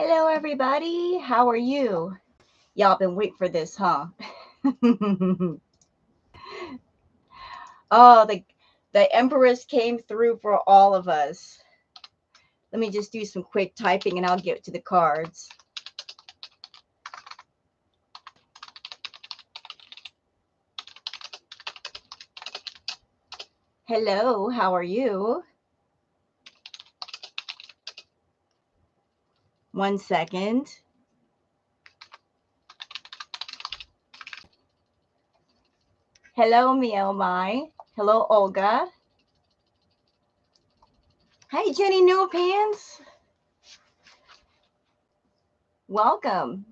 Hello, everybody. How are you? Y'all been waiting for this, huh? Oh, the Empress came through for all of us. Let me just do some quick typing and I'll get to the cards. Hello, how are you? 1 second. Hello, Mai. Hello, Olga. Hi, Jenny New Pants. Welcome.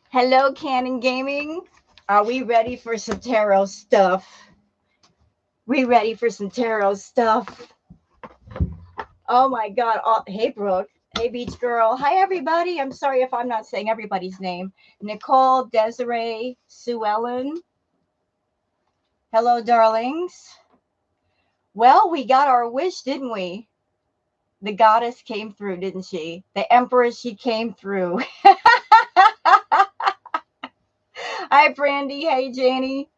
Hello, Canon Gaming. Are we ready for some tarot stuff? We ready for some tarot stuff? Oh my God. Oh, hey, Brooke. Hey, Beach Girl. Hi, everybody. I'm sorry if I'm not saying everybody's name. Nicole, Desiree, Sue Ellen. Hello, darlings. Well, we got our wish, didn't we? The goddess came through, didn't she? The empress, she came through. Hi, Brandy. Hey, Janie.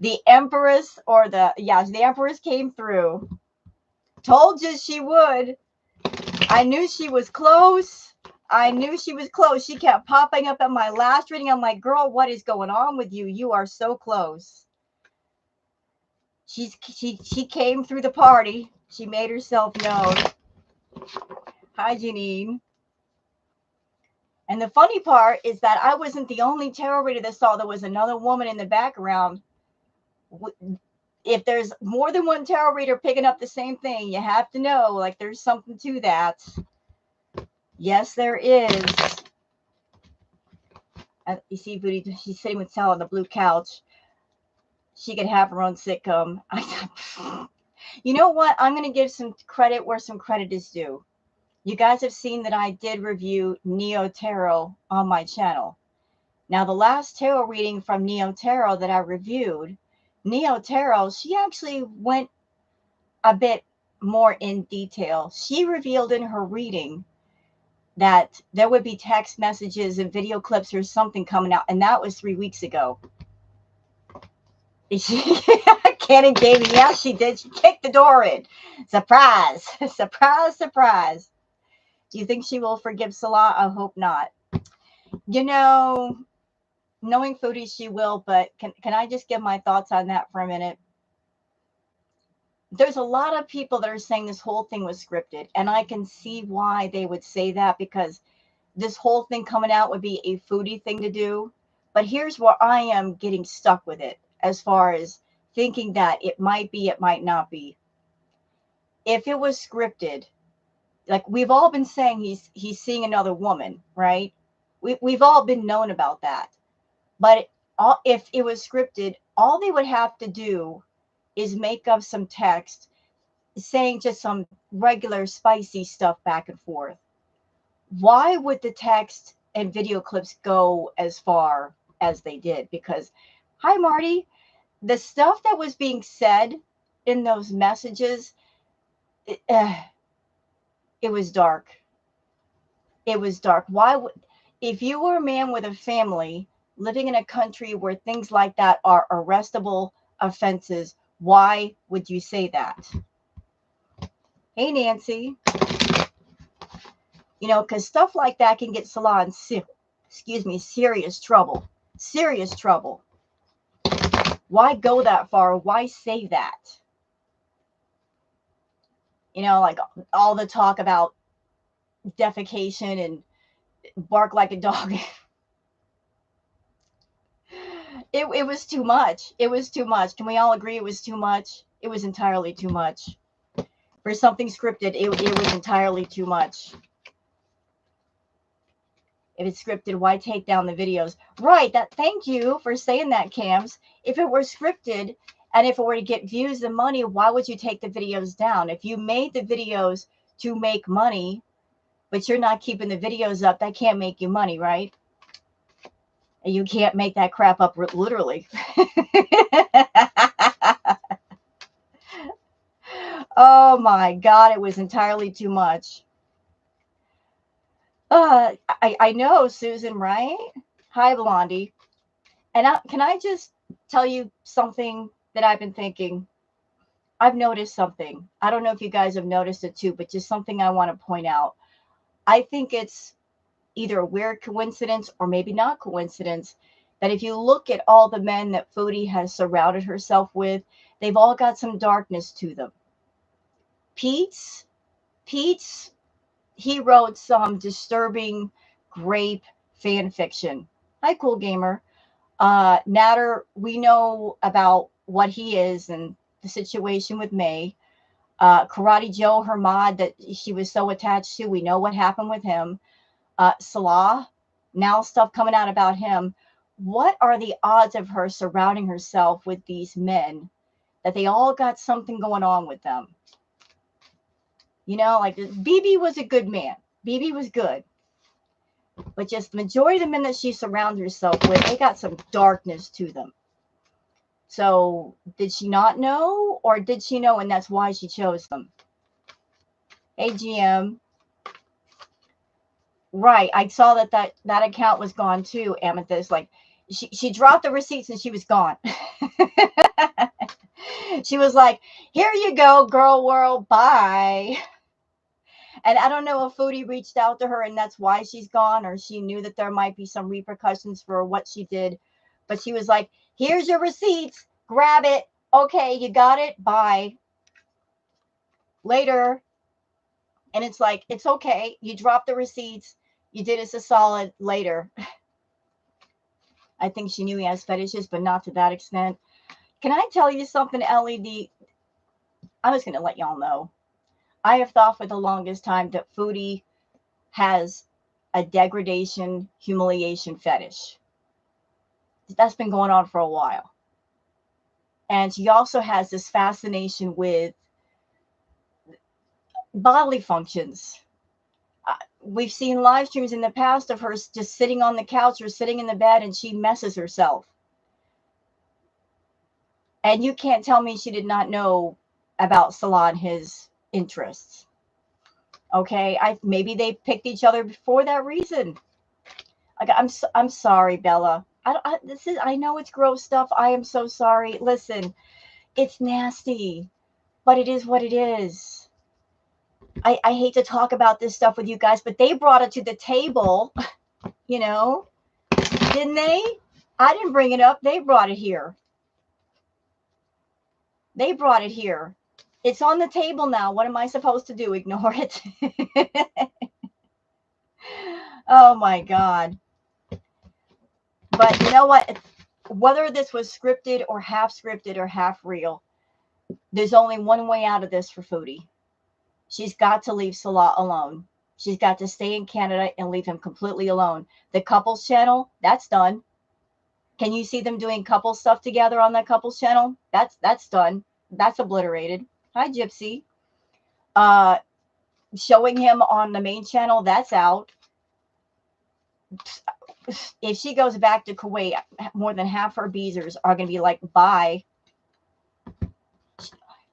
The empress the empress came through. Told you she would. I knew she was close. She kept popping up at my last reading. I'm like, girl, what is going on with you? You are so close. She came through the party. She made herself known. Hi, Janine. And the funny part is that I wasn't the only tarot reader that saw there was another woman in the background. If there's more than one tarot reader picking up the same thing, you have to know, like, there's something to that. Yes, there is. You see, Foodie, she's sitting with Sal on the blue couch. She could have her own sitcom. You know what? I'm going to give some credit where some credit is due. You guys have seen that I did review Neo Tarot on my channel. Now, the last tarot reading from Neo Tarot that I reviewed, Neo Tarot, she actually went a bit more in detail. She revealed in her reading that there would be text messages and video clips or something coming out, and that was 3 weeks ago. Cannon Gaming, yeah, she did. She kicked the door in. Surprise, surprise, surprise. Do you think she will forgive Salah? I hope not. You know, knowing Foodie, she will, but can I just give my thoughts on that for a minute? There's a lot of people that are saying this whole thing was scripted, and I can see why they would say that, because this whole thing coming out would be a Foodie thing to do. But here's where I am getting stuck with it, as far as thinking that it might be, it might not be. If it was scripted, like we've all been saying, he's seeing another woman, right? We've all been known about that. But if it was scripted, all they would have to do is make up some text saying just some regular spicy stuff back and forth. Why would the text and video clips go as far as they did? Because, hi, Marty, the stuff that was being said in those messages, it was dark. It was dark. Why would, if you were a man with a family living in a country where things like that are arrestable offenses, why would you say that? Hey, Nancy. You know, because stuff like that can get Salah in serious trouble. Serious trouble. Why go that far? Why say that? You know, like all the talk about defecation and bark like a dog. It was too much. It was too much. Can we all agree it was too much? It was entirely too much. For something scripted, it was entirely too much. If it's scripted, why take down the videos? Right. Thank you for saying that, Cams. If it were scripted and if it were to get views and money, why would you take the videos down? If you made the videos to make money, but you're not keeping the videos up, that can't make you money, right? And you can't make that crap up literally. Oh my God, it was entirely too much. I know, Susan, right? Hi, Blondie. And can I just tell you something that I've been thinking? I've noticed something. I don't know if you guys have noticed it too, but just something I want to point out. I think it's either a weird coincidence or maybe not coincidence that if you look at all the men that Foodie has surrounded herself with, they've all got some darkness to them. Pete's, he wrote some disturbing grape fan fiction. Hi, Cool Gamer. Natter, we know about what he is and the situation with May. Karate Joe, her mod that she was so attached to, we know what happened with him. Salah, now stuff coming out about him. What are the odds of her surrounding herself with these men that they all got something going on with them? You know, like BB was a good man. BB was good. But just the majority of the men that she surrounds herself with, they got some darkness to them. So did she not know, or did she know and that's why she chose them? Hey, GM. Right. I saw that account was gone too, Amethyst. Like she dropped the receipts and she was gone. She was like, here you go, girl world, bye. And I don't know if Foodie reached out to her and that's why she's gone, or she knew that there might be some repercussions for what she did. But she was like, here's your receipts, grab it. Okay, you got it, bye. Later. And it's like, it's okay. You dropped the receipts. You did us a solid later. I think she knew he has fetishes, but not to that extent. Can I tell you something, LED? I'm just going to let y'all know. I have thought for the longest time that Foodie has a degradation, humiliation fetish. That's been going on for a while. And she also has this fascination with bodily functions. We've seen live streams in the past of her just sitting on the couch or sitting in the bed and she messes herself. And you can't tell me she did not know about Salah and his interests. Okay, maybe they picked each other for that reason. Like, I'm sorry, Bella. I know it's gross stuff. I am so sorry. Listen, it's nasty, but it is what it is. I hate to talk about this stuff with you guys, but they brought it to the table, you know, didn't they? I didn't bring it up. They brought it here. They brought it here. It's on the table now. What am I supposed to do? Ignore it? Oh my God. But you know what? Whether this was scripted or half real, there's only one way out of this for Foodie. She's got to leave Salah alone. She's got to stay in Canada and leave him completely alone. The couples channel, that's done. Can you see them doing couple stuff together on that couples channel? That's done. That's obliterated. Hi, Gypsy. Showing him on the main channel, that's out. If she goes back to Kuwait, more than half her beezers are going to be like, bye.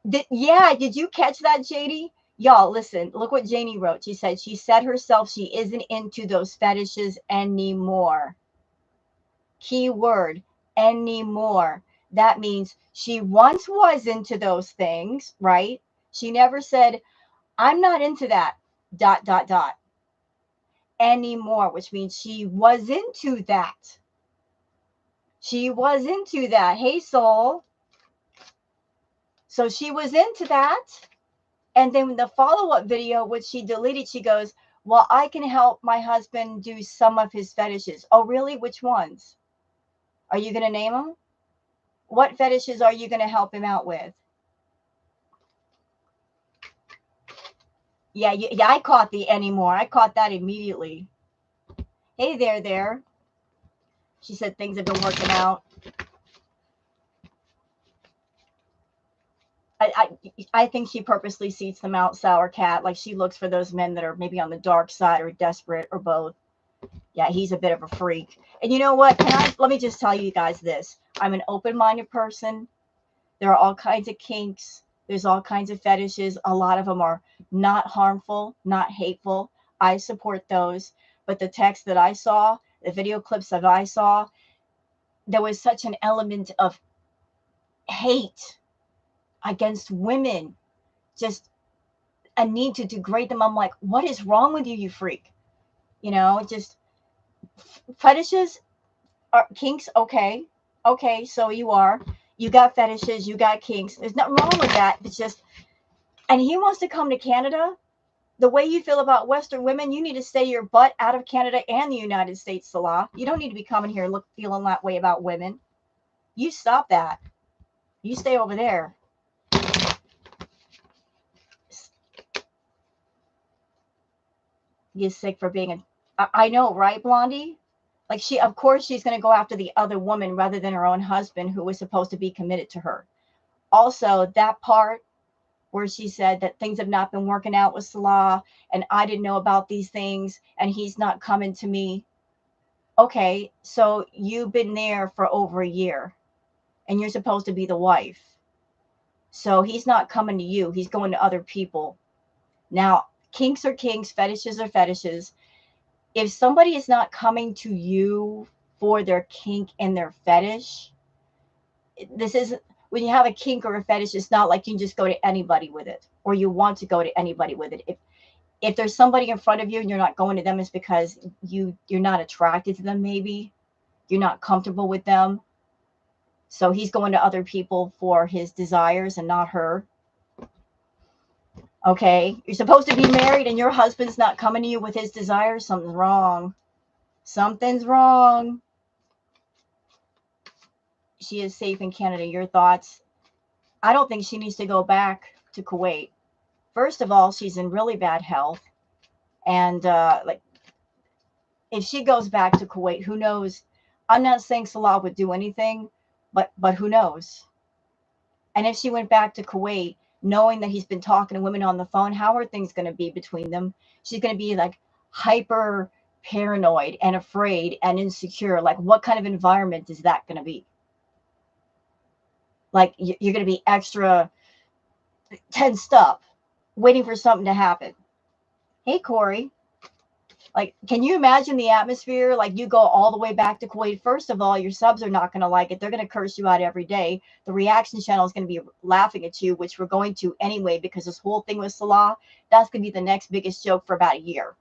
Did you catch that, JD? Y'all, listen, look what Janie wrote. She said herself she isn't into those fetishes anymore. Key word, anymore. That means she once was into those things, right? She never said, I'm not into that, ... anymore, which means she was into that. She was into that. Hey, soul. So she was into that. And then the follow-up video, which she deleted, she goes, well, I can help my husband do some of his fetishes. Oh, really? Which ones? Are you going to name them? What fetishes are you going to help him out with? Yeah, I caught the anymore. I caught that immediately. Hey there. She said things have been working out. I think she purposely seats them out, Sour Cat. Like she looks for those men that are maybe on the dark side or desperate or both. Yeah, he's a bit of a freak. And you know what? Let me just tell you guys this. I'm an open-minded person. There are all kinds of kinks. There's all kinds of fetishes. A lot of them are not harmful, not hateful. I support those. But the text that I saw, the video clips that I saw, there was such an element of hate against women, just a need to degrade them. I'm like, what is wrong with you, you freak? You know, just fetishes are kinks. Okay. Okay. So you got fetishes, you got kinks. There's nothing wrong with that. It's just, and he wants to come to Canada. The way you feel about Western women, you need to stay your butt out of Canada and the United States, Salah. You don't need to be coming here feeling that way about women. You stop that. You stay over there. Get sick for being I know, right, Blondie? Like of course she's going to go after the other woman rather than her own husband who was supposed to be committed to her. Also, that part where she said that things have not been working out with Salah and I didn't know about these things and he's not coming to me. Okay, so you've been there for over a year and you're supposed to be the wife. So he's not coming to you. He's going to other people. Now, kinks are kinks, fetishes are fetishes. If somebody is not coming to you for their kink and their fetish, this is when you have a kink or a fetish, it's not like you can just go to anybody with it or you want to go to anybody with it. If there's somebody in front of you and you're not going to them, it's because you're not attracted to them. Maybe you're not comfortable with them. So he's going to other people for his desires and not her. Okay. You're supposed to be married and your husband's not coming to you with his desires. Something's wrong. Something's wrong. She is safe in Canada. Your thoughts? I don't think she needs to go back to Kuwait. First of all, she's in really bad health. And like, if she goes back to Kuwait, who knows? I'm not saying Salah would do anything, but who knows? And if she went back to Kuwait, knowing that he's been talking to women on the phone, how are things going to be between them? She's going to be like hyper paranoid and afraid and insecure. Like, what kind of environment is that going to be? Like, you're going to be extra tensed up, waiting for something to happen. Hey, Corey. Like, can you imagine the atmosphere? Like, you go all the way back to Kuwait. First of all, your subs are not going to like it. They're going to curse you out every day. The reaction channel is going to be laughing at you, which we're going to anyway, because this whole thing with Salah, that's going to be the next biggest joke for about a year.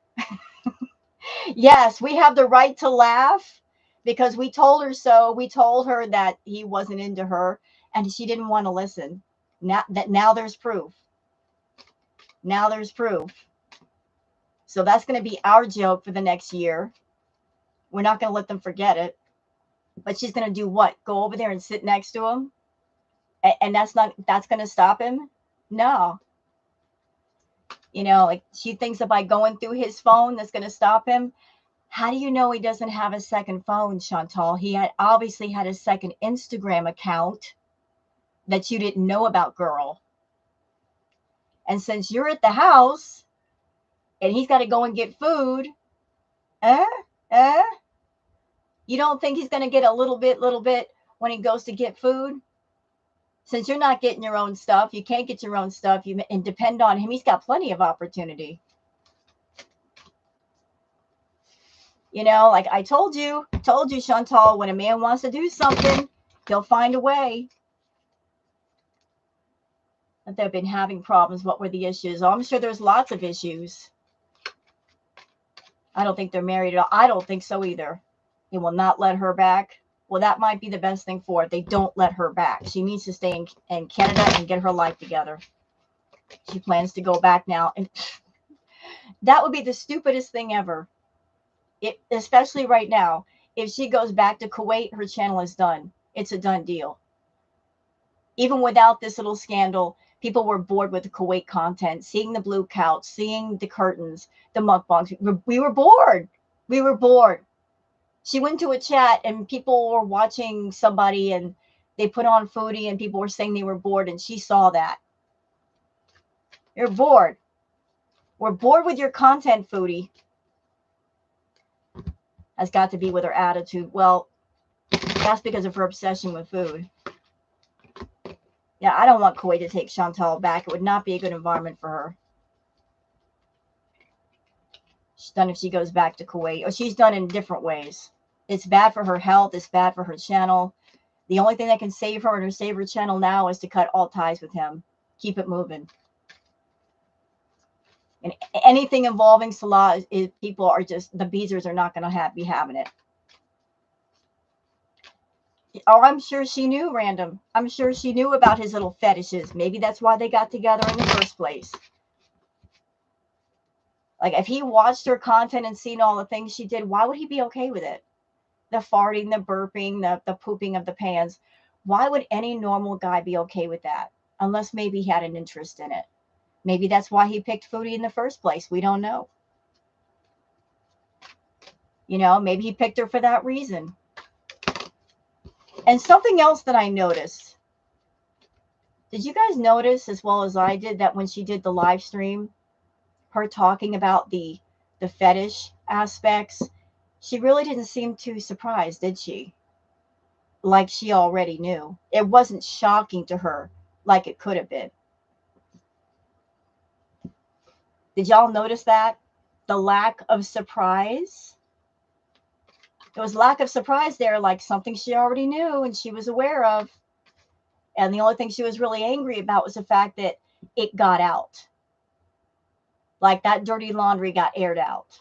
Yes, we have the right to laugh because we told her so. We told her that he wasn't into her and she didn't want to listen. Now there's proof. Now there's proof. So that's going to be our joke for the next year. We're not going to let them forget it. But she's going to do what? Go over there and sit next to him? And that's going to stop him? No. You know, like she thinks that by going through his phone, that's going to stop him. How do you know he doesn't have a second phone, Chantal? He obviously had a second Instagram account that you didn't know about, girl. And since you're at the house and he's got to go and get food, you don't think he's going to get a little bit when he goes to get food? Since you're not getting your own stuff, you can't get your own stuff, and depend on him. He's got plenty of opportunity. You know, like I told you, Chantal, when a man wants to do something, he'll find a way. That they've been having problems. What were the issues? Oh, I'm sure there's lots of issues. I don't think they're married at all. I don't think so either. He will not let her back. Well, that might be the best thing for it. They don't let her back. She needs to stay in Canada and get her life together. She plans to go back now. And that would be the stupidest thing ever. Especially right now. If she goes back to Kuwait, her channel is done. It's a done deal. Even without this little scandal, people were bored with the Kuwait content, seeing the blue couch, seeing the curtains, the mukbangs. We were bored. We were bored. She went to a chat and people were watching somebody and they put on Foodie and people were saying they were bored, and she saw that. You're bored. We're bored with your content, Foodie. Has got to be with her attitude. Well, that's because of her obsession with food. Yeah, I don't want Kuwait to take Chantal back. It would not be a good environment for her. She's done if she goes back to Kuwait, or she's done in different ways. It's bad for her health. It's bad for her channel. The only thing that can save her and her save her channel now is to cut all ties with him. Keep it moving. And anything involving Salah, people are just, the Beezers are not going to be having it. Oh, I'm sure she knew, Random. I'm sure she knew about his little fetishes. Maybe that's why they got together in the first place. Like, if he watched her content and seen all the things she did, why would he be okay with it? The farting, the burping, the pooping of the pants. Why would any normal guy be okay with that? Unless maybe he had an interest in it. Maybe that's why he picked Foodie in the first place. We don't know. You know, maybe he picked her for that reason. And something else that I noticed. Did you guys notice, as well as I did, that when she did the live stream, her talking about the fetish aspects, she really didn't seem too surprised, did she? Like she already knew. It wasn't shocking to her like it could have been. Did y'all notice that? The lack of surprise? There was lack of surprise there, like something she already knew and she was aware of. And the only thing she was really angry about was the fact that it got out. Like that dirty laundry got aired out.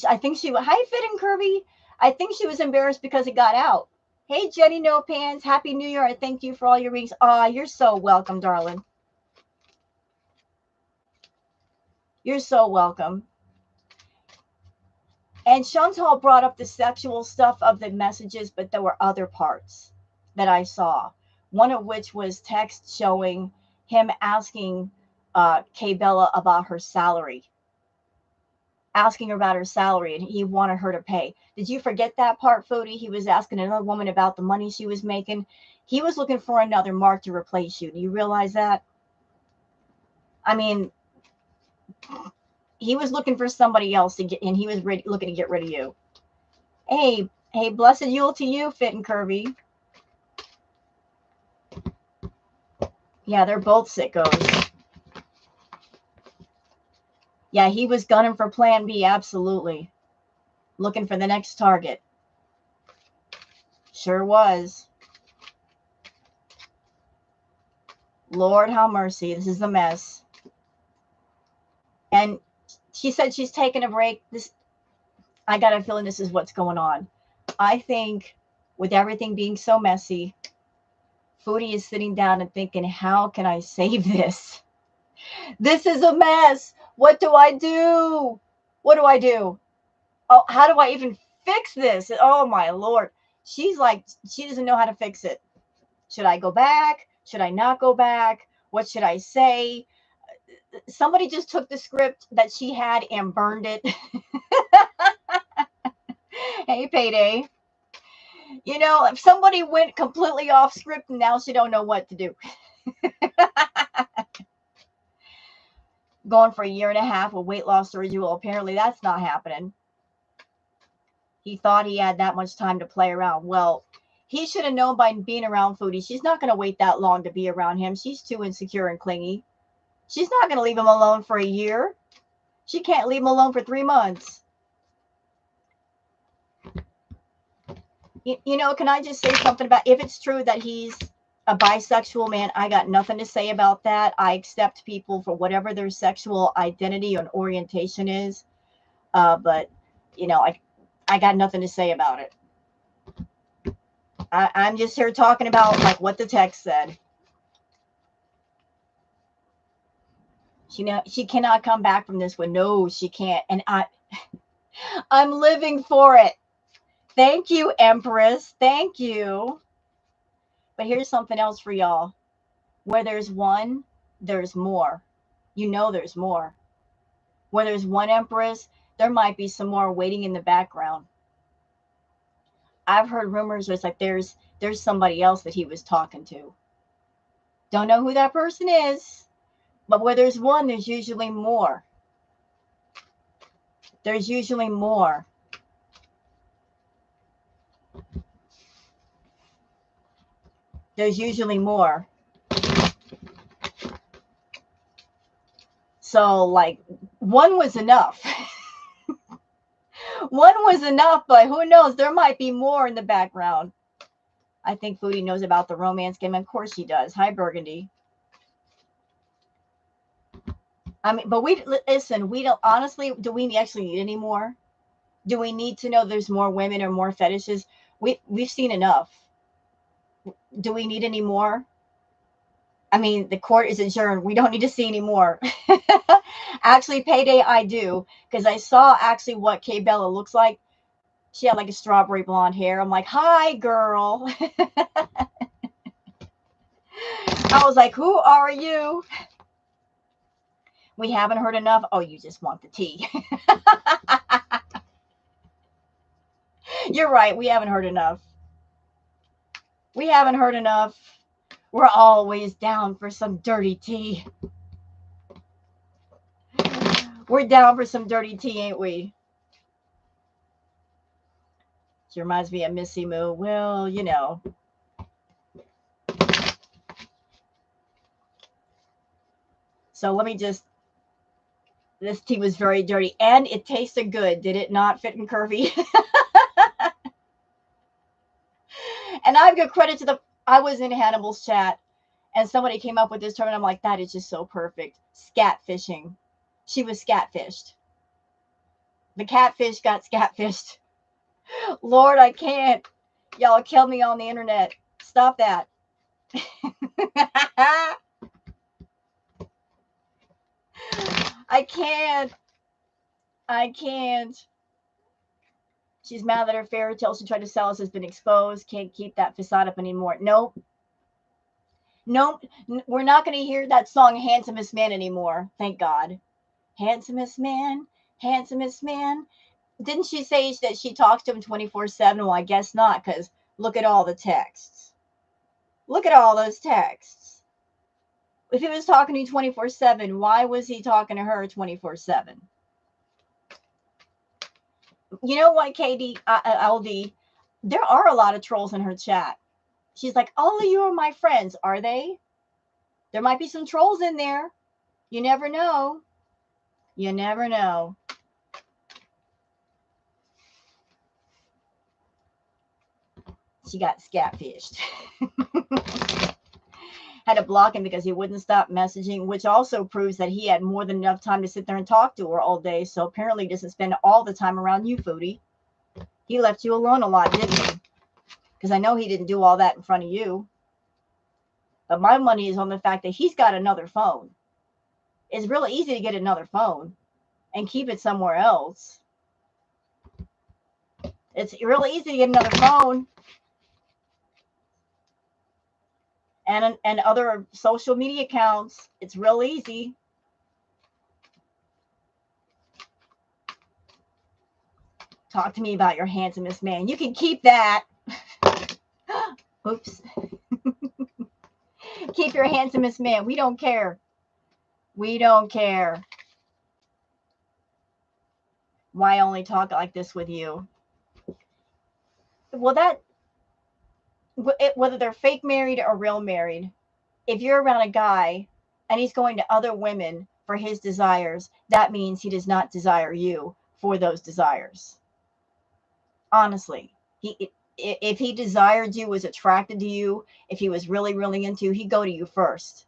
I think she, hi Fit and Kirby. I think she was embarrassed because it got out. Hey Jenny No Pants, Happy New Year. I thank you for all your rings. You're so welcome, darling. You're so welcome. And Chantal brought up the sexual stuff of the messages, but there were other parts that I saw. One of which was text showing him asking Kay Bella about her salary. Asking her about her salary, and he wanted her to pay. Did you forget that part, Foodie? He was asking another woman about the money she was making. He was looking for another Mark to replace you. Do you realize that? I mean, he was looking for somebody else to get, and he was looking to get rid of you. Hey, blessed Yule to you, Fit and Kirby. Yeah, they're both sickos. Yeah, he was gunning for Plan B, absolutely. Looking for the next target. Sure was. Lord have mercy. This is a mess. And she said she's taking a break. I got a feeling this is what's going on. I think with everything being so messy, Foodie is sitting down and thinking, how can I save this? This is a mess. What do I do? What do I do? Oh, how do I even fix this? Oh, my Lord. She's like, she doesn't know how to fix it. Should I go back? Should I not go back? What should I say? Somebody just took the script that she had and burned it. Hey, Payday. You know, if somebody went completely off script, now she don't know what to do. Going for a year and a half with weight loss surgery. Well, apparently that's not happening. He thought he had that much time to play around. Well, he should have known by being around Foodie. She's not going to wait that long to be around him. She's too insecure and clingy. She's not going to leave him alone for a year. She can't leave him alone for 3 months. You know, can I just say something about, if it's true that he's a bisexual man, I got nothing to say about that. I accept people for whatever their sexual identity and orientation is. But, you know, I got nothing to say about it. I'm just here talking about like what the text said. She cannot come back from this one. No, she can't. And I'm living for it. Thank you, Empress. Thank you. But here's something else for y'all. Where there's one, there's more. You know there's more. Where there's one Empress, there might be some more waiting in the background. I've heard rumors where it's like there's somebody else that he was talking to. Don't know who that person is, but where there's one, there's usually more. There's usually more. There's usually more. So, like, one was enough. One was enough, but who knows? There might be more in the background. I think Foodie knows about the romance game. Of course she does. Hi, Burgundy. I mean, but listen, we don't, honestly, do we actually need any more? Do we need to know there's more women or more fetishes? We've seen enough. Do we need any more? I mean, the court is adjourned. We don't need to see any more. Actually, Payday, I do, because I saw actually what Kay Bella looks like. She had like a strawberry blonde hair. I'm like, hi, girl. I was like, who are you? We haven't heard enough. Oh, you just want the tea. You're right. We haven't heard enough. We haven't heard enough. We're always down for some dirty tea. We're down for some dirty tea, ain't we? She reminds me of Missy Moo. Well, you know. So let me just, this tea was very dirty and it tasted good. Did it not, Fit and Curvy? And I give credit to I was in Hannibal's chat and somebody came up with this term and I'm like, that is just so perfect. Scat fishing. She was scatfished. The catfish got scatfished. Lord, I can't. Y'all kill me on the internet. Stop that. I can't. I can't. She's mad that her fairy tale she tried to sell us has been exposed. Can't keep that facade up anymore. Nope. Nope. We're not going to hear that song, Handsomest Man, anymore. Thank God. Handsomest man. Handsomest man. Didn't she say that she talks to him 24/7? Well, I guess not, because look at all the texts. Look at all those texts. If he was talking to you 24/7, why was he talking to her 24/7? You know what, KD, LD? There are a lot of trolls in her chat. She's like, all of you are my friends. Are they? There might be some trolls in there. You never know. You never know. She got scatfished. Had to block him because he wouldn't stop messaging, which also proves that he had more than enough time to sit there and talk to her all day. So apparently he doesn't spend all the time around you, Foodie. He left you alone a lot, didn't he? Because I know he didn't do all that in front of you. But my money is on the fact that he's got another phone. It's really easy to get another phone and keep it somewhere else. It's really easy to get another phone and other social media accounts. It's real easy. Talk to me about your handsomest man. You can keep that. Oops. Keep your handsomest man. We don't care. We don't care. Why only talk like this with you? Well, whether they're fake married or real married, if you're around a guy and he's going to other women for his desires, that means he does not desire you for those desires. Honestly, if he desired you, was attracted to you, if he was really, really into you, he'd go to you first.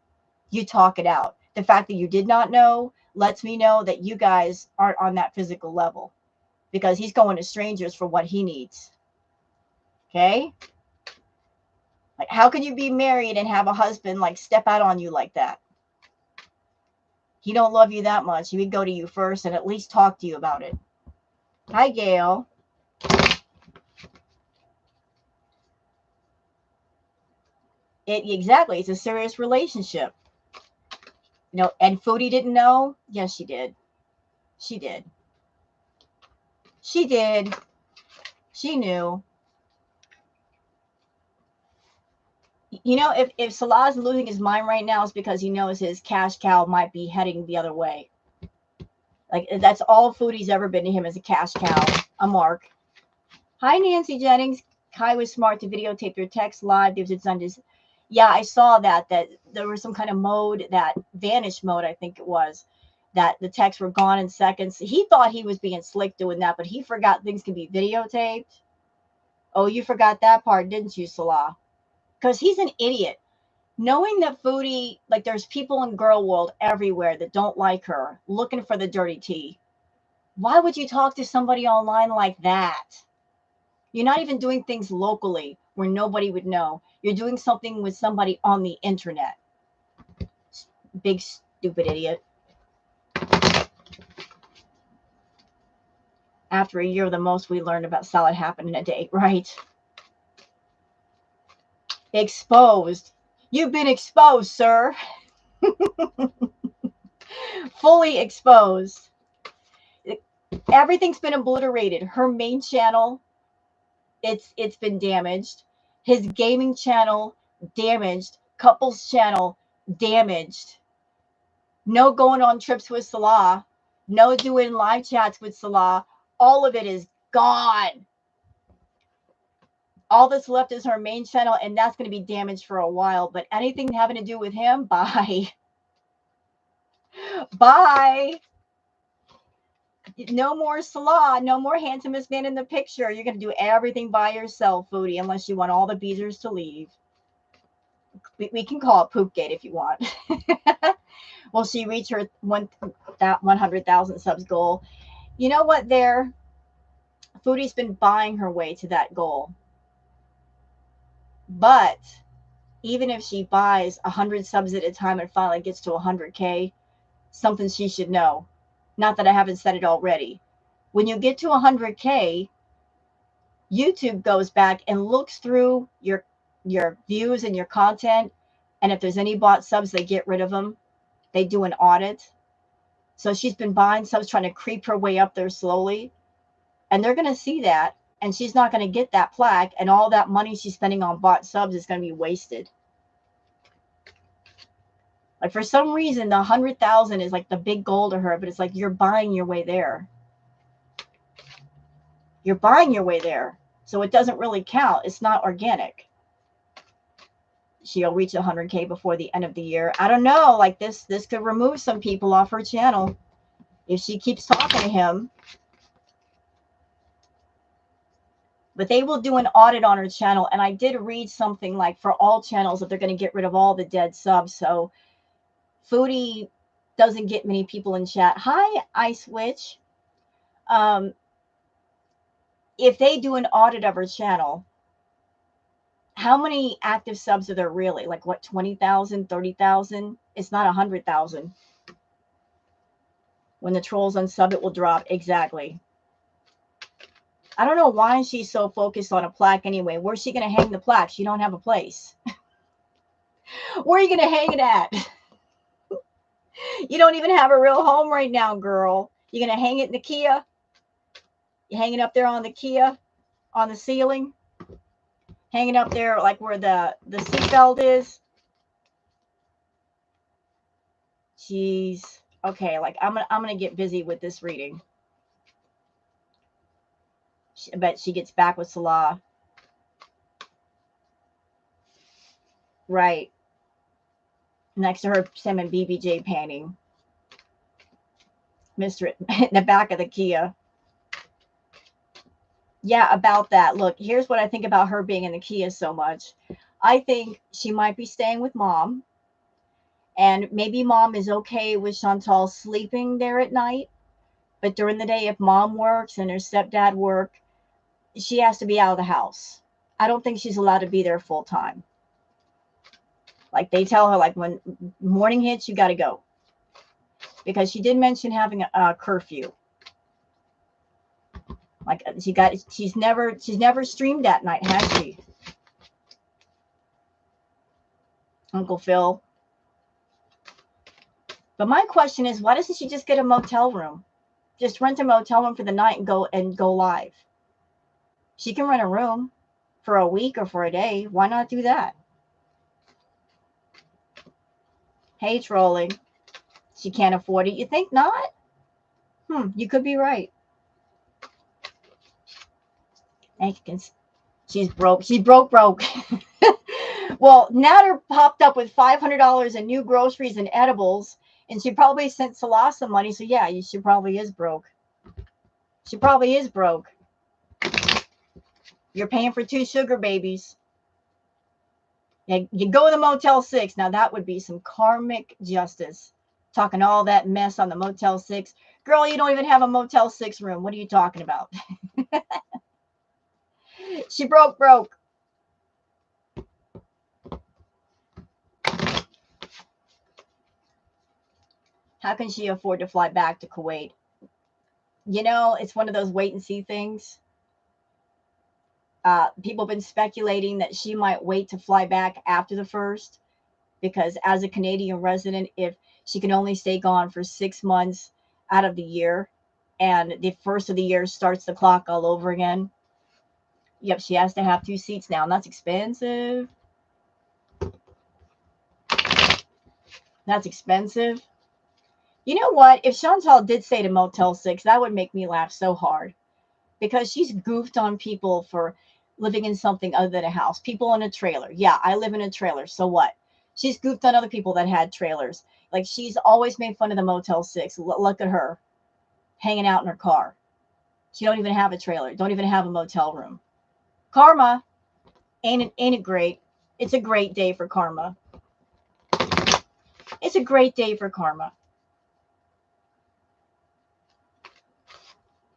You talk it out. The fact that you did not know lets me know that you guys aren't on that physical level because he's going to strangers for what he needs. Okay? Like, how could you be married and have a husband like step out on you like that? He don't love you that much. He would go to you first and at least talk to you about it. Hi, Gail. Exactly. It's a serious relationship. You know, and Foodie didn't know? Yes, she did. She did. She did. She knew. You know, if Salah's losing his mind right now, it's because he knows his cash cow might be heading the other way. Like, that's all Foodie's ever been to him, is a cash cow, a mark. Hi, Nancy Jennings. Kai was smart to videotape your text live. Gives it on his. Yeah, I saw that there was some kind of mode, that vanish mode, I think it was, that the texts were gone in seconds. He thought he was being slick doing that, but he forgot things can be videotaped. Oh, you forgot that part, didn't you, Salah? Because he's an idiot. Knowing that Foodie, like, there's people in girl world everywhere that don't like her, looking for the dirty tea. Why would you talk to somebody online like that? You're not even doing things locally where nobody would know. You're doing something with somebody on the internet. Big stupid idiot. After a year, the most we learned about salad happened in a day, right? Exposed. You've been exposed, sir. Fully exposed. Everything's been obliterated. Her main channel, it's been damaged. His gaming channel, damaged. Couples channel, damaged. No going on trips with Salah. No doing live chats with Salah. All of it is gone. All that's left is her main channel, and that's going to be damaged for a while. But anything having to do with him, bye. Bye. No more Salah. No more handsomest man in the picture. You're going to do everything by yourself, Foodie, unless you want all the beezers to leave. We can call it Poopgate if you want. Will she reach her 100,000 subs goal? You know what, Foodie's been buying her way to that goal. But even if she buys 100 subs at a time and finally gets to 100K, something she should know. Not that I haven't said it already. When you get to 100K, YouTube goes back and looks through your views and your content. And if there's any bought subs, they get rid of them. They do an audit. So she's been buying subs, trying to creep her way up there slowly. And they're going to see that. And she's not going to get that plaque. And all that money she's spending on bought subs is going to be wasted. Like, for some reason, the 100,000 is like the big goal to her. But it's like, you're buying your way there. You're buying your way there. So it doesn't really count. It's not organic. She'll reach 100K before the end of the year. I don't know. Like, this could remove some people off her channel if she keeps talking to him. But they will do an audit on her channel. And I did read something like for all channels that they're going to get rid of all the dead subs. So Foodie doesn't get many people in chat. Hi, Ice Witch. If they do an audit of her channel, how many active subs are there really? Like, what, 20,000, 30,000? It's not 100,000. When the trolls unsub, it will drop. Exactly. I don't know why she's so focused on a plaque anyway. Where's she going to hang the plaque? She don't have a place. Where are you going to hang it at? You don't even have a real home right now, girl. You're going to hang it in the Kia? You hang it up there on the Kia? On the ceiling? Hanging up there like where the seatbelt is? Jeez. Okay, like I'm gonna get busy with this reading. I bet she gets back with Salah. Right. Next to her, Sam and BBJ painting. Mr. in the back of the Kia. Yeah, about that. Look, here's what I think about her being in the Kia so much. I think she might be staying with mom. And maybe mom is okay with Chantal sleeping there at night. But during the day, if mom works and her stepdad work, she has to be out of the house. I don't think she's allowed to be there full time. Like, they tell her, like, when morning hits, you got to go. Because she did mention having a curfew. Like, she's never streamed that night, has she? Uncle Phil. But my question is, why doesn't she just get a motel room? Just rent a motel room for the night and go live. She can rent a room for a week or for a day. Why not do that? Hey, trolling. She can't afford it. You think not? You could be right. She's broke. She's broke. Well, Natter popped up with $500 in new groceries and edibles, and she probably sent Salah some money. So yeah, she probably is broke. She probably is broke. You're paying for 2 sugar babies. You go to the Motel 6. Now that would be some karmic justice. Talking all that mess on the Motel 6. Girl, you don't even have a Motel 6 room. What are you talking about? She broke. How can she afford to fly back to Kuwait? You know, it's one of those wait and see things. People have been speculating that she might wait to fly back after the first, because as a Canadian resident, if she can only stay gone for 6 months out of the year, and the first of the year starts the clock all over again. Yep, she has to have 2 seats now, and that's expensive. That's expensive. You know what? If Chantal did stay to Motel 6, that would make me laugh so hard, because she's goofed on people for living in something other than a house. People in a trailer. Yeah, I live in a trailer. So what? She's goofed on other people that had trailers. Like, she's always made fun of the Motel 6. Look at her hanging out in her car. She don't even have a trailer. Don't even have a motel room. Karma. Ain't it great? It's a great day for karma. It's a great day for karma.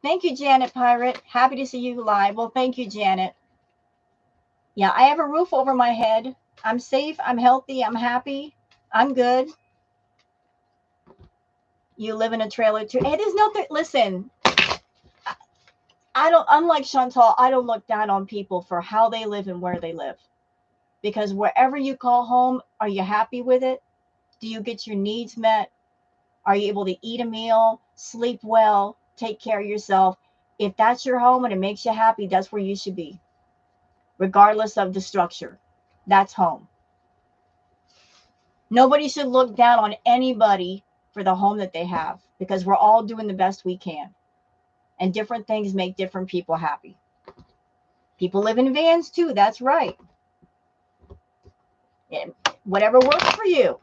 Thank you, Janet Pirate. Happy to see you live. Well, thank you, Janet. Yeah, I have a roof over my head. I'm safe. I'm healthy. I'm happy. I'm good. You live in a trailer too. Hey, there's nothing. Listen, I don't, unlike Chantal, I don't look down on people for how they live and where they live. Because wherever you call home, are you happy with it? Do you get your needs met? Are you able to eat a meal, sleep well, take care of yourself? If that's your home and it makes you happy, that's where you should be, regardless of the structure. That's home. Nobody should look down on anybody for the home that they have, because we're all doing the best we can. And different things make different people happy. People live in vans too. That's right. And whatever works for you.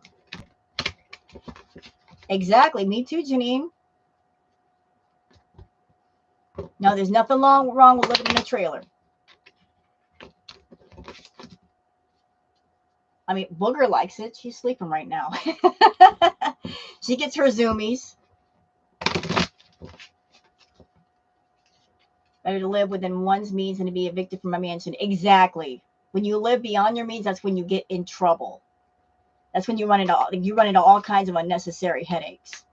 Exactly. Me too, Janine. No, there's nothing wrong with living in a trailer. I mean, Booger likes it. She's sleeping right now. She gets her zoomies. Better to live within one's means than to be evicted from a mansion. Exactly. When you live beyond your means, that's when you get in trouble. That's when you run into all kinds of unnecessary headaches.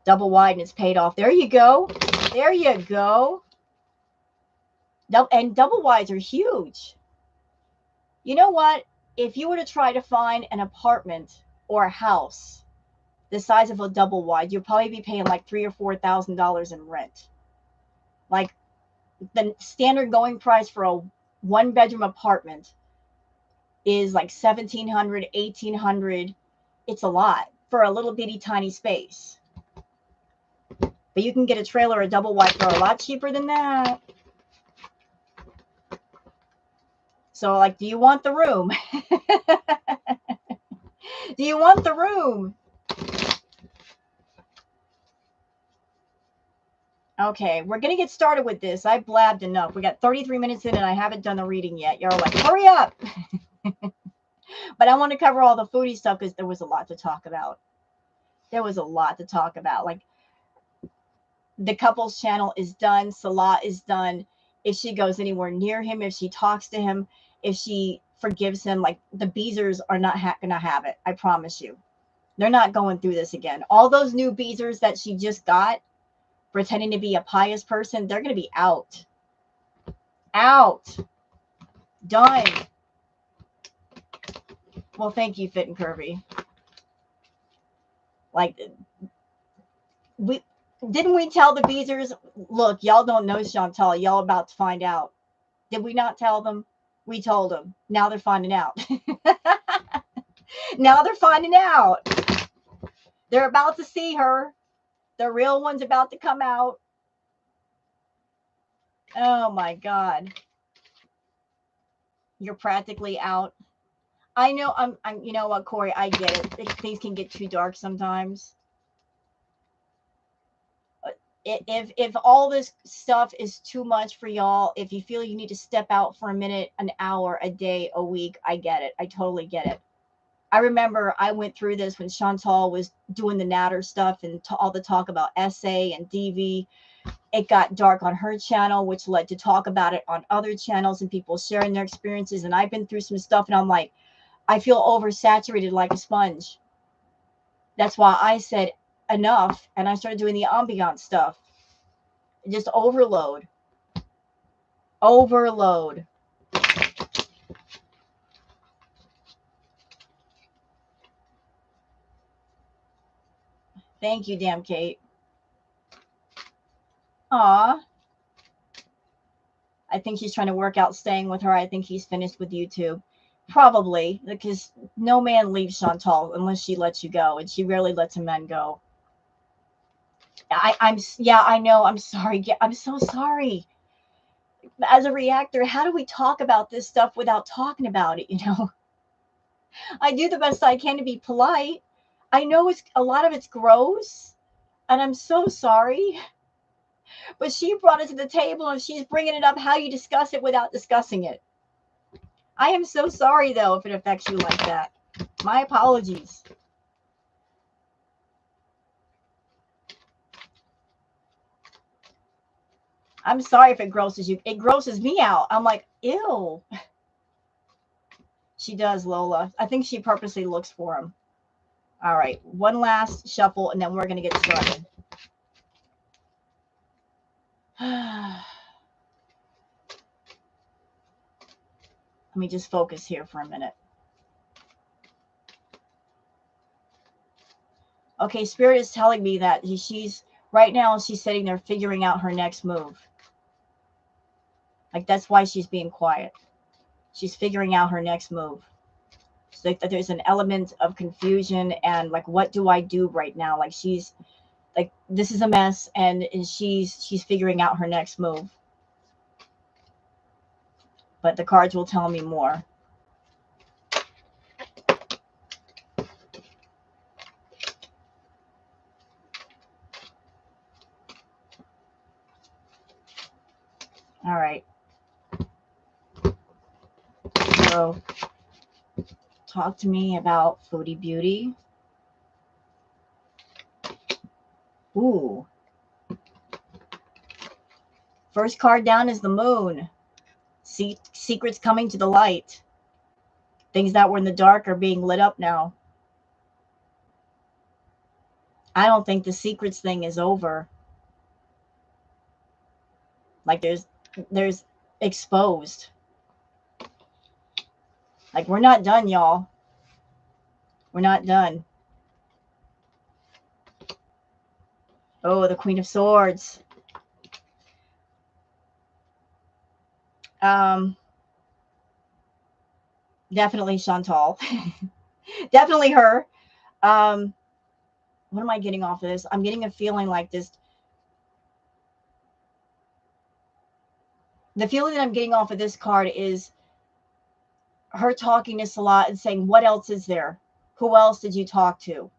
Double wide and it's paid off. There you go. There you go. And double wides are huge. You know what? If you were to try to find an apartment or a house the size of a double wide, you'll probably be paying like $3,000 or $4,000 in rent. Like, the standard going price for a 1-bedroom apartment is like $1,700, $1,800. It's a lot for a little bitty tiny space. But you can get a trailer or a double wide for a lot cheaper than that. So, like, do you want the room? Do you want the room? Okay, we're going to get started with this. I blabbed enough. We got 33 minutes in and I haven't done the reading yet. You're like, hurry up. But I want to cover all the foodie stuff because there was a lot to talk about. There was a lot to talk about. Like, the couples channel is done. Salah is done. If she goes anywhere near him, if she talks to him, if she forgives him, like, the Beezers are not going to have it. I promise you. They're not going through this again. All those new Beezers that she just got, pretending to be a pious person, they're going to be out. Out. Done. Well, thank you, Fit and Curvy. Like, didn't we tell the Beezers, look, y'all don't know Chantal, y'all about to find out. Did we not tell them? We told them. Now they're finding out. Now they're finding out. They're about to see her. The real one's about to come out. Oh my God. You're practically out. I know you know what, Corey, I get it. Things can get too dark sometimes. If all this stuff is too much for y'all, if you feel you need to step out for a minute, an hour, a day, a week, I get it. I totally get it. I remember I went through this when Chantal was doing the Natter stuff and all the talk about SA and DV. It got dark on her channel, which led to talk about it on other channels and people sharing their experiences. And I've been through some stuff and I'm like, I feel oversaturated like a sponge. That's why I said enough. And I started doing the ambient stuff. Just overload. Overload. Thank you, damn Kate. Aw. I think she's trying to work out staying with her. I think he's finished with YouTube. Probably, because no man leaves Chantal unless she lets you go, and she rarely lets a man go. Yeah, I know. I'm sorry. I'm so sorry. As a reactor, how do we talk about this stuff without talking about it? I do the best I can to be polite. I know it's a lot of it's gross, and I'm so sorry. But she brought it to the table, and she's bringing it up. How you discuss it without discussing it. I am so sorry, though, if it affects you like that. My apologies. I'm sorry if it grosses you. It grosses me out. I'm like, ew. She does, Lola. I think she purposely looks for him. All right. One last shuffle, and then we're going to get started. Let me just focus here for a minute. Okay, Spirit is telling me that she's right now, she's sitting there figuring out her next move. Like, that's why she's being quiet. She's figuring out her next move. So there's an element of confusion and like, what do I do right now? Like, she's like, this is a mess, and she's figuring out her next move. But the cards will tell me more. All right. So talk to me about Foodie Beauty. Ooh. First card down is the moon. Secrets coming to the light. Things that were in the dark are being lit up now. I don't think the secrets thing is over. Like, there's exposed. Like, we're not done, y'all. We're not done. Oh, the Queen of Swords. Definitely Chantal. Definitely her. What am I getting off of this? I'm getting a feeling like this. The feeling that I'm getting off of this card is her talking to Salah and saying, what else is there? Who else did you talk to?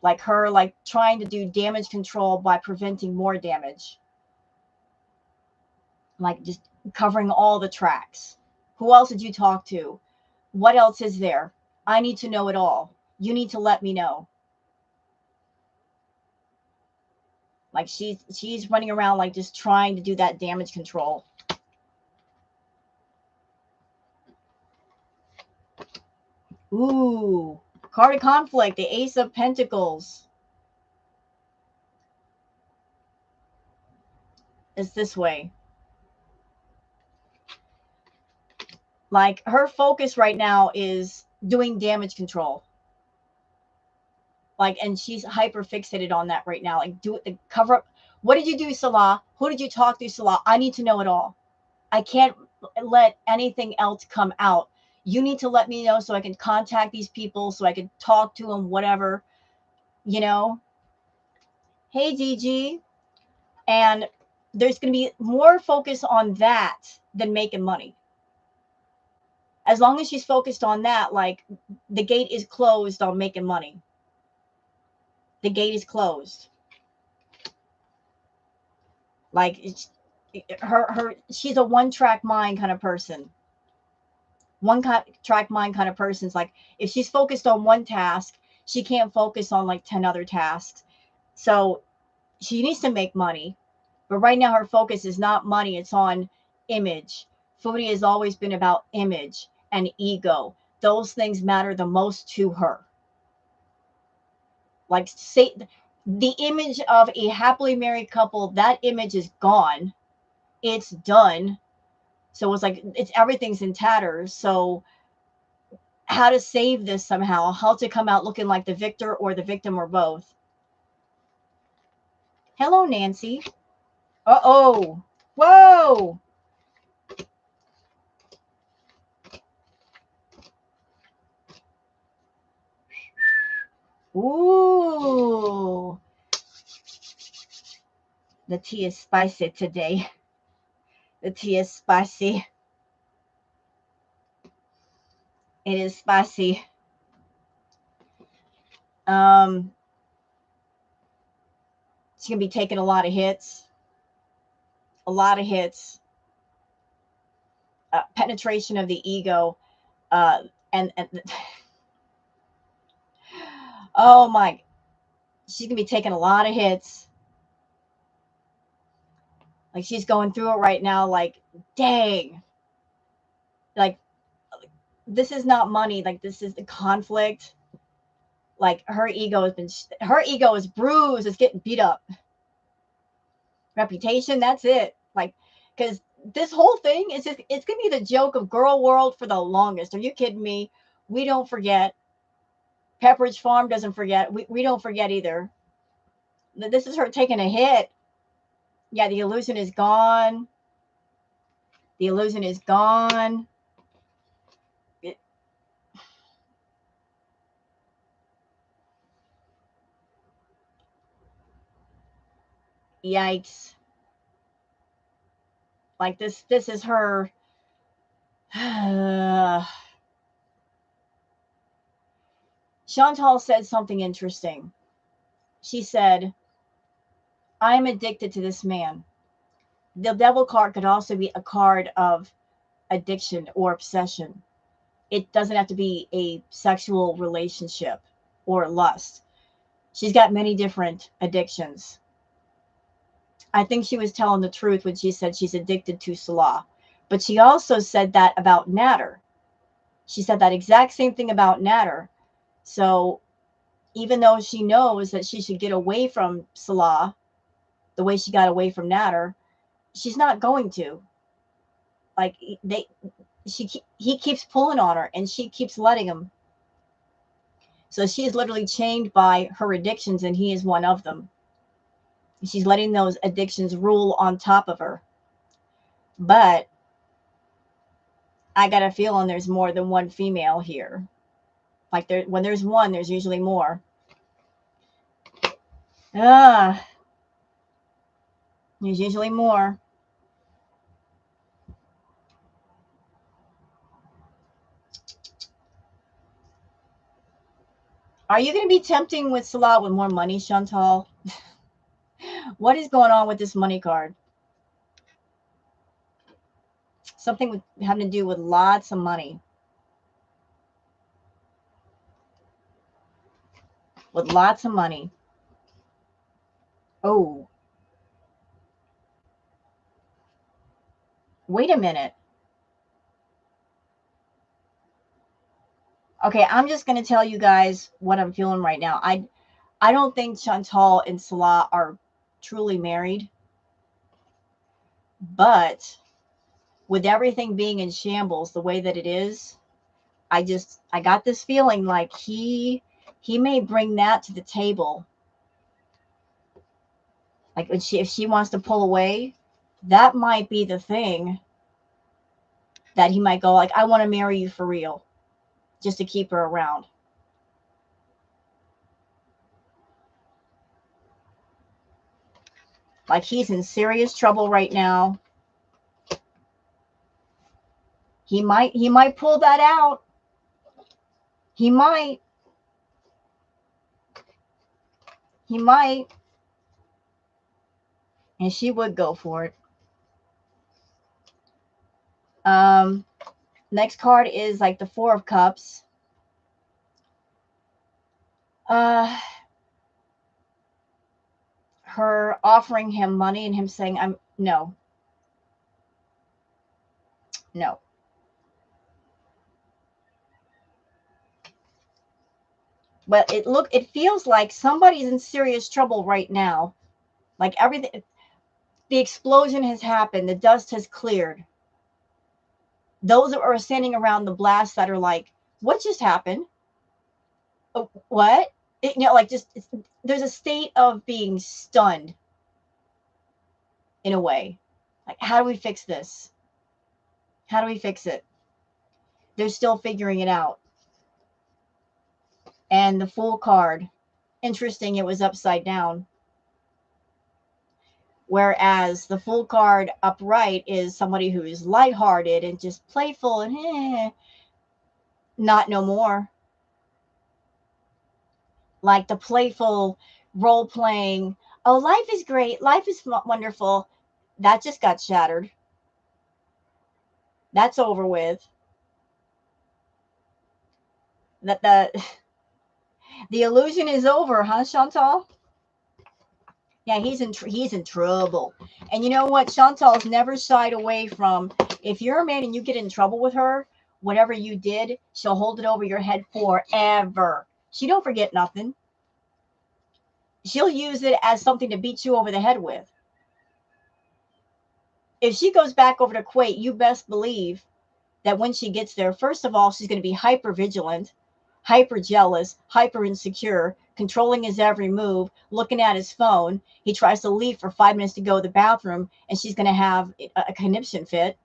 Like her, like trying to do damage control by preventing more damage. Like just covering all the tracks. Who else did you talk to? What else is there? I need to know it all. You need to let me know. Like she's running around like just trying to do that damage control. Ooh, card of conflict, the Ace of Pentacles. It's this way. Like her focus right now is doing damage control. Like, and she's hyper fixated on that right now. Like, do it, cover up. What did you do, Salah? Who did you talk to, Salah? I need to know it all. I can't let anything else come out. You need to let me know so I can contact these people, so I can talk to them, whatever, you know. Hey, DG. And there's going to be more focus on that than making money. As long as she's focused on that, like, the gate is closed on making money. The gate is closed. Like, she's a one-track mind kind of person. One-track mind kind of person. It's like, if she's focused on one task, she can't focus on like 10 other tasks. So she needs to make money. But right now her focus is not money, it's on image. Foodie has always been about image and ego. Those things matter the most to her. Like, say, the image of a happily married couple, that image is gone. It's done. So it's like, everything's in tatters. So how to save this somehow, how to come out looking like the victor or the victim or both. Hello, Nancy. Uh-oh. Whoa. Ooh. The tea is spicy today. The tea is spicy. It is spicy. She's going to be taking a lot of hits. A lot of hits. Penetration of the ego. And oh my, she's going to be taking a lot of hits. Like, she's going through it right now. Like, dang. Like, this is not money. Like, this is the conflict. Like, her ego is bruised. It's getting beat up. Reputation, that's it. Like, because this whole thing is just, it's gonna be the joke of girl world for the longest. Are you kidding me? We don't forget. Pepperidge Farm doesn't forget. We don't forget either. This is her taking a hit. Yeah, the illusion is gone. The illusion is gone. Yikes. Like, this is her. Chantal said something interesting. She said, I'm addicted to this man. The devil card could also be a card of addiction or obsession. It doesn't have to be a sexual relationship or lust. She's got many different addictions. I think she was telling the truth when she said she's addicted to Salah. But she also said that about Natter. She said that exact same thing about Natter. So even though she knows that she should get away from Salah the way she got away from Natter, she's not going to. Like, he keeps pulling on her and she keeps letting him. So she is literally chained by her addictions, and he is one of them. She's letting those addictions rule on top of her. But I got a feeling there's more than one female here. Like, when there's one, there's usually more. There's usually more. Are you going to be tempting with Salah with more money, Chantal? What is going on with this money card? Something with having to do with lots of money. With lots of money. Oh. Wait a minute. Okay, I'm just going to tell you guys what I'm feeling right now. I don't think Chantal and Salah are truly married. But with everything being in shambles the way that it is, I got this feeling like he may bring that to the table. Like, if she wants to pull away, that might be the thing that he might go, like, I want to marry you for real, just to keep her around. Like, he's in serious trouble right now. He might pull that out. He might. He might. And she would go for it. Next card is like the Four of Cups. Her offering him money and him saying, no. But it feels like somebody's in serious trouble right now. Like everything, the explosion has happened. The dust has cleared. Those that are standing around the blast that are like, what just happened? Oh, what? Like there's a state of being stunned in a way. Like, how do we fix this? How do we fix it? They're still figuring it out. And the Fool card, interesting, it was upside down. Whereas the Fool card upright is somebody who is lighthearted and just playful and not no more. Like the playful role playing, oh, life is great, life is wonderful. That just got shattered. That's over with. That the illusion is over, huh, Chantal? Yeah, he's in trouble. And you know what? Chantal's never shied away from, if you're a man and you get in trouble with her, whatever you did, she'll hold it over your head forever. She don't forget nothing. She'll use it as something to beat you over the head with. If she goes back over to Kuwait, you best believe that when she gets there, first of all, she's going to be hyper vigilant, hyper jealous, hyper insecure, controlling his every move, looking at his phone. He tries to leave for 5 minutes to go to the bathroom, and she's going to have a conniption fit.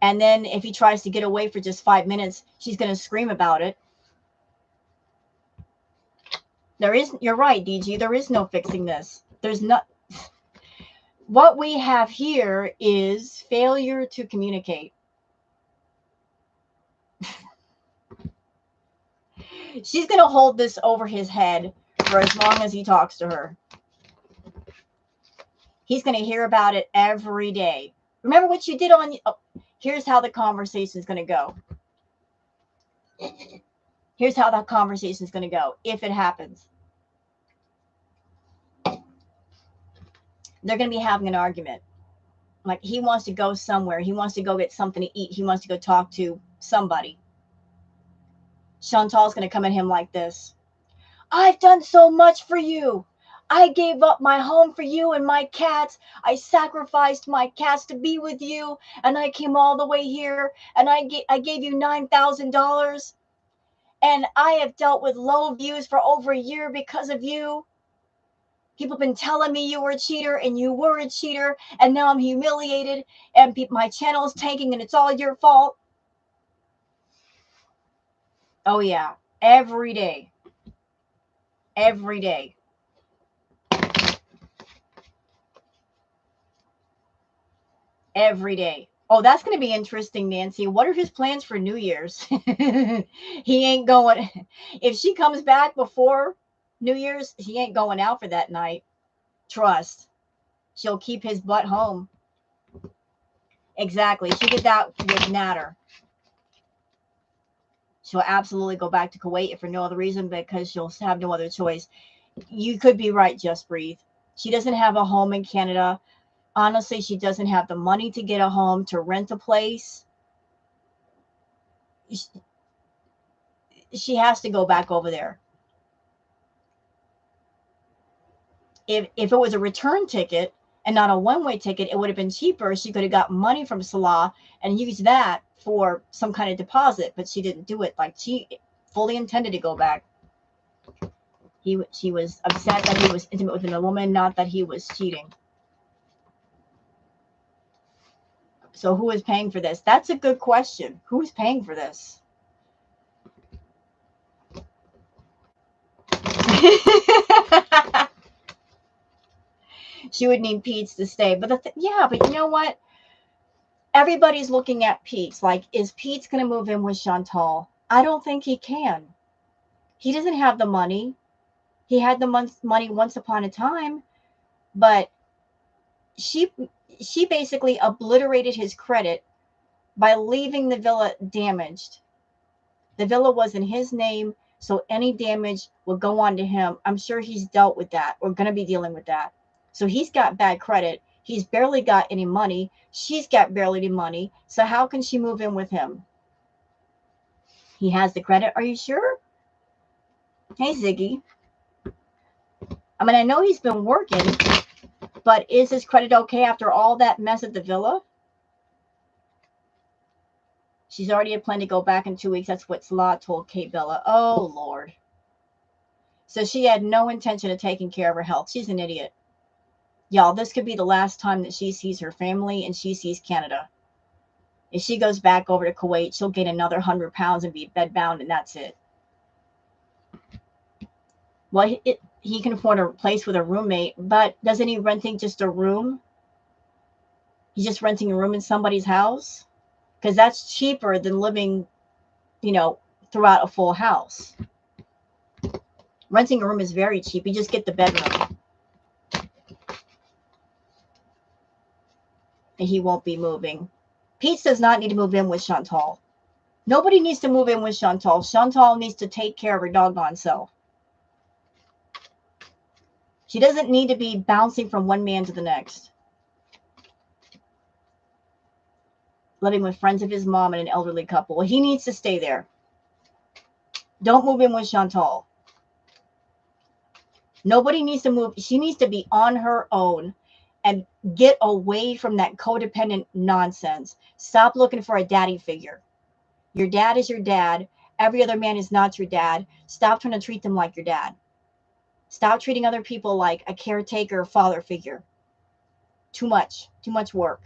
And then if he tries to get away for just 5 minutes, she's going to scream about it. You're right, DG, there is no fixing this. There's not. What we have here is failure to communicate. She's going to hold this over his head for as long as he talks to her. He's going to hear about it every day. Remember what you did on... Oh, here's how the conversation is going to go. Here's how that conversation is going to go, if it happens. They're going to be having an argument. Like, he wants to go somewhere. He wants to go get something to eat. He wants to go talk to somebody. Chantal's going to come at him like this. I've done so much for you. I gave up my home for you and my cats. I sacrificed my cats to be with you. And I came all the way here. And I gave you $9,000. And I have dealt with low views for over a year because of you. People have been telling me you were a cheater, and you were a cheater. And now I'm humiliated. And my channel is tanking, and it's all your fault. Oh, yeah. Every day. Every day. Every day. Oh, that's going to be interesting, Nancy. What are his plans for New Year's? He ain't going. If she comes back before New Year's, he ain't going out for that night. Trust. She'll keep his butt home. Exactly. She did that with Natter. She'll absolutely go back to Kuwait if for no other reason, because she'll have no other choice. You could be right, Just Breathe. She doesn't have a home in Canada. Honestly, she doesn't have the money to get a home, to rent a place. She has to go back over there. If it was a return ticket and not a one-way ticket, it would have been cheaper. She could have got money from Salah and used that for some kind of deposit, but she didn't do it. Like, she fully intended to go back. She was upset that he was intimate with another woman, not that he was cheating. So who is paying for this? That's a good question. Who's paying for this? She would need Pete's to stay. But yeah, but you know what? Everybody's looking at Pete. Like, is Pete going to move in with Chantal? I don't think he can. He doesn't have the money. He had the money once upon a time, but she basically obliterated his credit by leaving the villa damaged. The villa was in his name, so any damage would go on to him. I'm sure he's dealt with that or going to be dealing with that. So he's got bad credit. He's barely got any money. She's got barely any money. So how can she move in with him? He has the credit. Are you sure? Hey, Ziggy. I mean, I know he's been working, but is his credit okay after all that mess at the villa? She's already had planned to go back in 2 weeks. That's what Salah told Kate Bella. Oh, Lord. So she had no intention of taking care of her health. She's an idiot. Y'all, this could be the last time that she sees her family and she sees Canada. If she goes back over to Kuwait, she'll gain another 100 pounds and be bedbound, and that's it. Well, he can afford a place with a roommate, but doesn't he renting just a room? He's just renting a room in somebody's house? Because that's cheaper than living, throughout a full house. Renting a room is very cheap. You just get the bedroom. And he won't be moving. Pete does not need to move in with Chantal. Nobody needs to move in with Chantal. Chantal needs to take care of her doggone self. She doesn't need to be bouncing from one man to the next. Living with friends of his mom and an elderly couple. He needs to stay there. Don't move in with Chantal. Nobody needs to move. She needs to be on her own and get away from that codependent nonsense. Stop looking for a daddy figure. Your dad is your dad. Every other man is not your dad. Stop trying to treat them like your dad. Stop treating other people like a caretaker or father figure. Too much work.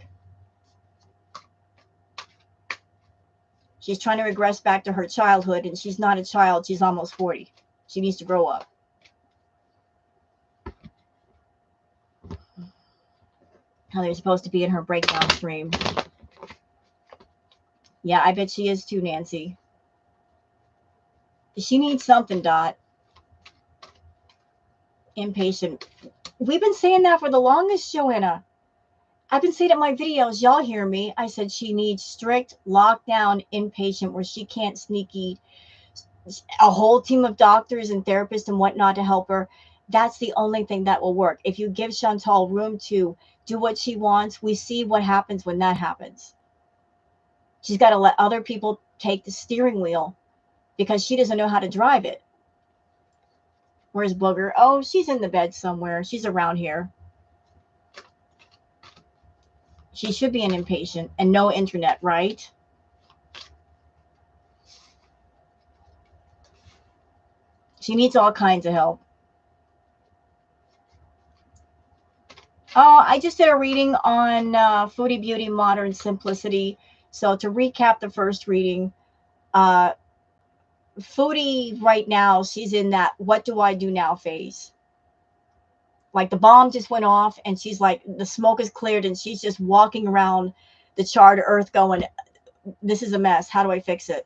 She's trying to regress back to her childhood, and she's not a child. She's almost 40. She needs to grow up. How they're supposed to be in her breakdown stream. Yeah, I bet she is too, Nancy. She needs something, Dot. Impatient. We've been saying that for the longest, Joanna. I've been saying it in my videos. Y'all hear me. I said she needs strict, lockdown, inpatient, where she can't sneaky. A whole team of doctors and therapists and whatnot to help her. That's the only thing that will work. If you give Chantal room to do what she wants, we see what happens when that happens. She's got to let other people take the steering wheel because she doesn't know how to drive it. Where's Booger? Oh, she's in the bed somewhere. She's around here. She should be an inpatient and no internet, right? She needs all kinds of help. Oh, I just did a reading on Foodie Beauty Modern Simplicity. So to recap the first reading, Foodie right now, she's in that what do I do now phase. Like the bomb just went off and she's like, the smoke is cleared and she's just walking around the charred earth going, this is a mess. How do I fix it?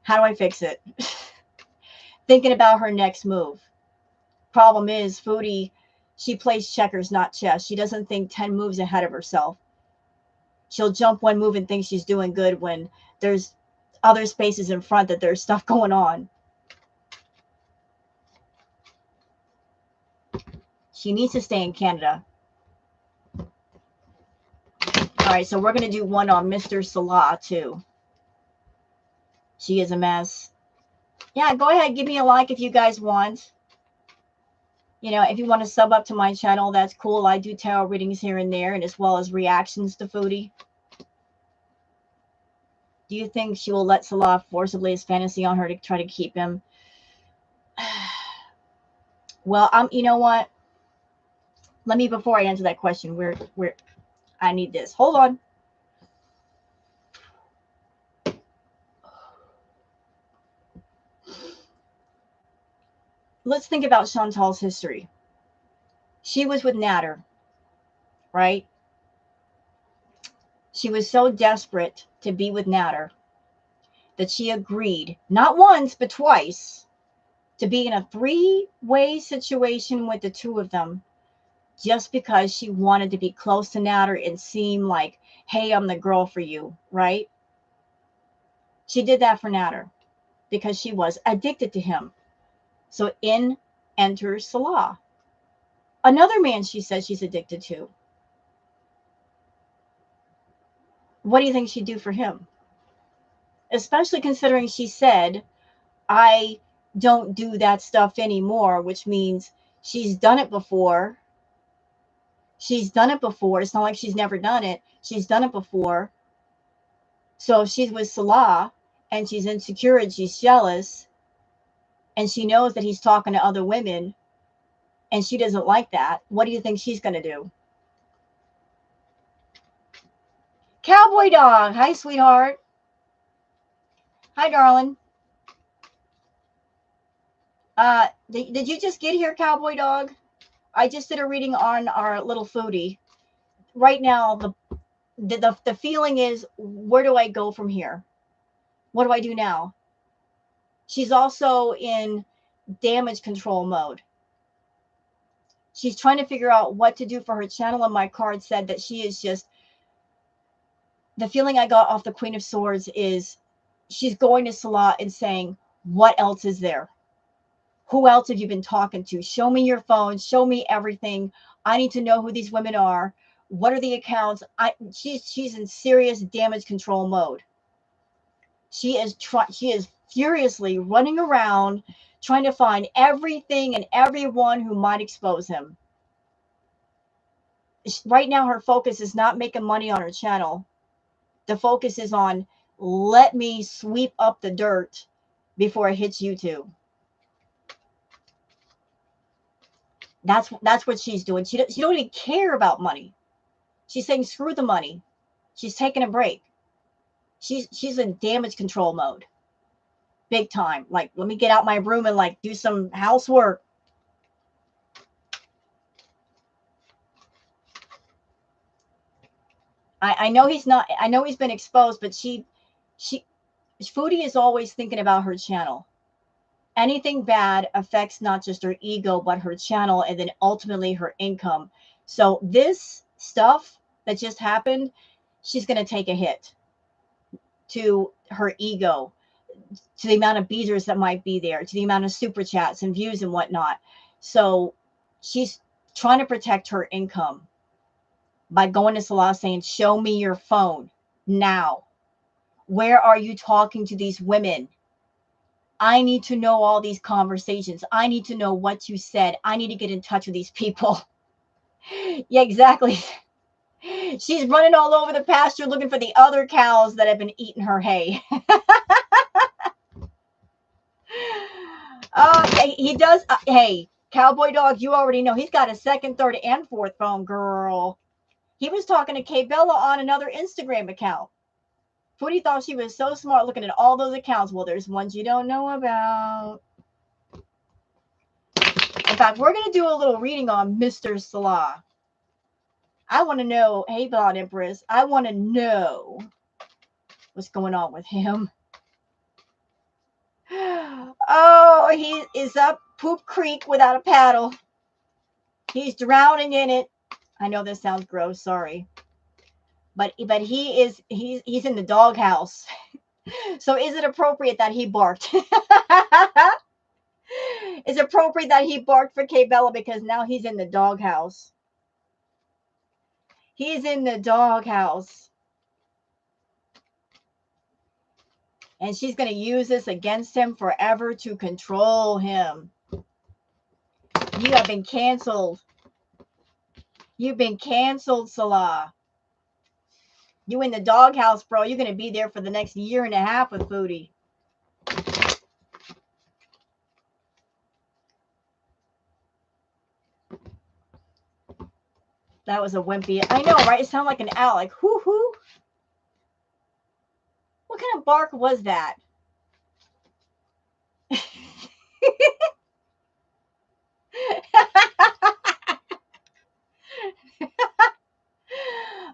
How do I fix it? Thinking about her next move. Problem is, Foodie, she plays checkers, not chess. She doesn't think 10 moves ahead of herself. She'll jump one move and think she's doing good when there's other spaces in front that there's stuff going on. She needs to stay in Canada. All right, so we're going to do one on Mr. Salah, too. She is a mess. Yeah, go ahead. Give me a like if you guys want. If you want to sub up to my channel, that's cool. I do tarot readings here and there, and as well as reactions to Foodie. Do you think she will let Salah forcibly his fantasy on her to try to keep him? Well, you know what? Let me, before I answer that question, where I need this. Hold on. Let's think about Chantal's history. She was with Nader, right? She was so desperate to be with Natter that she agreed, not once, but twice, to be in a three-way situation with the two of them just because she wanted to be close to Natter and seem like, hey, I'm the girl for you, right? She did that for Natter because she was addicted to him. So in enters Salah, another man she says she's addicted to. What do you think she'd do for him? Especially considering she said, I don't do that stuff anymore, which means she's done it before. She's done it before. It's not like she's never done it. She's done it before. So if she's with Salah and she's insecure and she's jealous and she knows that he's talking to other women and she doesn't like that, what do you think she's going to do? Cowboy Dog. Hi, sweetheart. Hi, darling. Did you just get here, Cowboy Dog? I just did a reading on our little foodie. Right now, the feeling is, where do I go from here? What do I do now? She's also in damage control mode. She's trying to figure out what to do for her channel, and my card said that she is just, the feeling I got off the Queen of Swords is she's going to Salah and saying, what else is there? Who else have you been talking to? Show me your phone. Show me everything. I need to know who these women are. What are the accounts? She's in serious damage control mode. She is furiously running around trying to find everything and everyone who might expose him. Right now, her focus is not making money on her channel. The focus is on, let me sweep up the dirt before it hits YouTube. That's what she's doing. She don't even care about money. She's saying, screw the money. She's taking a break. She's in damage control mode. Big time. Like, let me get out my room and like do some housework. I know he's not, I know he's been exposed, but Foodie is always thinking about her channel. Anything bad affects not just her ego, but her channel, and then ultimately her income. So this stuff that just happened, she's going to take a hit to her ego, to the amount of beaters that might be there, to the amount of super chats and views and whatnot. So she's trying to protect her income by going to Salah saying, show me your phone now. Where are you talking to these women? I need to know all these conversations. I need to know what you said. I need to get in touch with these people. Yeah, exactly. She's running all over the pasture looking for the other cows that have been eating her hay. Oh, he does. Hey, Cowboy Dog, you already know he's got a second, third, and fourth phone, girl. He was talking to Kay Bella on another Instagram account. Foodie thought she was so smart looking at all those accounts. Well, there's ones you don't know about. In fact, we're going to do a little reading on Mr. Salah. I want to know, hey, Blonde Empress, I want to know what's going on with him. Oh, he is up Poop Creek without a paddle. He's drowning in it. I know this sounds gross, sorry. But he's in the doghouse. So is it appropriate that he barked? It's appropriate that he barked for Kay Bella because now he's in the doghouse. He's in the doghouse. And she's going to use this against him forever to control him. You have been canceled. You've been canceled, Salah. You in the doghouse, bro. You're going to be there for the next year and a half with Foodie. That was a wimpy. I know, right? It sounded like an owl. Like, hoo-hoo. What kind of bark was that?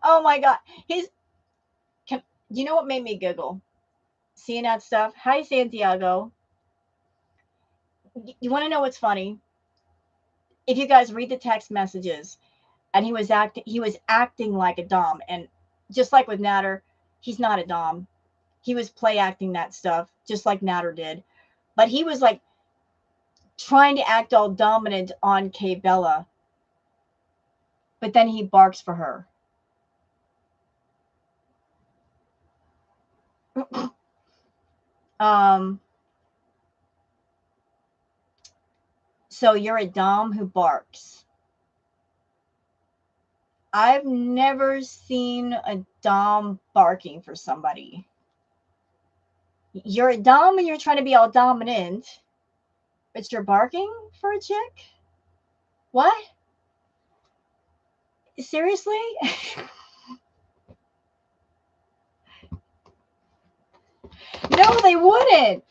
Oh, my God. You know what made me giggle? Seeing that stuff. Hi, Santiago. You want to know what's funny? If you guys read the text messages, and he was acting like a dom, and just like with Natter, he's not a dom. He was play acting that stuff, just like Natter did. But he was like trying to act all dominant on Kay Bella, but then he barks for her. um, so you're a dom who barks. I've never seen a dom barking for somebody. You're a dom and you're trying to be all dominant, but you're barking for a chick? What? Seriously? No, they wouldn't.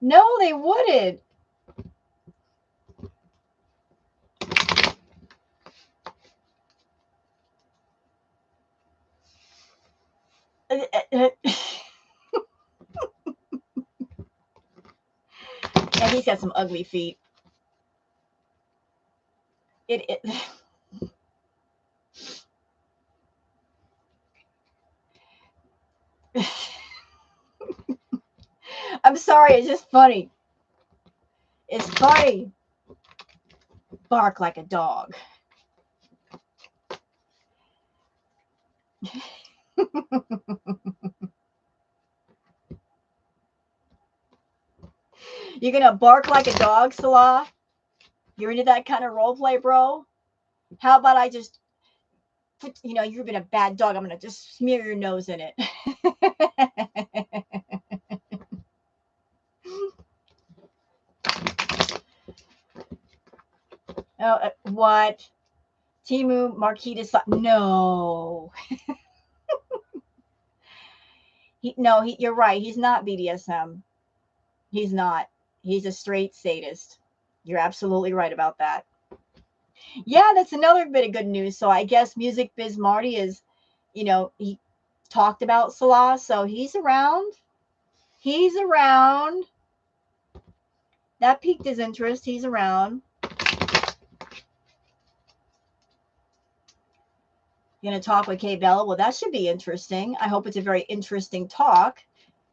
No, they wouldn't. And he's got some ugly feet. It I'm sorry, it's just funny. It's funny. Bark like a dog. You're gonna bark like a dog, Salah? You're into that kind of role play, bro? How about I just put, you've been a bad dog. I'm gonna just smear your nose in it. Oh, what? Timu Marquitas? No. No, you're right. He's not BDSM. He's not. He's a straight sadist. You're absolutely right about that. Yeah, that's another bit of good news. So I guess Music Biz Marty is, he talked about Salah, so he's around. He's around. That piqued his interest. He's around. You're going to talk with Kay Bella? Well, that should be interesting. I hope it's a very interesting talk.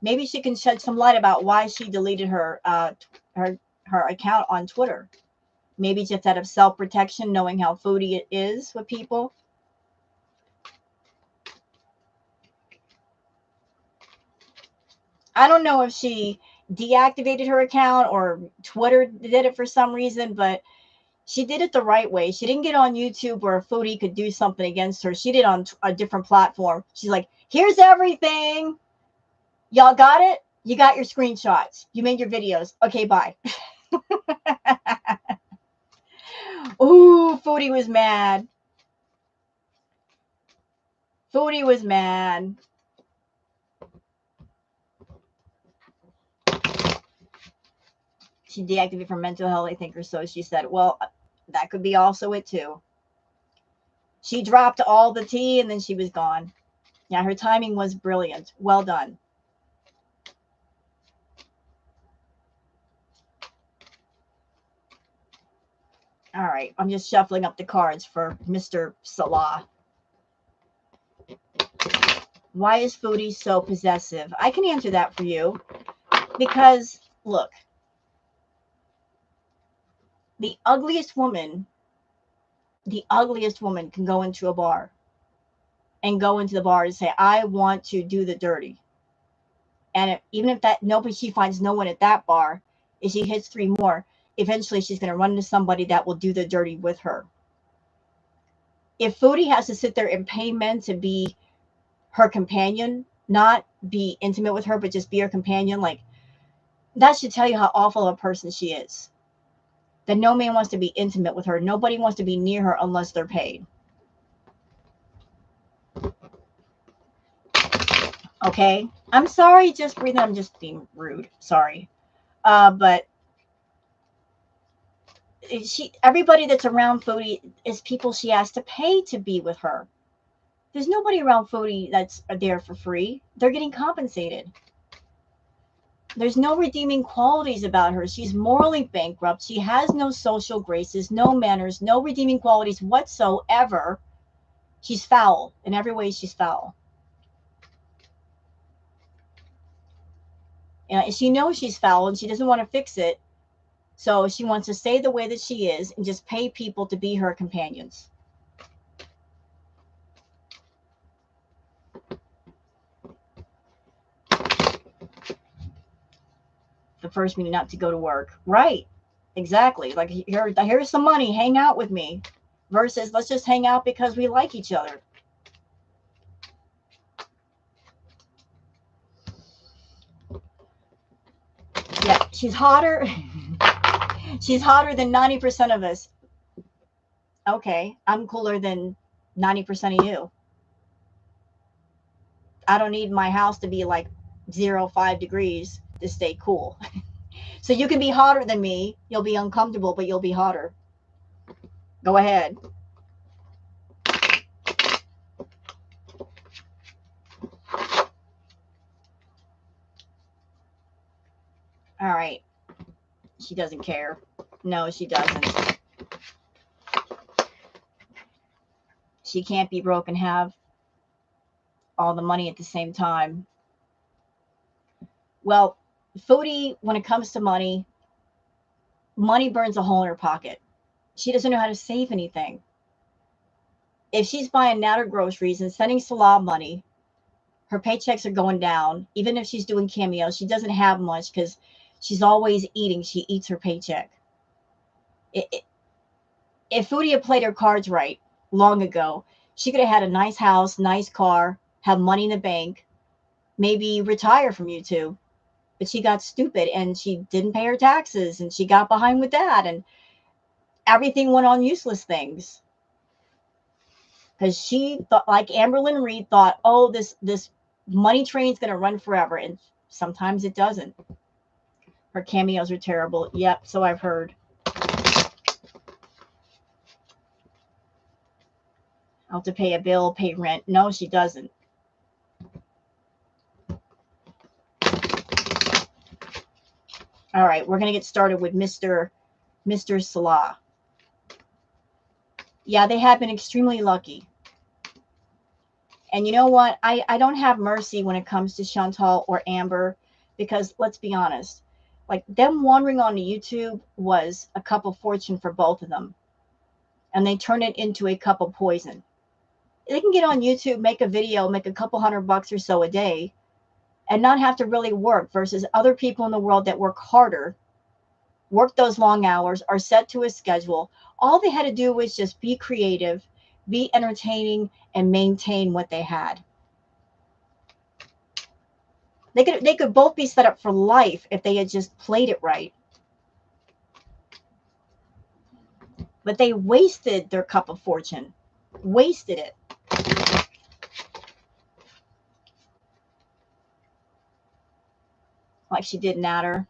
Maybe she can shed some light about why she deleted her account on Twitter. Maybe just out of self-protection, knowing how Foodie it is with people. I don't know if she deactivated her account or Twitter did it for some reason, but she did it the right way. She didn't get on YouTube where Foodie could do something against her. She did on a different platform. She's like, here's everything. Y'all got it? You got your screenshots. You made your videos. Okay, bye. Ooh, Foodie was mad. Foodie was mad. She deactivated for mental health, I think, or so she said. Well, that could be also it, too. She dropped all the tea and then she was gone. Yeah, her timing was brilliant. Well done. All right, I'm just shuffling up the cards for Mr. Salah. Why is Foodie so possessive? I can answer that for you. Because, look, the ugliest woman can go into a bar and go into the bar and say, I want to do the dirty. And even if she finds no one at that bar, if she hits 3 more, eventually she's going to run into somebody that will do the dirty with her. If Foodie has to sit there and pay men to be her companion, not be intimate with her, but just be her companion, like, that should tell you how awful of a person she is. That no man wants to be intimate with her. Nobody wants to be near her unless they're paid. Okay? I'm sorry, just breathe. I'm just being rude. Sorry. But everybody that's around Foodie is people she has to pay to be with her. There's nobody around Foodie that's there for free. They're getting compensated. There's no redeeming qualities about her. She's morally bankrupt. She has no social graces, no manners, no redeeming qualities whatsoever. She's foul. In every way, she's foul. And she knows she's foul and she doesn't want to fix it. So she wants to stay the way that she is and just pay people to be her companions. The first meeting not to go to work. Right. Exactly. Like, here's some money. Hang out with me. Versus, let's just hang out because we like each other. Yeah, she's hotter. She's hotter than 90% of us. Okay, I'm cooler than 90% of you. I don't need my house to be like 0, 5 degrees to stay cool. So you can be hotter than me. You'll be uncomfortable, but you'll be hotter. Go ahead. All right. She doesn't care. No, she doesn't. She can't be broke and have all the money at the same time. Well, Foodie, when it comes to money, money burns a hole in her pocket. She doesn't know how to save anything. If she's buying Natter groceries and sending Salah money, her paychecks are going down. Even if she's doing cameos, she doesn't have much because she's always eating. She eats her paycheck. If Foodie had played her cards right long ago, she could have had a nice house, nice car, have money in the bank, maybe retire from YouTube. But she got stupid and she didn't pay her taxes and she got behind with that and everything went on useless things. Because she thought, like Amberlynn Reed thought, oh, this money train's going to run forever. And sometimes it doesn't. Her cameos are terrible. Yep, so I've heard. I'll have to pay a bill, pay rent. No, she doesn't. All right, we're going to get started with Mr. Salah. Yeah, they have been extremely lucky. And you know what? I don't have mercy when it comes to Chantal or Amber because let's be honest, like them wandering onto YouTube was a cup of fortune for both of them. And they turn it into a cup of poison. They can get on YouTube, make a video, make a couple $100 or so a day and not have to really work versus other people in the world that work harder, work those long hours, are set to a schedule. All they had to do was just be creative, be entertaining, and maintain what they had. They could both be set up for life if they had just played it right. But they wasted their cup of fortune. Wasted it. Like she did Natter.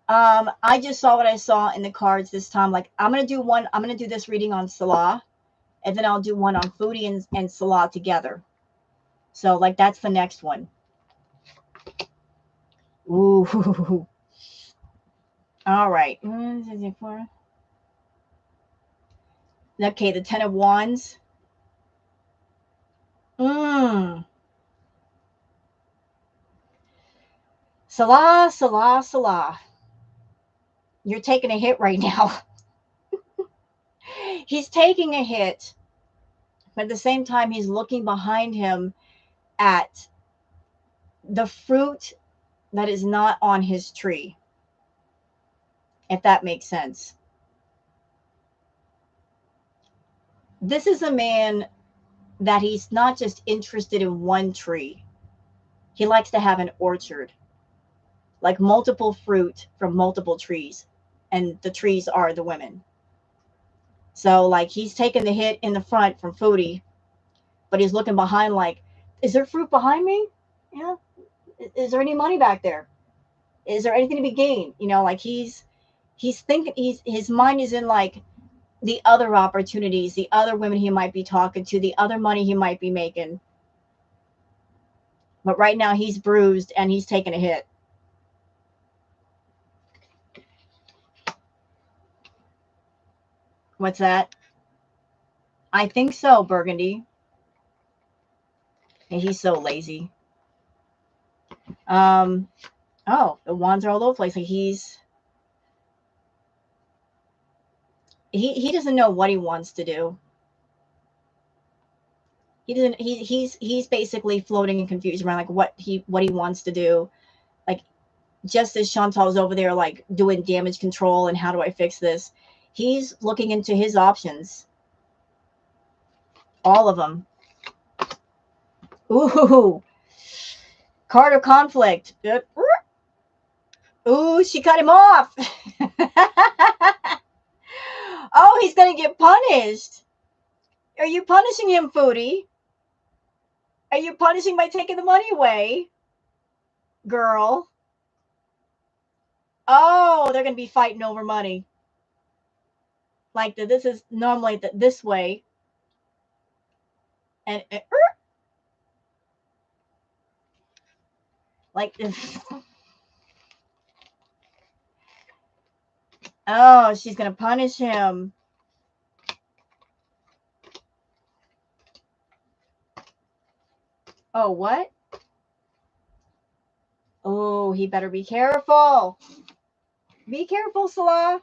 I just saw what I saw in the cards this time. Like I'm gonna do this reading on Salah, and then I'll do one on Foodie and Salah together. So like that's the next one. Ooh. All right. Okay, the 10 of Wands. Salah, Salah, Salah. You're taking a hit right now. He's taking a hit, but at the same time, he's looking behind him at the fruit that is not on his tree, if that makes sense. This is a man that he's not just interested in one tree. He likes to have an orchard, like multiple fruit from multiple trees, and the trees are the women. So like he's taking the hit in the front from Foodie, but he's looking behind like, is there fruit behind me? Yeah. Is there any money back there? Is there anything to be gained? You know, like he's thinking, his mind is in like the other opportunities, the other women he might be talking to, the other money he might be making. But right now he's bruised and he's taking a hit. What's that? I think so, Burgundy. And he's so lazy. Oh, the wands are all over the place. Like he doesn't know what he wants to do. He doesn't. He's basically floating in confusion around like what he wants to do. Like just as Chantal's over there like doing damage control and how do I fix this, he's looking into his options. All of them. Ooh, card of conflict. Ooh, she cut him off. Oh, he's gonna get punished. Are you punishing him, Foodie? Are you punishing by taking the money away, girl? Oh, they're gonna be fighting over money. Like this is normally this way, and like this. Oh, she's gonna punish him. Oh, what? Oh, he better be careful. Be careful, Salah.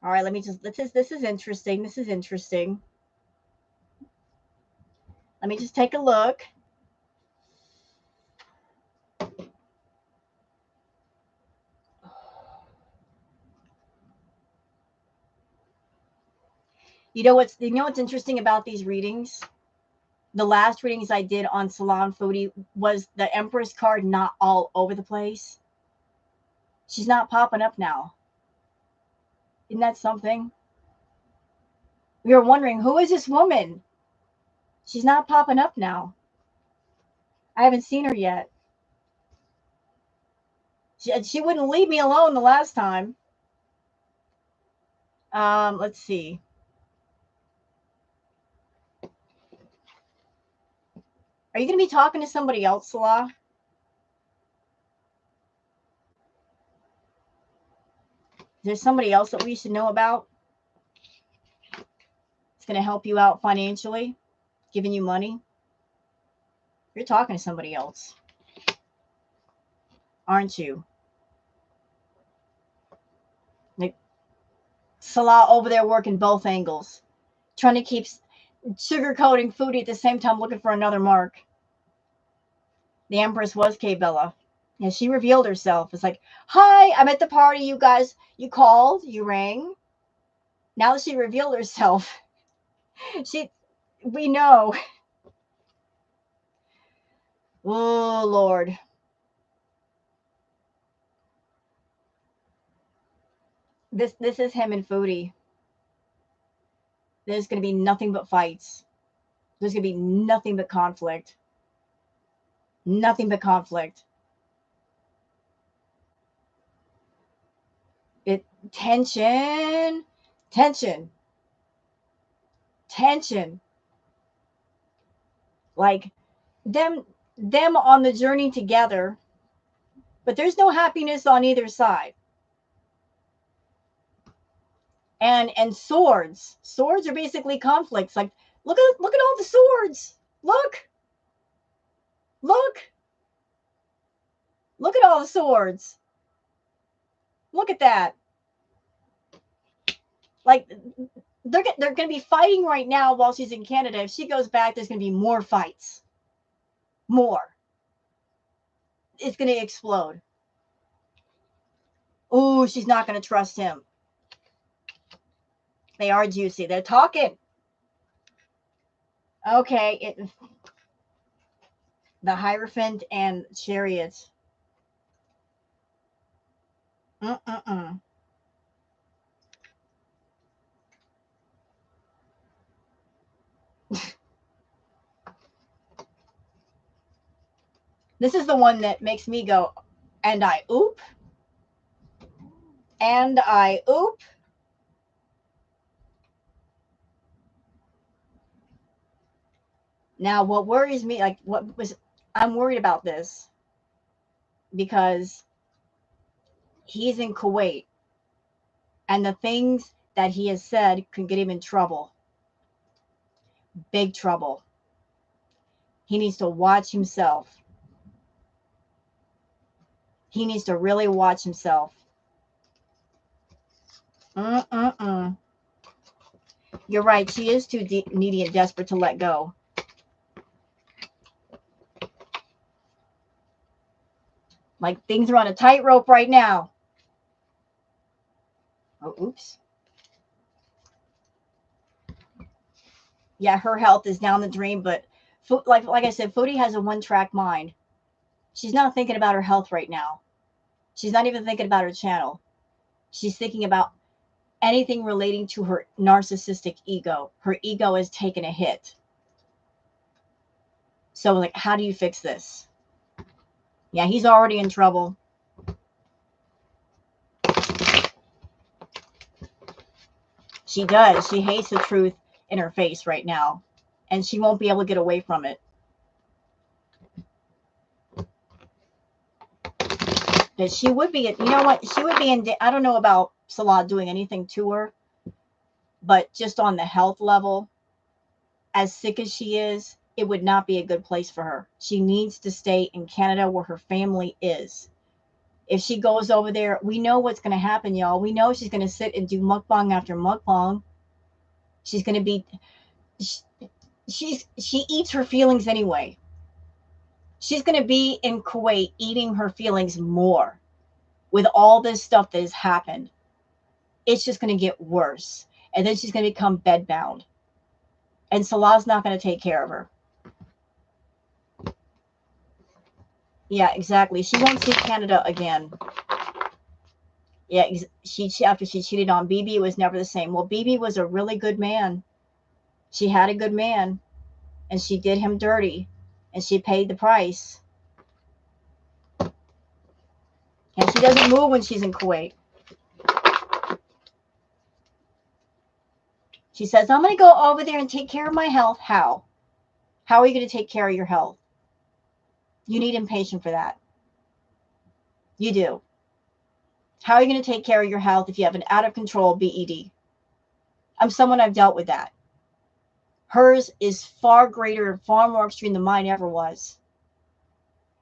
All right, let me just. This is interesting. This is interesting. Let me just take a look. You know what's interesting about these readings? The last readings I did on Salon Foodie was the Empress card not all over the place. She's not popping up now. Isn't that something? We were wondering, who is this woman? She's not popping up now. I haven't seen her yet. She wouldn't leave me alone the last time. Let's see. Are you going to be talking to somebody else, Salah? There's somebody else that we should know about. It's going to help you out financially, giving you money. You're talking to somebody else, aren't you? Like Salah over there working both angles, trying to keep sugarcoating Foodie at the same time, looking for another mark. The Empress was Kay Bella. And she revealed herself. It's like, hi, I'm at the party. You guys, you called, you rang. Now that she revealed herself, we know. Oh, Lord. This is him and Foodie. There's going to be nothing but fights. There's going to be nothing but conflict. Nothing but conflict. Tension. Like them on the journey together, but there's no happiness on either side. And swords are basically conflicts. Like look at all the swords. Look at all the swords. Look at that. Like they're going to be fighting right now while she's in Canada. If she goes back, there's going to be more fights. More. It's going to explode. Oh, she's not going to trust him. They are juicy. They're talking. Okay, the Hierophant and Chariot. This is the one that makes me go, And I oop. And I oop. Now, what worries me, I'm worried about this because he's in Kuwait and the things that he has said could get him in trouble. Big trouble. He needs to watch himself. He needs to really watch himself. Mm-mm-mm. You're right. She is too needy and desperate to let go. Like things are on a tightrope right now. Oh, oops. Yeah, her health is down the drain, but like I said, Foodie has a one-track mind. She's not thinking about her health right now. She's not even thinking about her channel. She's thinking about anything relating to her narcissistic ego. Her ego has taken a hit. So, like, how do you fix this? Yeah, he's already in trouble. She does. She hates the truth in her face right now, and she won't be able to get away from it. But she would be, you know what? She would be in, I don't know about Salah doing anything to her, but just on the health level, as sick as she is, it would not be a good place for her. She needs to stay in Canada where her family is. If she goes over there, we know what's going to happen, y'all. We know she's going to sit and do mukbang after mukbang. She's going to be, she eats her feelings anyway. She's going to be in Kuwait eating her feelings more with all this stuff that has happened. It's just going to get worse. And then she's going to become bedbound. And Salah's not going to take care of her. Yeah, exactly. She won't see Canada again. Yeah, after she cheated on BB, it was never the same. Well, BB was a really good man. She had a good man, and she did him dirty, and she paid the price. And she doesn't move when she's in Kuwait. She says, I'm going to go over there and take care of my health. How? How are you going to take care of your health? You need impatience for that. You do. How are you going to take care of your health if you have an out of control BED? I'm someone I've dealt with that. Hers is far greater, far more extreme than mine ever was.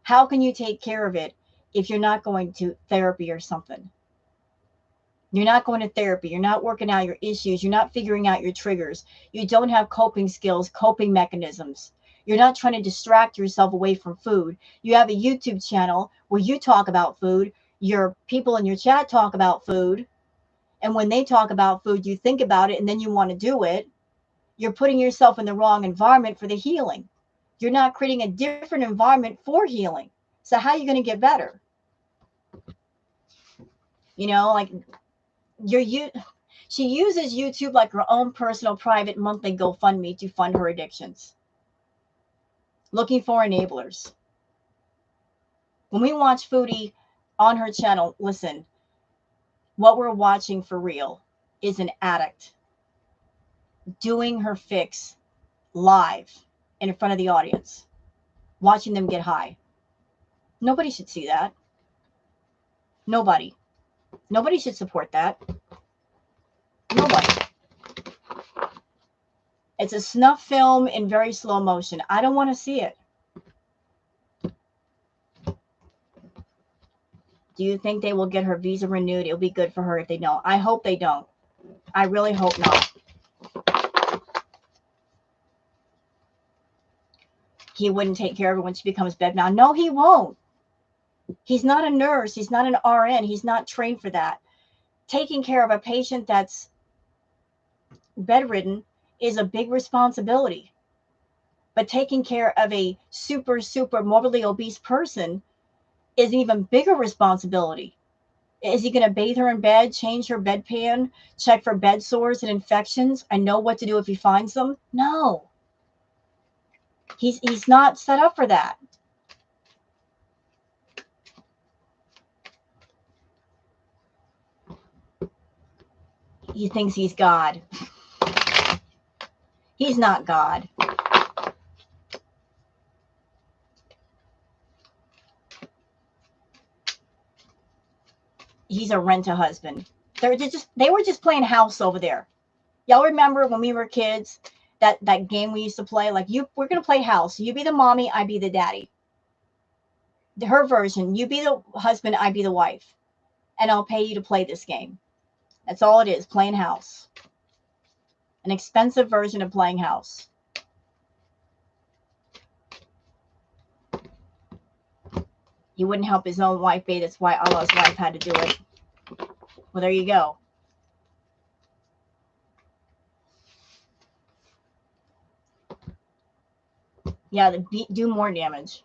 How can you take care of it if you're not going to therapy or something? You're not going to therapy. You're not working out your issues. You're not figuring out your triggers. You don't have coping skills, coping mechanisms. You're not trying to distract yourself away from food. You have a YouTube channel where you talk about food. Your people in your chat talk about food. And when they talk about food, you think about it and then you want to do it. You're putting yourself in the wrong environment for the healing. You're not creating a different environment for healing. So how are you going to get better? You know, like she uses YouTube like her own personal private monthly GoFundMe to fund her addictions. Looking for enablers. When we watch Foodie on her channel, listen, what we're watching for real is an addict doing her fix live in front of the audience, watching them get high. Nobody should see that. Nobody. Nobody should support that. Nobody. It's a snuff film in very slow motion. I don't want to see it. Do you think they will get her visa renewed? It'll be good for her if they don't. I hope they don't. I really hope not. He wouldn't take care of her when she becomes bedbound. No, he won't. He's not a nurse. He's not an RN. He's not trained for that. Taking care of a patient that's bedridden is a big responsibility. But taking care of a super morbidly obese person is an even bigger responsibility. Is he going to bathe her in bed, change her bedpan, check for bed sores and infections, and know what to do if he finds them? No. He's not set up for that. He thinks he's God. He's not God. He's a rent-a-husband. They were just playing house over there. Y'all remember when we were kids, that game we used to play? Like, we're gonna play house. You be the mommy, I be the daddy. Her version, you be the husband, I be the wife. And I'll pay you to play this game. That's all it is, playing house. An expensive version of playing house. He wouldn't help his own wife be. That's why Allah's wife had to do it. Well, there you go. Yeah, do more damage.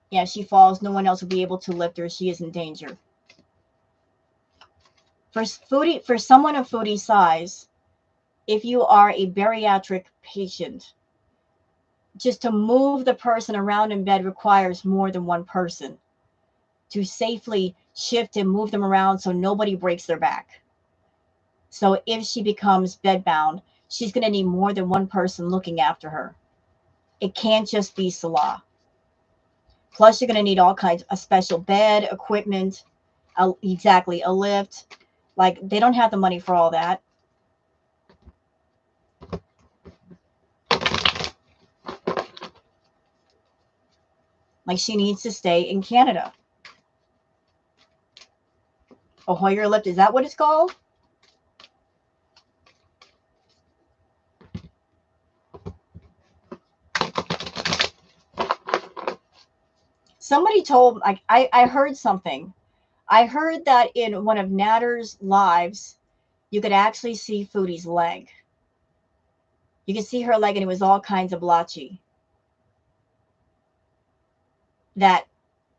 Yeah, if she falls, no one else will be able to lift her. She is in danger. For someone of Foodie size, if you are a bariatric patient, just to move the person around in bed requires more than one person to safely shift and move them around so nobody breaks their back. So if she becomes bedbound, she's going to need more than one person looking after her. It can't just be Salah. Plus, you're going to need all kinds of special bed, equipment, a lift. Like, they don't have the money for all that. Like, she needs to stay in Canada. A Hoyer lift, is that what it's called? Somebody told, like, I heard something. I heard that in one of Natter's lives, you could actually see Foodie's leg. You could see her leg, and it was all kinds of blotchy. That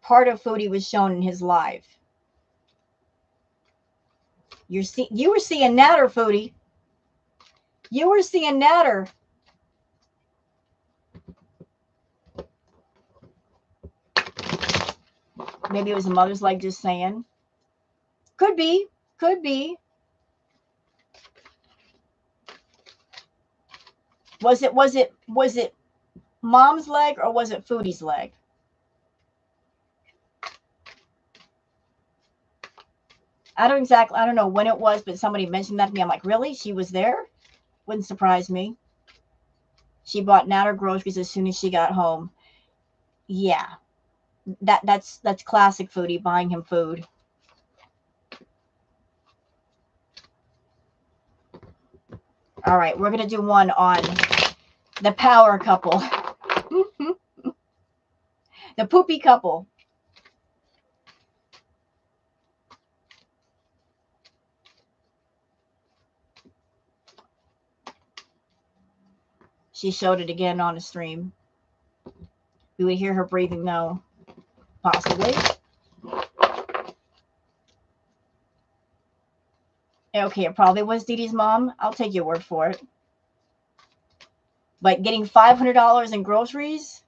part of Foodie was shown in his live. You were seeing Natter, Foodie. You were seeing Natter. Maybe it was the mother's leg, just saying. Could be. Could be. Was it mom's leg or was it Foodie's leg? I don't know when it was, but somebody mentioned that to me. I'm like, really? She was there? Wouldn't surprise me. She bought Natter groceries as soon as she got home. Yeah. That's classic Foodie, buying him food. All right, we're going to do one on the power couple. The poopy couple. She showed it again on a stream. We would hear her breathing, though. Possibly. Okay, it probably was Dee Dee's mom. I'll take your word for it. But getting $500 in groceries,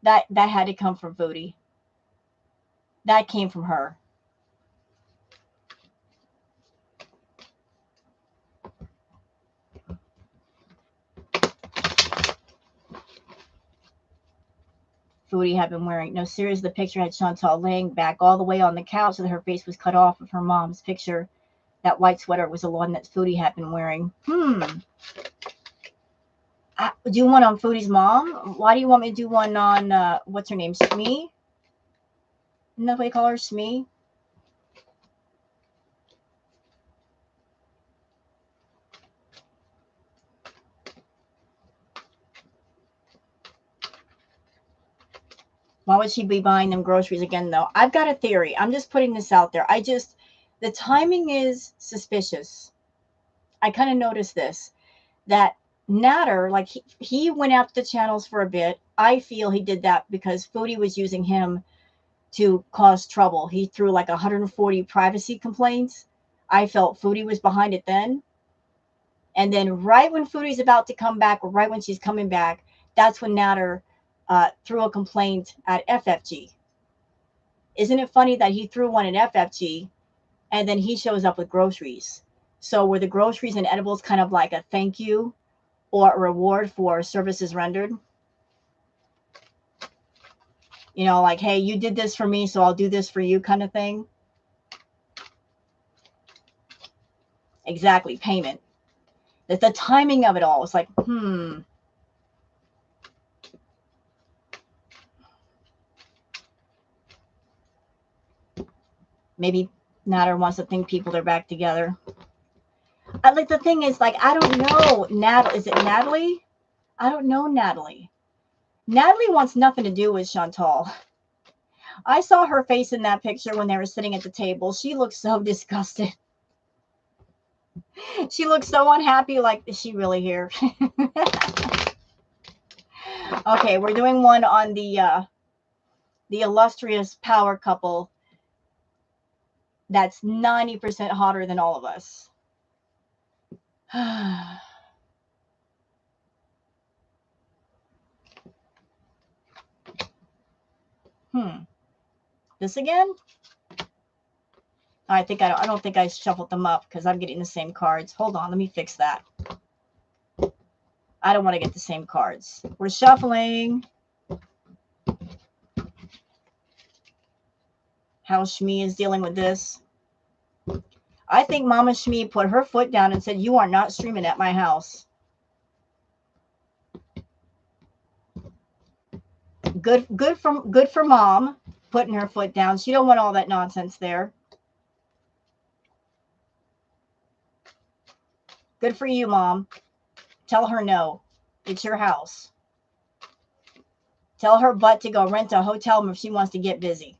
that had to come from Foodie. That came from her. Foodie had been wearing. No, seriously, the picture had Chantal laying back all the way on the couch so that her face was cut off of her mom's picture. That white sweater was the one that Foodie had been wearing. Do one on Foodie's mom? Why do you want me to do one on, what's her name, Shmee? Isn't that what you call her, Shmee? Why would she be buying them groceries again, though? I've got a theory. I'm just putting this out there. The timing is suspicious. I kind of noticed this, that Natter, like, he went out to the channels for a bit. I feel he did that because Foodie was using him to cause trouble. He threw like 140 privacy complaints. I felt Foodie was behind it then. And then right when Foodie's about to come back, or right when she's coming back, that's when Natter threw a complaint at FFG. Isn't it funny that he threw one at FFG and then he shows up with groceries? So were the groceries and edibles kind of like a thank you or a reward for services rendered? You know, like, hey, you did this for me, so I'll do this for you kind of thing. Exactly, payment. The timing of it all was like, maybe Natter wants to think people are back together. Like, the thing is, like, I don't know. Is it Natalie? I don't know Natalie. Natalie wants nothing to do with Chantal. I saw her face in that picture when they were sitting at the table. She looked so disgusted. She looked so unhappy, like, is she really here? Okay, we're doing one on the illustrious power couple that's 90% hotter than all of us. This again? I don't think I shuffled them up because I'm getting the same cards. Hold on, let me fix that. I don't want to get the same cards. We're shuffling. How Shmi is dealing with this. I think Mama Shmi put her foot down and said, "You are not streaming at my house." Good for Mom putting her foot down. She don't want all that nonsense there. Good for you, Mom. Tell her no. It's your house. Tell her butt to go rent a hotel room if she wants to get busy.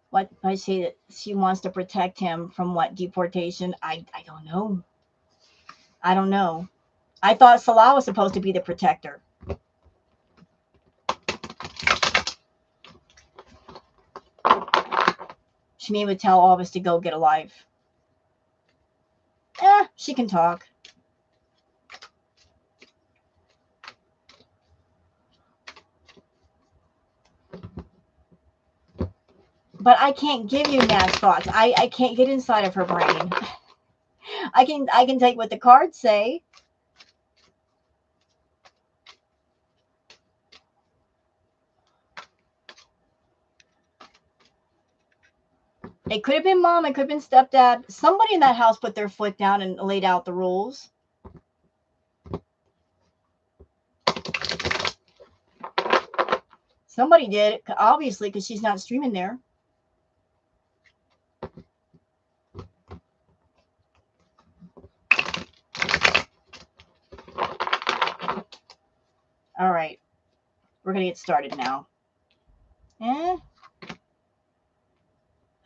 What I say that she wants to protect him from what deportation? I don't know. I don't know. I thought Salah was supposed to be the protector. Shmi would tell all of us to go get a life. She can talk. But I can't give you Nat's thoughts. I can't get inside of her brain. I can take what the cards say. It could have been Mom. It could have been stepdad. Somebody in that house put their foot down and laid out the rules. Somebody did, obviously, because she's not streaming there. All right. We're going to get started now.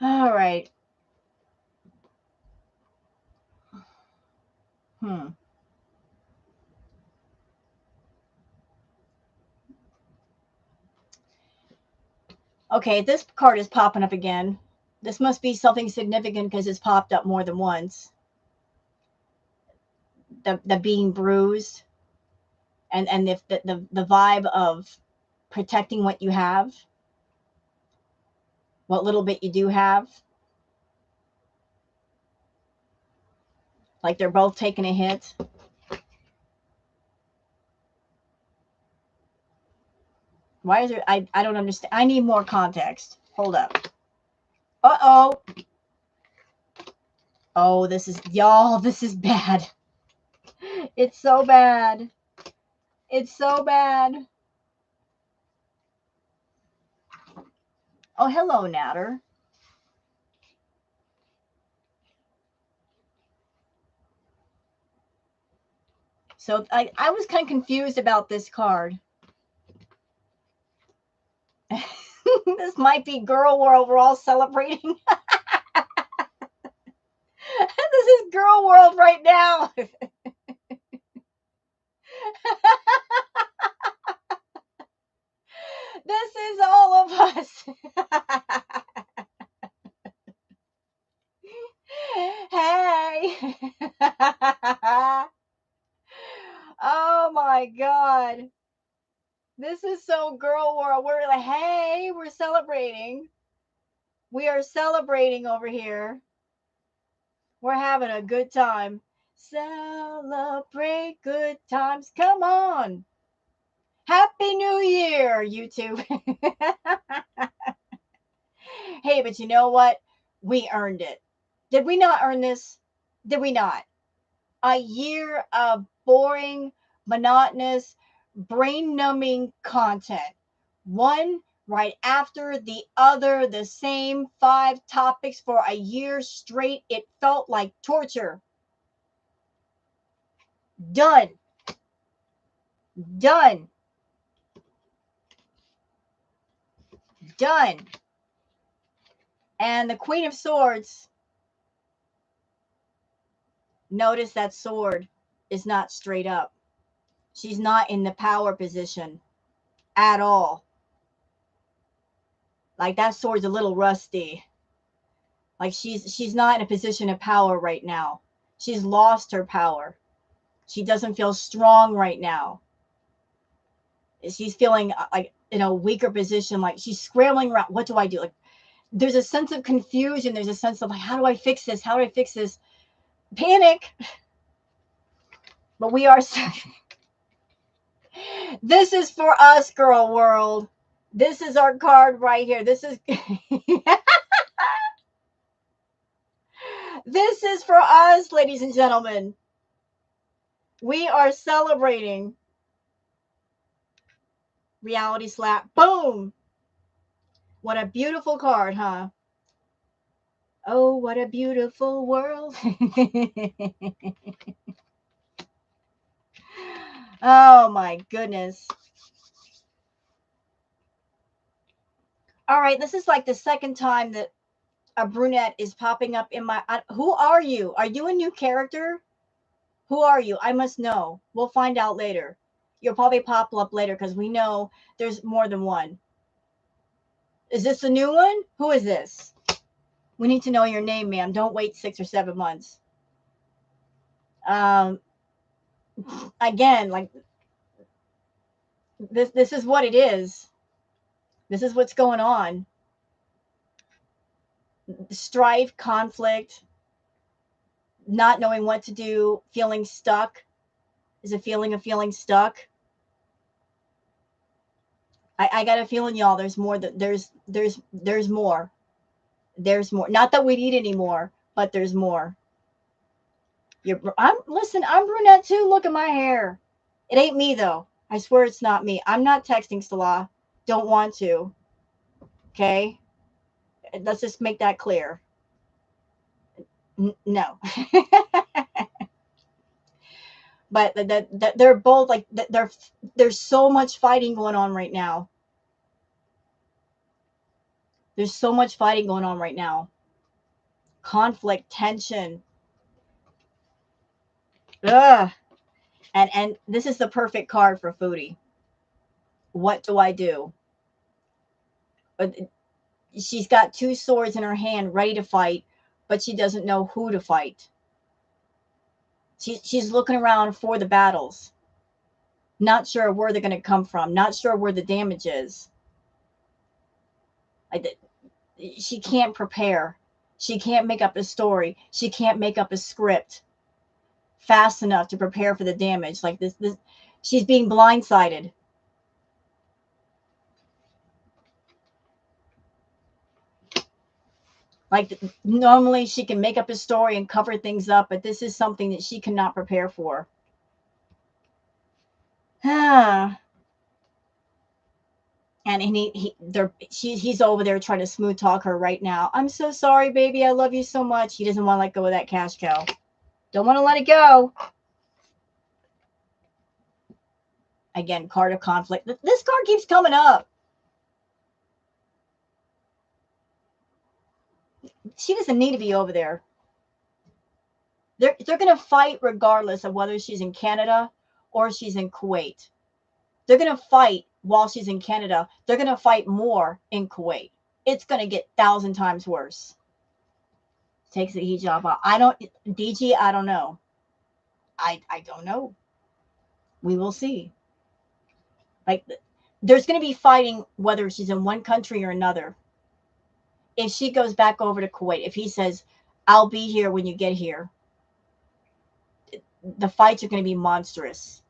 All right. Okay, this card is popping up again. This must be something significant because it's popped up more than once. The being bruised and the vibe of protecting what you have, what little bit you do have. Like they're both taking a hit. Why is there? I don't understand. I need more context. Hold up. Uh-oh. Oh, this is, y'all, this is bad. It's so bad. It's so bad. Oh, hello, Natter. So I was kind of confused about this card. This might be Girl World. We're all celebrating. This is Girl World right now. This is all of us. Hey. Oh my God. This is so girl world. We're like, hey, we're celebrating. We are celebrating over here. We're having a good time. Celebrate good times. Come on. Happy New Year, YouTube. Hey, but you know what? We earned it. Did we not earn this? Did we not? A year of boring, monotonous, brain numbing content. One right after the other, the same 5 topics for a year straight. It felt like torture. Done. Done. Done. And the Queen of Swords, notice that sword is not straight up. She's not in the power position at all. Like that sword's a little rusty. Like she's not in a position of power right now. She's lost her power. She doesn't feel strong right now. She's feeling like in a weaker position, like she's scrambling around. What do I do? Like there's a sense of confusion. There's a sense of like, how do I fix this? How do I fix this? Panic. But we are this is for us, girl world. This is our card right here. This is this is for us, ladies and gentlemen. We are celebrating. Reality slap. Boom. What a beautiful card, huh? Oh, what a beautiful world. Oh, my goodness. All right, this is like the second time that a brunette is popping up in my... who are you? Are you a new character? Who are you? I must know. We'll find out later. You'll probably pop up later because we know there's more than one. Is this a new one? Who is this? We need to know your name, ma'am. Don't wait 6 or 7 months. Again, like this is what it is. This is what's going on. Strife, conflict, not knowing what to do, feeling stuck. Is a feeling of feeling stuck. I got a feeling, y'all, there's more. There's more. There's more. Not that we need any more, but there's more. I'm brunette too. Look at my hair. It ain't me though. I swear it's not me. I'm not texting Salah. Don't want to. Okay? Let's just make that clear. No. But they're both like there's so much fighting going on right now. There's so much fighting going on right now. Conflict, tension. Ugh. And this is the perfect card for Foodie. What do I do? She's got 2 swords in her hand ready to fight, but she doesn't know who to fight. She's looking around for the battles. Not sure where they're going to come from. Not sure where the damage is. She can't prepare. She can't make up a story. She can't make up a script fast enough to prepare for the damage. Like this she's being blindsided. Like normally she can make up a story and cover things up, but this is something that she cannot prepare for. And he's over there trying to smooth talk her right now. I'm so sorry, baby. I love you so much. He doesn't want to let go of that cash cow. Don't want to let it go. Again, card of conflict. This card keeps coming up. She doesn't need to be over there. They're going to fight regardless of whether she's in Canada or she's in Kuwait. They're going to fight while she's in Canada. They're going to fight more in Kuwait. It's going to get 1,000 times worse. Takes the hijab off. DG, I don't know. I don't know. We will see. Like there's going to be fighting whether she's in one country or another. If she goes back over to Kuwait, if he says, I'll be here when you get here, the fights are going to be monstrous.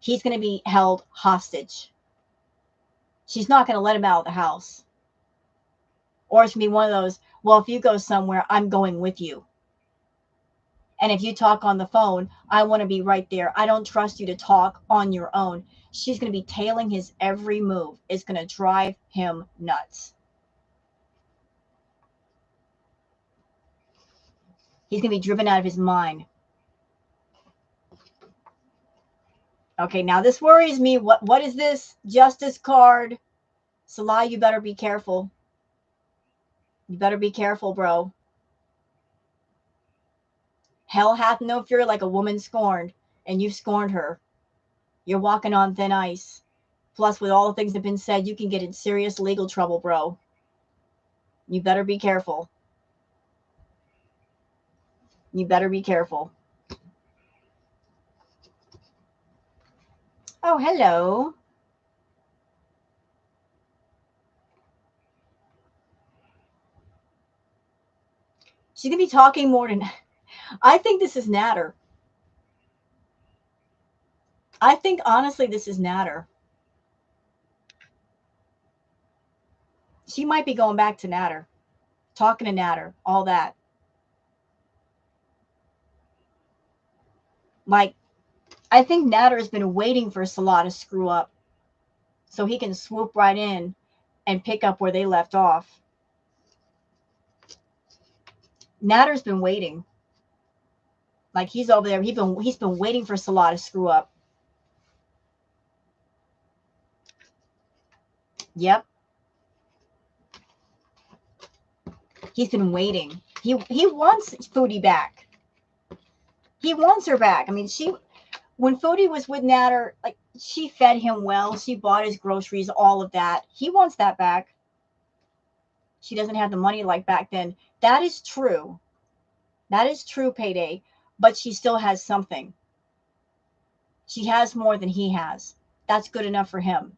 He's going to be held hostage. She's not going to let him out of the house. Or it's going to be one of those, well, if you go somewhere, I'm going with you. And if you talk on the phone, I want to be right there. I don't trust you to talk on your own. She's going to be tailing his every move. It's going to drive him nuts. He's going to be driven out of his mind. Okay, now this worries me. What is this? Justice card. Salah, you better be careful. You better be careful, bro. Hell hath no fury like a woman scorned, and you've scorned her. You're walking on thin ice. Plus, with all the things that have been said, you can get in serious legal trouble, bro. You better be careful. You better be careful. Oh, hello. She's going to be talking more than... I think this is Natter. I think, honestly, this is Natter. She might be going back to Natter. Talking to Natter. All that. Like, I think Natter has been waiting for Salah to screw up so he can swoop right in and pick up where they left off. Natter's been waiting. Like, he's over there. He's been waiting for Salah to screw up. Yep. He's been waiting. He wants Foodie back. He wants her back. I mean, when Foodie was with Natter, like, she fed him well. She bought his groceries, all of that. He wants that back. She doesn't have the money like back then. That is true. That is true, Payday. But she still has something. She has more than he has. That's good enough for him.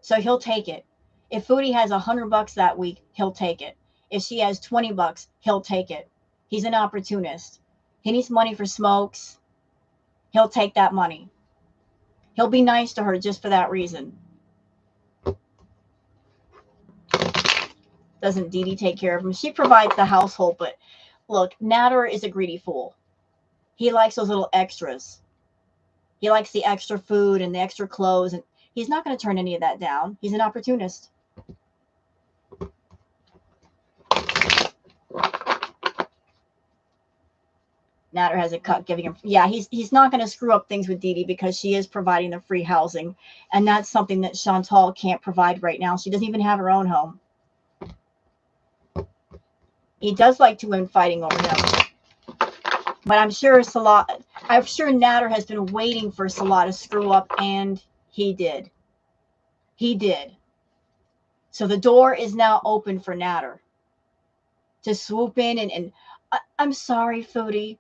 So he'll take it. If Foodie has $100 that week, he'll take it. If she has $20, he'll take it. He's an opportunist. He needs money for smokes. He'll take that money. He'll be nice to her just for that reason. Doesn't Dee Dee take care of him? She provides the household, but look, Natter is a greedy fool. He likes those little extras. He likes the extra food and the extra clothes, and he's not going to turn any of that down. He's an opportunist. Natter has a cut giving him. Yeah, he's not going to screw up things with Dee Dee because she is providing the free housing. And that's something that Chantal can't provide right now. She doesn't even have her own home. He does like to win fighting over him. But I'm sure Natter has been waiting for Salah to screw up, and he did. He did. So the door is now open for Natter to swoop in and I'm sorry, Foodie.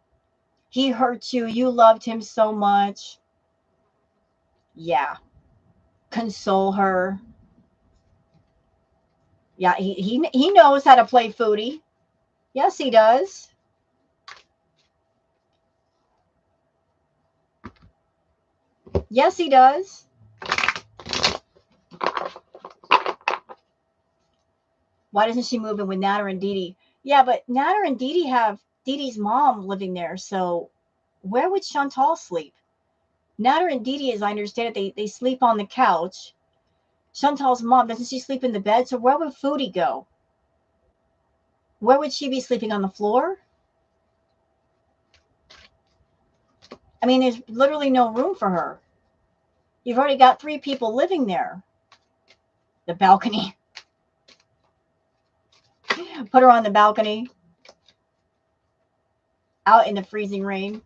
He hurt you. You loved him so much. Yeah. Console her. Yeah, he knows how to play Foodie. Yes, he does. Yes, he does. Why doesn't she move in with Natter and Dee Dee? Yeah, but Natter and Dee Dee have Dee Dee's mom living there, so where would Chantal sleep? Natter and Dee Dee, as I understand it, they sleep on the couch. Chantal's mom, doesn't she sleep in the bed? So where would Foodie go? Where would she be sleeping, on the floor? I mean, there's literally no room for her. You've already got 3 people living there. The balcony. Put her on the balcony. Out in the freezing rain.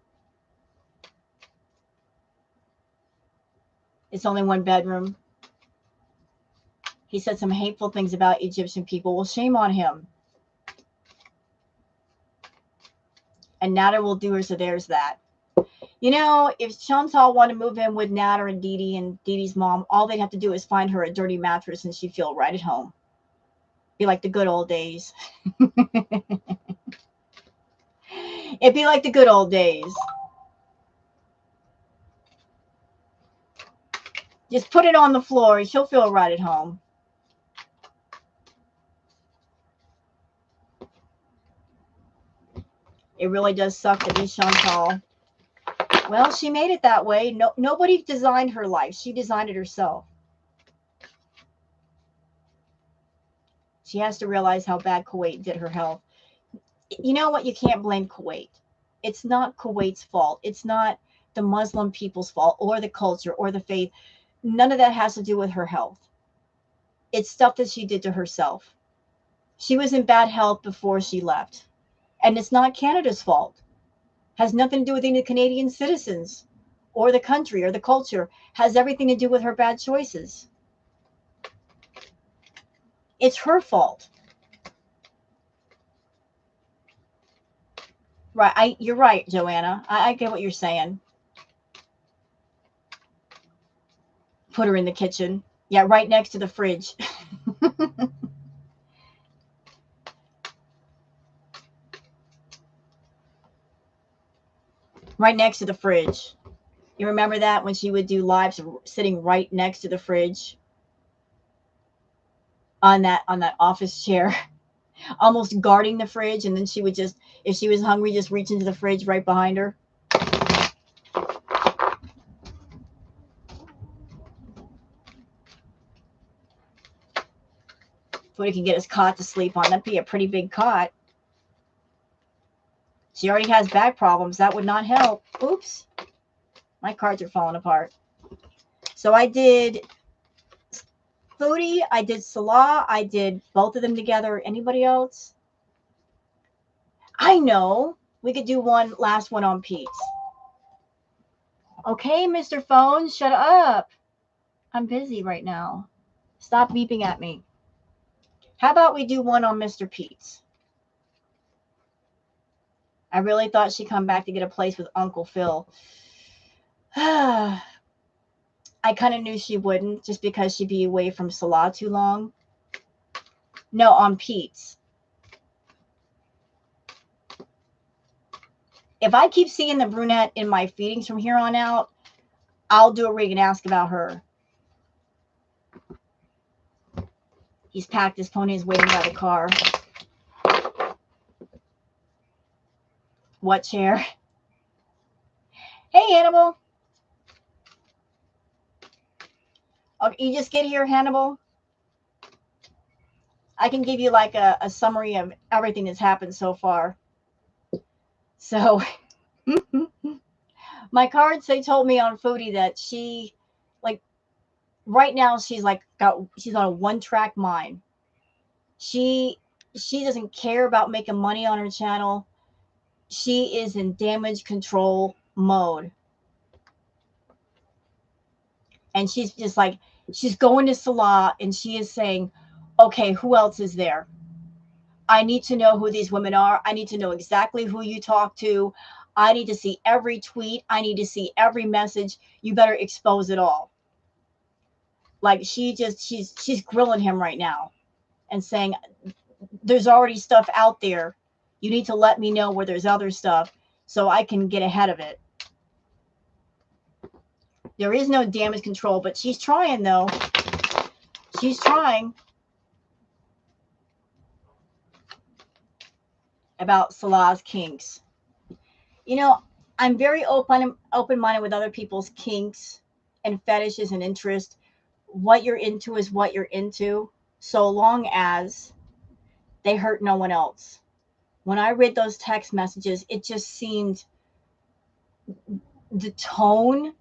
It's only 1 bedroom. He said some hateful things about Egyptian people. Well, shame on him. And Natter will do her, so there's that. You know, if Chantal wanted to move in with Nat or Dee Dee and Dee Dee's mom, all they'd have to do is find her a dirty mattress and she'd feel right at home. Be like the good old days. It'd be like the good old days. Just put it on the floor. She'll feel right at home. It really does suck to be Chantal. Well, she made it that way. No, nobody designed her life. She designed it herself. She has to realize how bad Kuwait did her health. You know what? You can't blame Kuwait. It's not Kuwait's fault. It's not the Muslim people's fault or the culture or the faith. None of that has to do with her health. It's stuff that she did to herself. She was in bad health before she left. And it's not Canada's fault. Has nothing to do with any Canadian citizens or the country or the culture. Has everything to do with her bad choices. It's her fault. Right. You're right, Joanna. I get what you're saying. Put her in the kitchen. Yeah, right next to the fridge. Right next to the fridge. You remember that when she would do lives sitting right next to the fridge on that office chair, almost guarding the fridge, and then she would just, if she was hungry, just reach into the fridge right behind her. Foodie can get his cot to sleep on. That'd be a pretty big cot. She already has back problems. That would not help. Oops. My cards are falling apart. So I did Foodie. I did Salah. I did both of them together. Anybody else? I know. We could do one last one on Pete's. Okay, Mr. Phone, shut up. I'm busy right now. Stop beeping at me. How about we do one on Mr. Pete's? I really thought she'd come back to get a place with Uncle Phil. I kind of knew she wouldn't, just because she'd be away from Salah too long. No, on Pete's. If I keep seeing the brunette in my feedings from here on out, I'll do a rig and ask about her. He's packed his pony, is waiting by the car. What chair? Hey, Hannibal. Okay, you just get here, Hannibal. I can give you like a summary of everything that's happened so far. So my cards, they told me on Foodie that she, like, right now she's on a one-track mind. She doesn't care about making money on her channel. She is in damage control mode. And she's just like, she's going to Salah and she is saying, okay, who else is there? I need to know who these women are. I need to know exactly who you talk to. I need to see every tweet. I need to see every message. You better expose it all. Like she's grilling him right now and saying, there's already stuff out there. You need to let me know where there's other stuff so I can get ahead of it. There is no damage control, but she's trying though. She's trying. About Salah's kinks. You know, I'm very open-minded with other people's kinks and fetishes and interests. What you're into is what you're into, so long as they hurt no one else. When I read those text messages, it just seemed the tone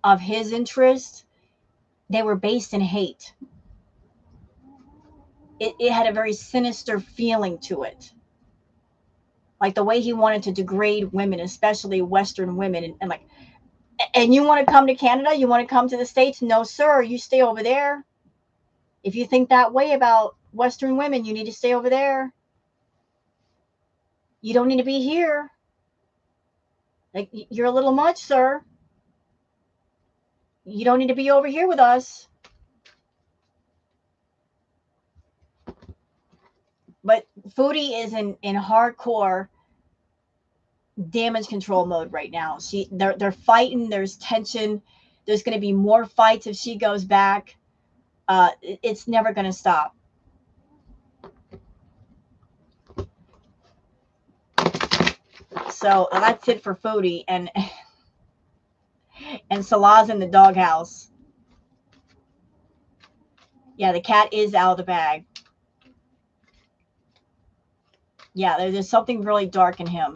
of his interest, they were based in hate. It had a very sinister feeling to it. Like the way he wanted to degrade women, especially Western women, and like, and you want to come to Canada? You want to come to the States? No, sir. You stay over there. If you think that way about Western women, you need to stay over there. You don't need to be here. Like, you're a little much, sir. You don't need to be over here with us. But Foodie is in hardcore damage control mode right now. They're fighting. There's tension. There's going to be more fights if she goes back. It's never going to stop. So that's it for Foodie, and Salah's in the doghouse. Yeah, the cat is out of the bag. Yeah, there's something really dark in him.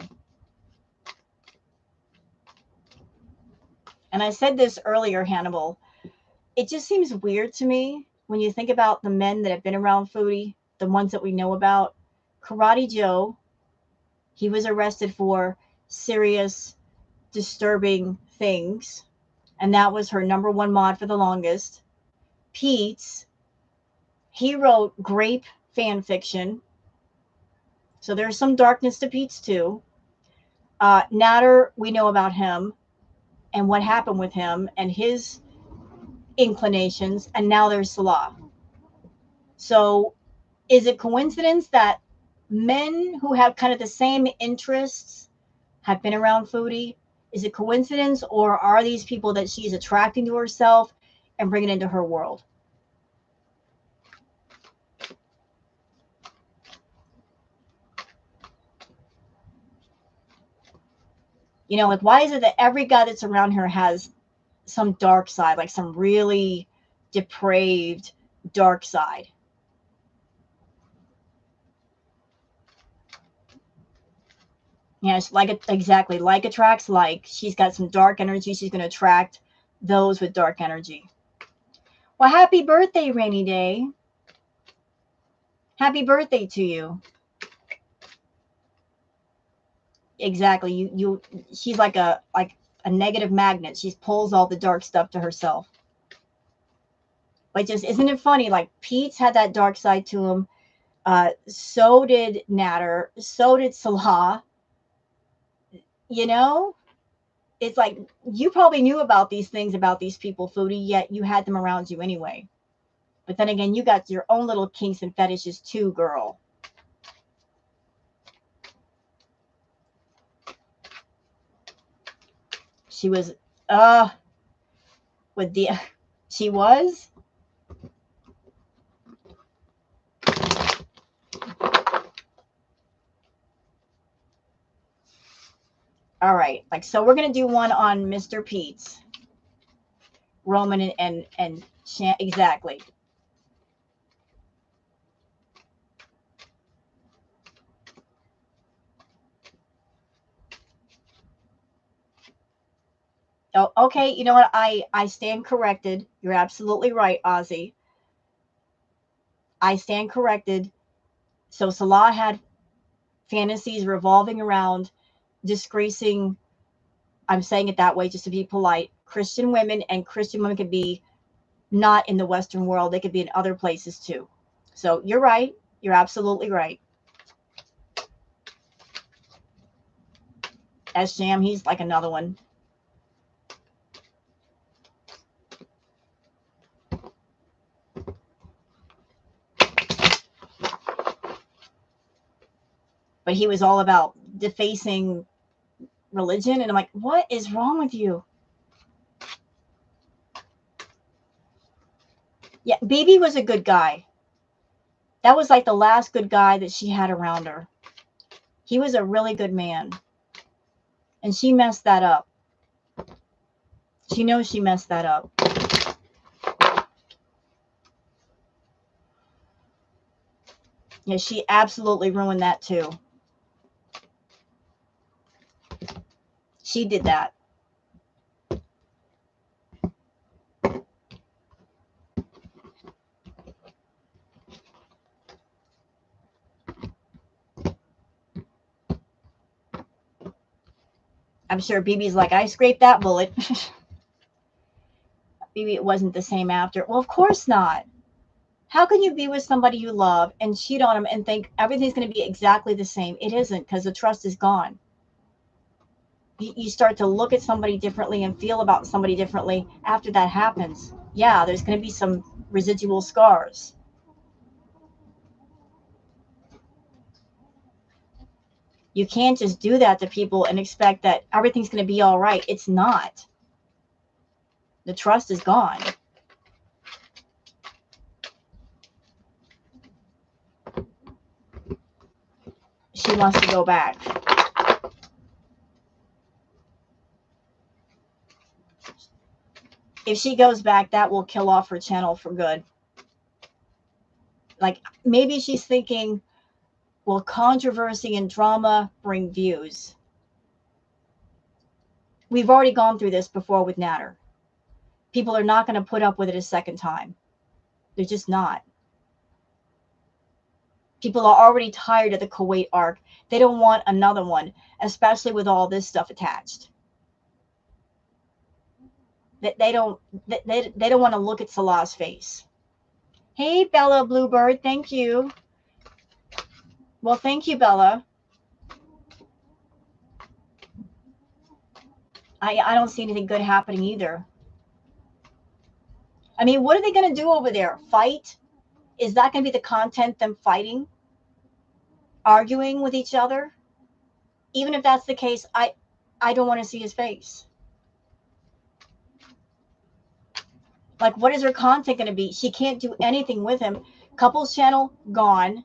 And I said this earlier, Hannibal. It just seems weird to me when you think about the men that have been around Foodie, the ones that we know about. Karate Joe, he was arrested for serious, disturbing things, and that was her number one mod for the longest. Pete's, he wrote grape fan fiction, so there's some darkness to Pete's too. Natter, we know about him and what happened with him and his inclinations, and now there's Salah. So is it coincidence that men who have kind of the same interests have been around Foodie? Is it coincidence, or are these people that she's attracting to herself and bringing into her world? You know, like, why is it that every guy that's around her has some dark side, like some really depraved dark side? Yes, exactly. Like attracts like. She's got some dark energy. She's going to attract those with dark energy. Well, happy birthday, Rainy Day. Happy birthday to you. Exactly. She's like a negative magnet. She pulls all the dark stuff to herself. But just, isn't it funny? Like, Pete's had that dark side to him. So did Natter. So did Salah. You know, it's like you probably knew about these things about these people, Foodie, yet you had them around you anyway. But then again, you got your own little kinks and fetishes too, girl. She was, with the, she was. All right, like, so we're gonna do one on Mr. Pete's, Roman and exactly. Oh, okay. You know what? I stand corrected. You're absolutely right, Ozzy. I stand corrected. So Salah had fantasies revolving around disgracing, I'm saying it that way just to be polite, Christian women, and Christian women could be not in the Western world. They could be in other places too. So you're right. You're absolutely right. As Sham, he's like another one. But he was all about defacing religion. And I'm like, what is wrong with you? Yeah, BB was a good guy. That was like the last good guy that she had around her. He was a really good man. And she messed that up. She knows she messed that up. Yeah, she absolutely ruined that too. She did that. I'm sure BB's like, I scraped that bullet. Maybe it wasn't the same after. Well, of course not. How can you be with somebody you love and cheat on them and think everything's going to be exactly the same? It isn't, because the trust is gone. You start to look at somebody differently and feel about somebody differently after that happens. Yeah, there's going to be some residual scars. You can't just do that to people and expect that everything's going to be all right. It's not. The trust is gone. She wants to go back. If she goes back, that will kill off her channel for good. Like, maybe she's thinking, will controversy and drama bring views? We've already gone through this before with Natter. People are not going to put up with it a second time. They're just not. People are already tired of the Kuwait arc. They don't want another one, especially with all this stuff attached. They don't want to look at Salah's face. Hey, Bella Bluebird, thank you. Well, thank you, Bella. I don't see anything good happening either. I mean, what are they going to do over there? Fight? Is that going to be the content, them fighting? Arguing with each other? Even if that's the case, I don't want to see his face. Like, what is her content going to be? She can't do anything with him. Couples channel, gone.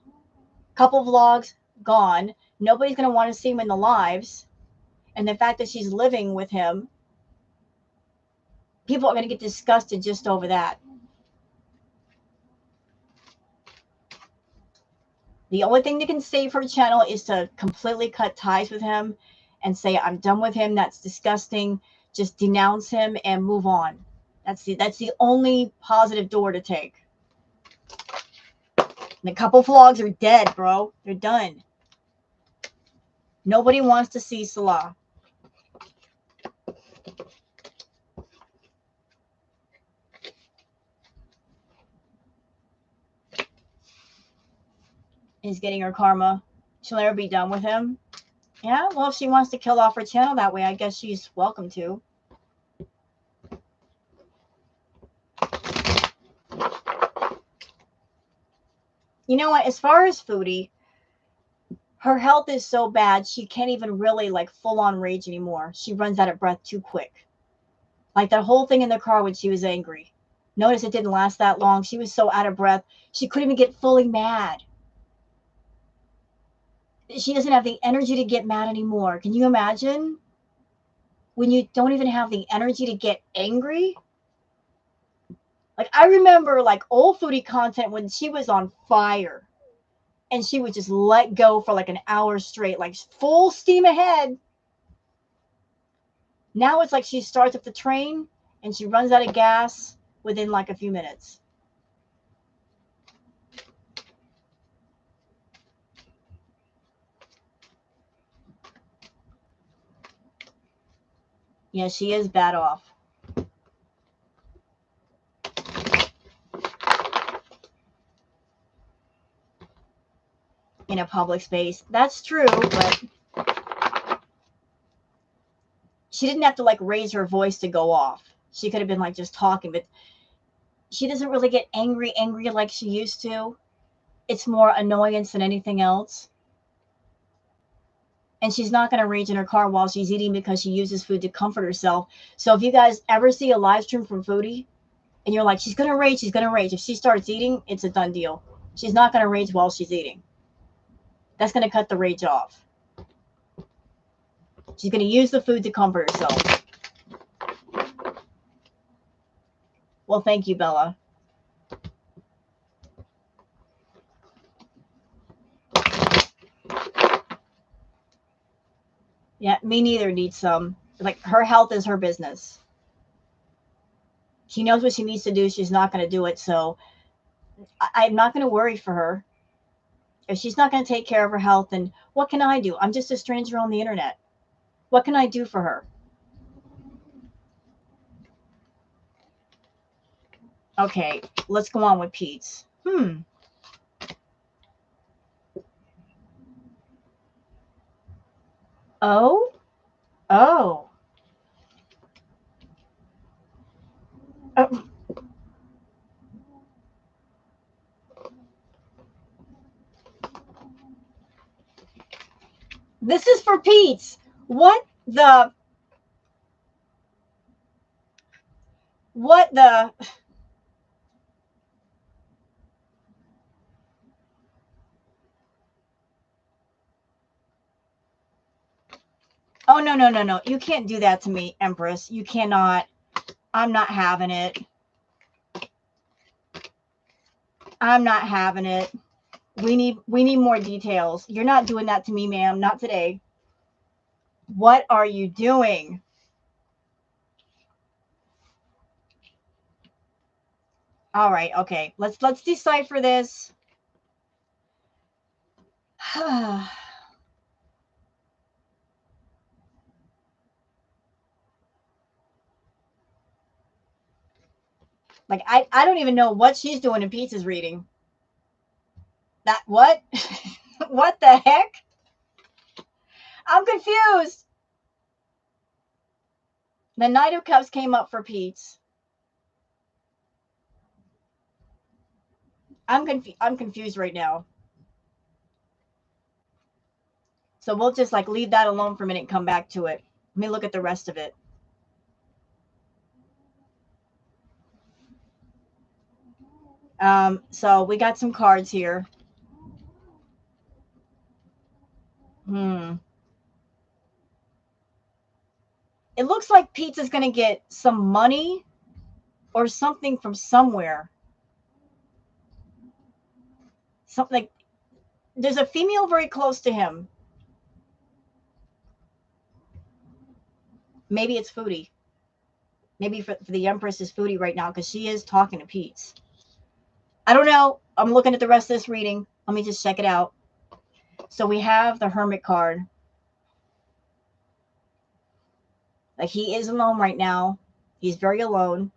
Couple vlogs, gone. Nobody's going to want to see him in the lives. And the fact that she's living with him, people are going to get disgusted just over that. The only thing that can save her channel is to completely cut ties with him and say, I'm done with him. That's disgusting. Just denounce him and move on. That's the only positive door to take. And the couple vlogs are dead, bro. They're done. Nobody wants to see Salah. Is getting her karma. She'll never be done with him. Yeah, well, if she wants to kill off her channel that way, I guess she's welcome to. You know what? As far as Foodie, her health is so bad, she can't even really, like, full-on rage anymore. She runs out of breath too quick. Like that whole thing in the car when she was angry. Notice it didn't last that long. She was so out of breath, she couldn't even get fully mad. She doesn't have the energy to get mad anymore. Can you imagine? When you don't even have the energy to get angry? Like, I remember, like, old Foodie content when she was on fire. And she would just let go for like an hour straight, like full steam ahead. Now it's like she starts up the train and she runs out of gas within like a few minutes. Yeah, she is bad off. In a public space. That's true, but she didn't have to like raise her voice to go off. She could have been like just talking, but she doesn't really get angry like she used to. It's more annoyance than anything else. And she's not going to rage in her car while she's eating because she uses food to comfort herself. So if you guys ever see a live stream from Foodie and you're like, she's going to rage, she's going to rage. If she starts eating, it's a done deal. She's not going to rage while she's eating. That's going to cut the rage off. She's going to use the food to comfort herself. Well, thank you, Bella. Yeah, me neither needs some. Like, her health is her business. She knows what she needs to do. She's not going to do it. So I'm not going to worry for her. If she's not going to take care of her health, then what can I do? I'm just a stranger on the internet. What can I do for her? Okay, let's go on with Pete's. Oh, Oh. Oh. This is for Pete's. What the? What the? Oh, no, no, no, no. You can't do that to me, Empress. You cannot. I'm not having it. I'm not having it. We need more details. You're not doing that to me, ma'am. Not today. What are you doing? All right, okay. Let's decipher this. Like I don't even know what she's doing in Pizza's reading. That what? What the heck? I'm confused. The Knight of Cups came up for Pete's. I'm confused right now. So we'll just like leave that alone for a minute and come back to it. Let me look at the rest of it. So we got some cards here. It looks like Pizza's going to get some money or something from somewhere. Something like there's a female very close to him. Maybe it's Foodie. Maybe for the Empress is Foodie right now because she is talking to Pete's. I don't know. I'm looking at the rest of this reading. Let me just check it out. So we have the Hermit card. Like he is alone right now. He's very alone.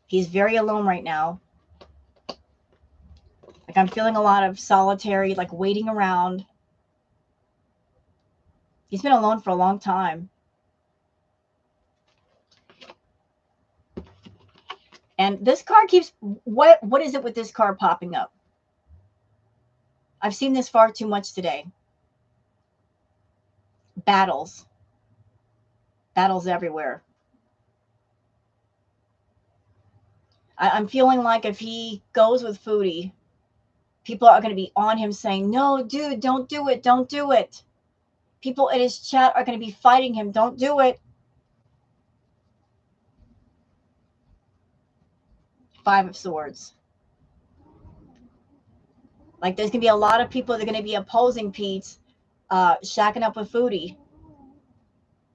He's very alone right now. Like I'm feeling a lot of solitary, like waiting around. He's been alone for a long time. And this card keeps, what is it with this card popping up? I've seen this far too much today. Battles. Battles everywhere. I'm feeling like if he goes with Foodie, people are going to be on him saying, no, dude, don't do it. Don't do it. People in his chat are going to be fighting him. Don't do it. Five of Swords. Like there's going to be a lot of people that are going to be opposing Pete, shacking up with Foodie.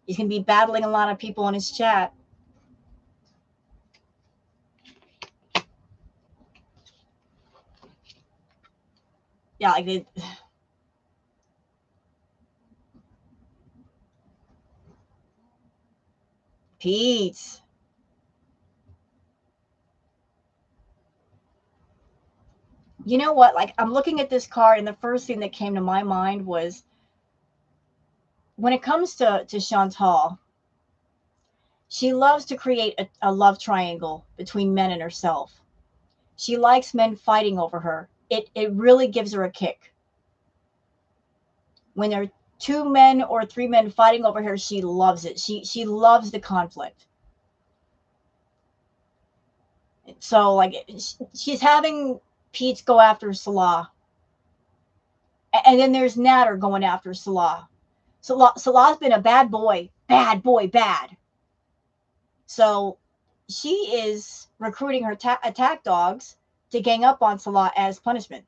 He's going to be battling a lot of people in his chat. Yeah, like they, Pete. You know what? Like I'm looking at this card, and the first thing that came to my mind was when it comes to Chantal, she loves to create a love triangle between men and herself. She likes men fighting over her. It really gives her a kick. When there are two men or three men fighting over her, she loves it. She loves the conflict. So like she's having Pete go after Salah. And then there's Natter going after Salah. Salah's been a bad boy, bad. So she is recruiting her attack dogs to gang up on Salah as punishment.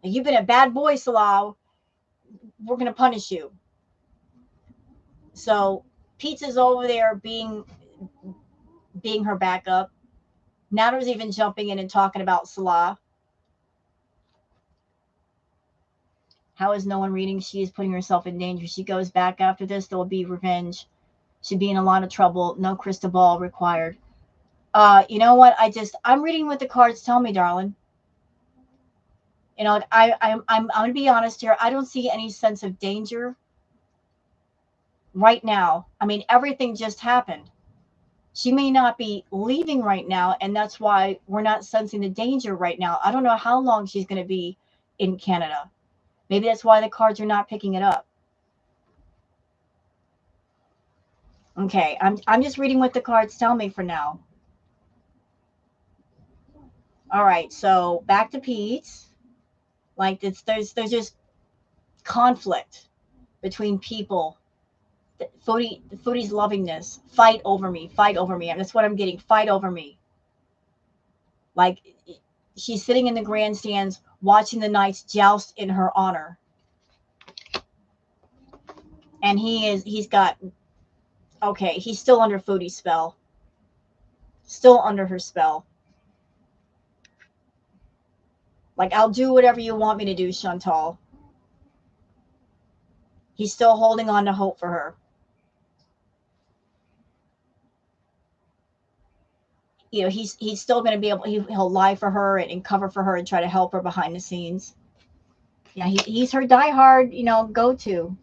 You've been a bad boy, Salah. We're going to punish you. So Pizza's over there being her backup. Natter's even jumping in and talking about Salah. How is no one reading? She is putting herself in danger. She goes back after this. There will be revenge. She'd be in a lot of trouble. No crystal ball required. You know what? I'm reading what the cards tell me, darling. You know, I'm going to be honest here. I don't see any sense of danger right now. I mean, everything just happened. She may not be leaving right now, and that's why we're not sensing the danger right now. I don't know how long she's going to be in Canada. Maybe that's why the cards are not picking it up. Okay, I'm just reading what the cards tell me for now. All right, so back to Pete. Like there's just conflict between people. Foodie's lovingness, fight over me, fight over me. And that's what I'm getting, fight over me. Like she's sitting in the grandstands watching the knights joust in her honor. And he's got, okay, he's still under Foodie's spell. Still under her spell. Like, I'll do whatever you want me to do, Chantal. He's still holding on to hope for her. You know, he's still going to be able, he'll lie for her and cover for her and try to help her behind the scenes. Yeah, he's her diehard, you know, go-to.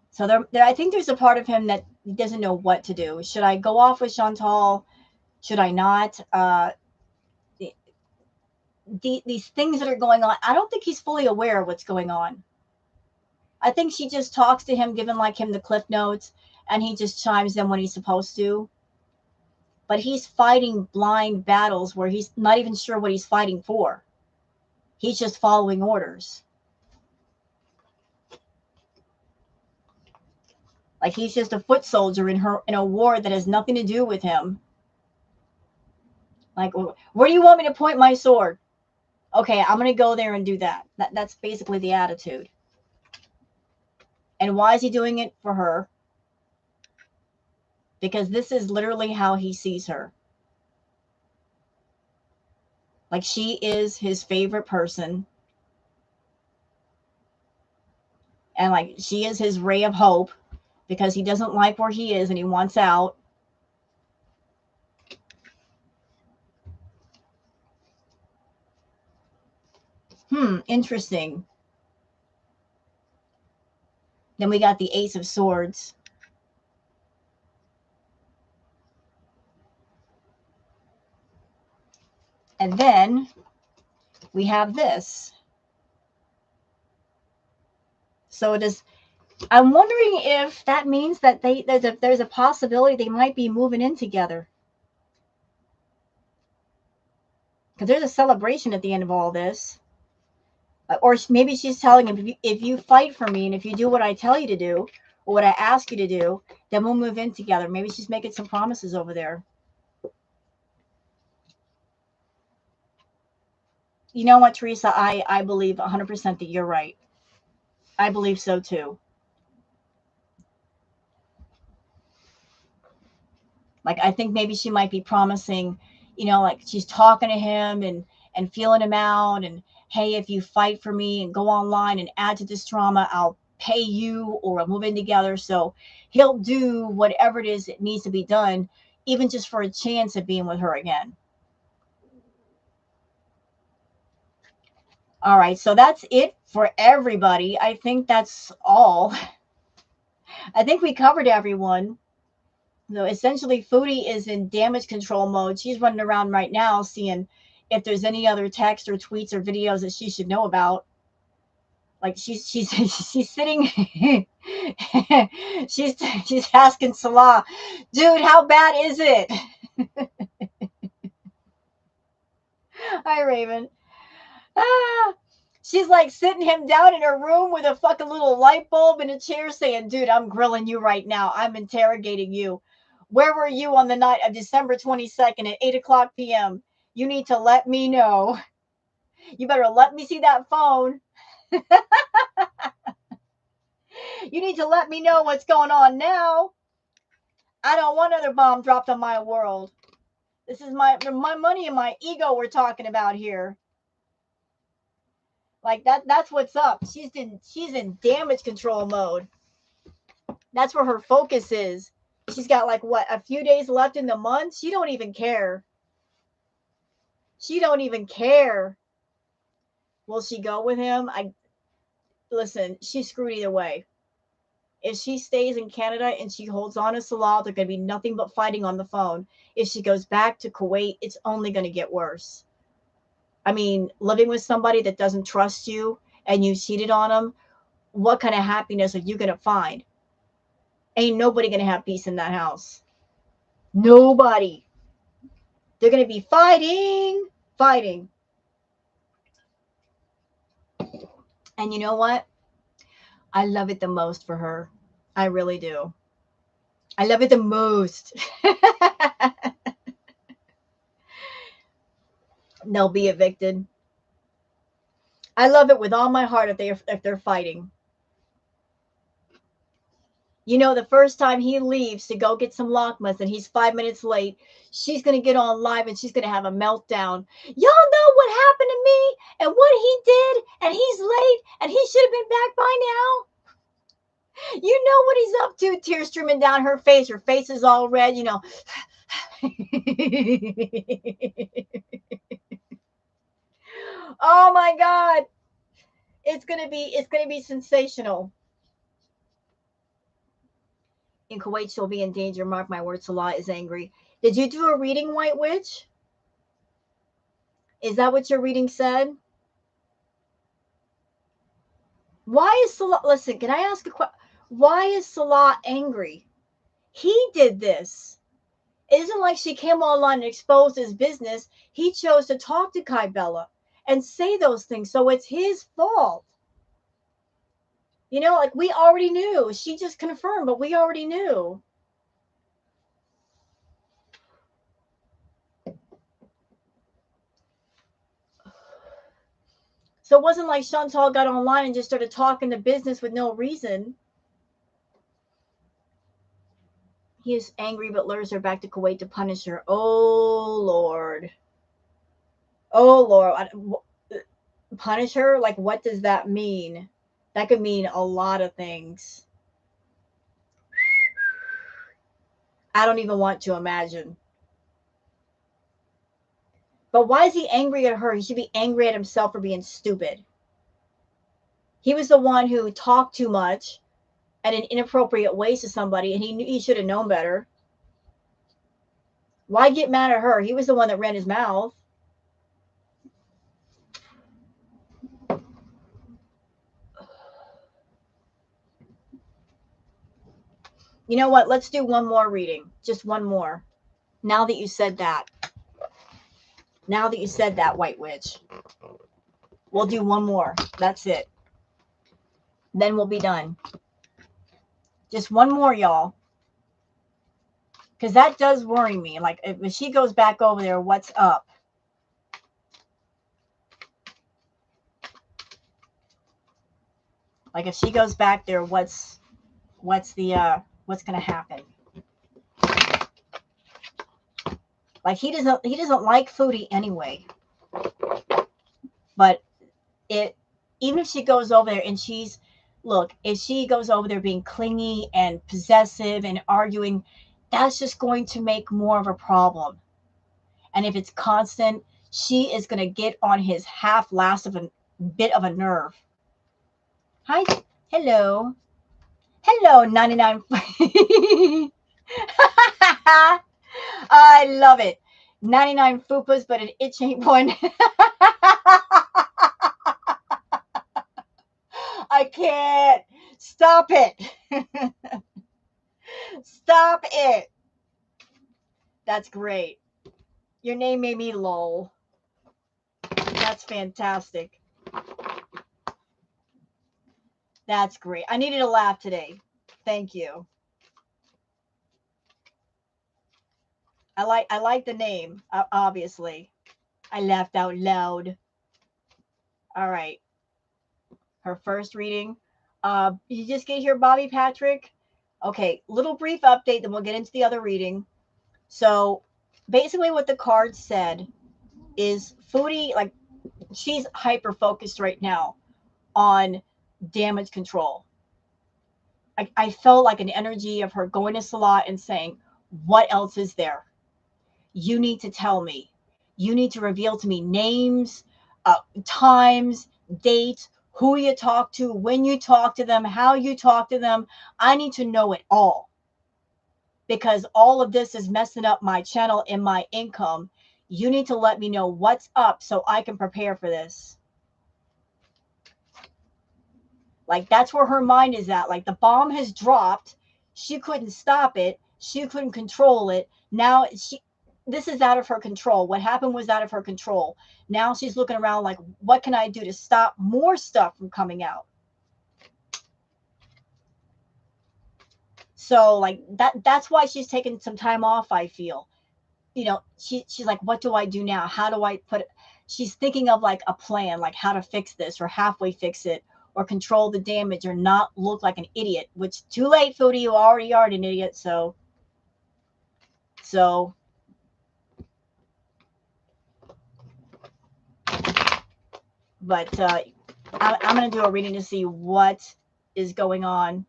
So there, I think there's a part of him that doesn't know what to do. Should I go off with Chantal? Should I not? These things that are going on, I don't think he's fully aware of what's going on. I think she just talks to him, giving like him the cliff notes, and he just chimes in when he's supposed to. But he's fighting blind battles where he's not even sure what he's fighting for. He's just following orders. Like he's just a foot soldier in a war that has nothing to do with him. Like, where do you want me to point my sword? Okay, I'm going to go there and do that. That's basically the attitude. And why is he doing it for her? Because this is literally how he sees her. Like she is his favorite person. And like she is his ray of hope because he doesn't like where he is and he wants out. Interesting. Then we got the Ace of Swords. And then we have this. So I'm wondering if that means that there's a possibility they might be moving in together. Because there's a celebration at the end of all this. Or maybe she's telling him, if you fight for me and if you do what I tell you to do, or what I ask you to do, then we'll move in together. Maybe she's making some promises over there. You know what, Teresa? I believe 100% that you're right. I believe so too. Like, I think maybe she might be promising, you know, like she's talking to him and feeling him out. And, hey, if you fight for me and go online and add to this drama, I'll pay you or we'll move in together. So he'll do whatever it is that needs to be done, even just for a chance of being with her again. All right. So that's it for everybody. I think that's all. I think we covered everyone. So essentially, Foodie is in damage control mode. She's running around right now seeing if there's any other text or tweets or videos that she should know about. Like she's sitting, she's asking Salah, dude, how bad is it? Hi, Raven. She's like sitting him down in her room with a fucking little light bulb in a chair saying, dude, I'm grilling you right now. I'm interrogating you. Where were you on the night of December 22nd at 8 o'clock p.m.? You need to let me know. You better let me see that phone. You need to let me know what's going on now. I don't want another bomb dropped on my world. This is my money and my ego we're talking about here. Like that's what's up. She's in damage control mode. That's where her focus is. She's got like what, a few days left in the month. She don't even care. She don't even care. Will she go with him? Listen, she's screwed either way. If she stays in Canada and she holds on to Salah, there's going to be nothing but fighting on the phone. If she goes back to Kuwait, it's only going to get worse. I mean, living with somebody that doesn't trust you and you cheated on them, what kind of happiness are you going to find? Ain't nobody going to have peace in that house. Nobody. They're going to be fighting. And you know what? I love it the most for her. I really do. I love it the most. They'll be evicted. I love it with all my heart if they're fighting. You know, the first time he leaves to go get some lakmas and he's 5 minutes late, she's going to get on live and she's going to have a meltdown. Y'all know what happened to me and what he did, and he's late and he should have been back by now. You know what he's up to. Tears streaming down her face. Her face is all red, you know. Oh my God. It's gonna be sensational. In Kuwait, she'll be in danger. Mark my words, Salah is angry. Did you do a reading, White Witch? Is that what your reading said? Why is Salah, listen, can I ask a question? Why is Salah angry? He did this. It isn't like she came online and exposed his business. He chose to talk to Kai Bella and say those things. So it's his fault. You know, like we already knew. She just confirmed, but we already knew. So it wasn't like Chantal got online and just started talking the business with no reason. He is angry but lures her back to Kuwait to punish her. Oh, Lord. Oh, Lord. Punish her? Like, what does that mean? That could mean a lot of things. I don't even want to imagine. But why is he angry at her? He should be angry at himself for being stupid. He was the one who talked too much and in inappropriate ways to somebody, and he should have known better. Why get mad at her? He was the one that ran his mouth. You know what? Let's do one more reading. Just one more. Now that you said that. Now that you said that, White Witch. We'll do one more. That's it. Then we'll be done. Just one more, y'all. Because that does worry me. Like, if she goes back over there, what's up? Like, if she goes back there, what's going to happen? Like, he doesn't like Foodie anyway. But even if she goes over there and if she goes over there being clingy and possessive and arguing, that's just going to make more of a problem. And if it's constant, she is going to get on his last of a bit of a nerve. Hi. Hello. Hello, 99. I love it. 99 fupas, but an itch ain't one. I can't. Stop it. Stop it. That's great. Your name made me lol. That's fantastic. That's great. I needed a laugh today. Thank you. I like the name, obviously. I laughed out loud. All right. Her first reading. You just get here, Bobby Patrick? Okay, little brief update, then we'll get into the other reading. So basically what the card said is Foodie, like, she's hyper focused right now on damage control. I felt like an energy of her going to Salah and saying, what else is there? You need to tell me. You need to reveal to me names, times, dates, who you talk to, when you talk to them, how you talk to them. I need to know it all, because all of this is messing up my channel and my income. You need to let me know what's up so I can prepare for this. Like, that's where her mind is at. Like, the bomb has dropped. She couldn't stop it. She couldn't control it. Now this is out of her control. What happened was out of her control. Now she's looking around like, what can I do to stop more stuff from coming out? So like that's why she's taking some time off, I feel. You know, she's like, what do I do now? How do I put it? She's thinking of like a plan, like how to fix this or halfway fix it or control the damage or not look like an idiot, which too late, Foodie, you already are an idiot. So but I'm going to do a reading to see what is going on.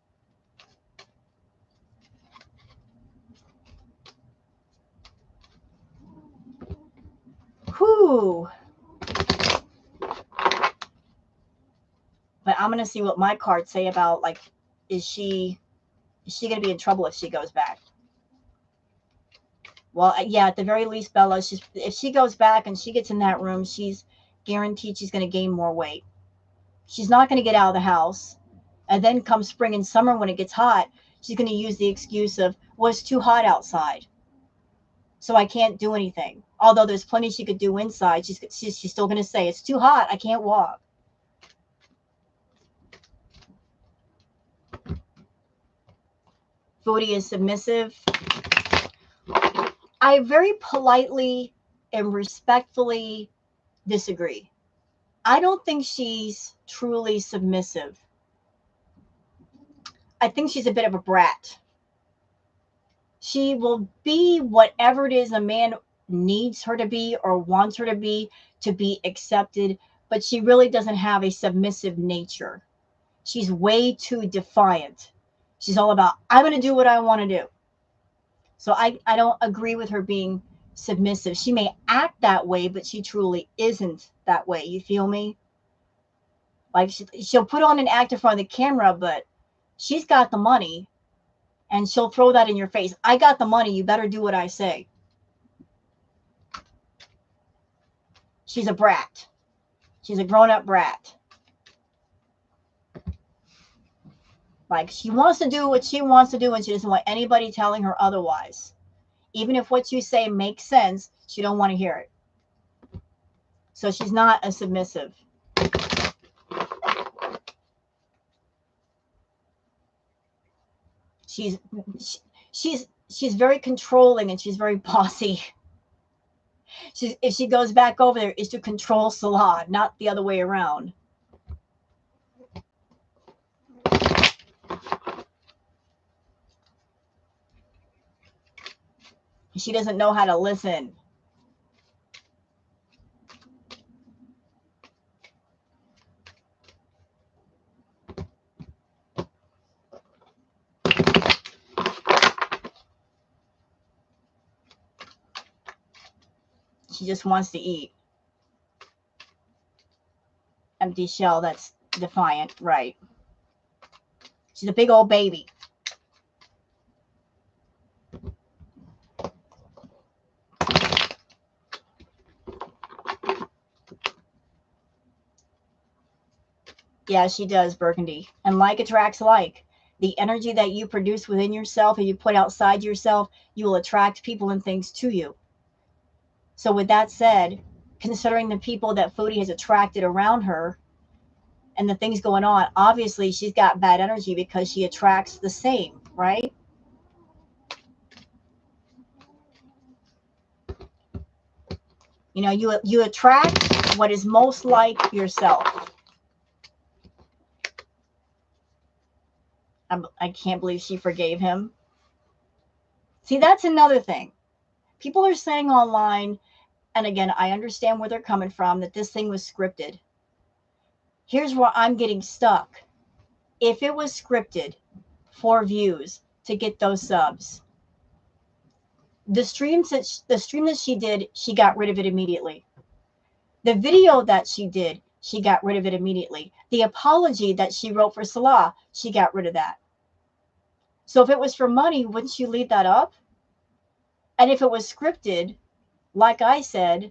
Whew. But I'm going to see what my cards say about, like, is she going to be in trouble if she goes back? Well, yeah, at the very least, Bella, if she goes back and she gets in that room, she's guaranteed she's going to gain more weight. She's not going to get out of the house. And then come spring and summer when it gets hot, she's going to use the excuse of, well, it's too hot outside, so I can't do anything. Although there's plenty she could do inside, she's still going to say, it's too hot, I can't walk. Foodie is submissive. I very politely and respectfully disagree. I don't think she's truly submissive. I think she's a bit of a brat. She will be whatever it is a man needs her to be or wants her to be accepted, but she really doesn't have a submissive nature. She's way too defiant. She's all about, I'm going to do what I want to do. So I don't agree with her being submissive. She may act that way, but she truly isn't that way. You feel me? Like she'll put on an act in front of the camera, but she's got the money and she'll throw that in your face. I got the money. You better do what I say. She's a brat. She's a grown-up brat. Like, she wants to do what she wants to do and she doesn't want anybody telling her otherwise. Even if what you say makes sense, she don't want to hear it. So she's not a submissive. She's very controlling and she's very bossy. If she goes back over there, is to control Salah, not the other way around. She doesn't know how to listen. She just wants to eat. Empty shell, that's defiant, right? She's a big old baby. Yeah, she does, Burgundy. And like attracts like. The energy that you produce within yourself and you put outside yourself, you will attract people and things to you. So with that said, considering the people that Foodie has attracted around her and the things going on, obviously she's got bad energy because she attracts the same, right? You know, you attract what is most like yourself. I can't believe she forgave him. See, that's another thing. People are saying online, and again, I understand where they're coming from, that this thing was scripted. Here's where I'm getting stuck. If it was scripted, for views to get those subs. The stream that she did, she got rid of it immediately. The video that she did, she got rid of it immediately. The apology that she wrote for Salah, she got rid of that. So if it was for money, wouldn't you leave that up? And if it was scripted, like I said,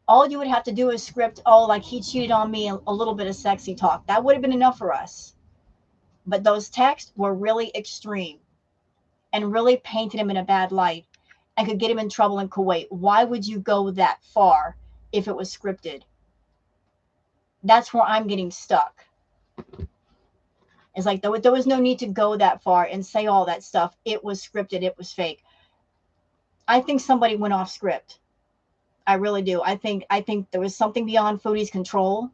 all you would have to do is script, oh, like he cheated on me, a little bit of sexy talk. That would have been enough for us. But those texts were really extreme and really painted him in a bad light and could get him in trouble in Kuwait. Why would you go that far if it was scripted? That's where I'm getting stuck. It's like there was no need to go that far and say all that stuff. It was scripted. It was fake. I think somebody went off script. I really do. I think there was something beyond Foodie's control,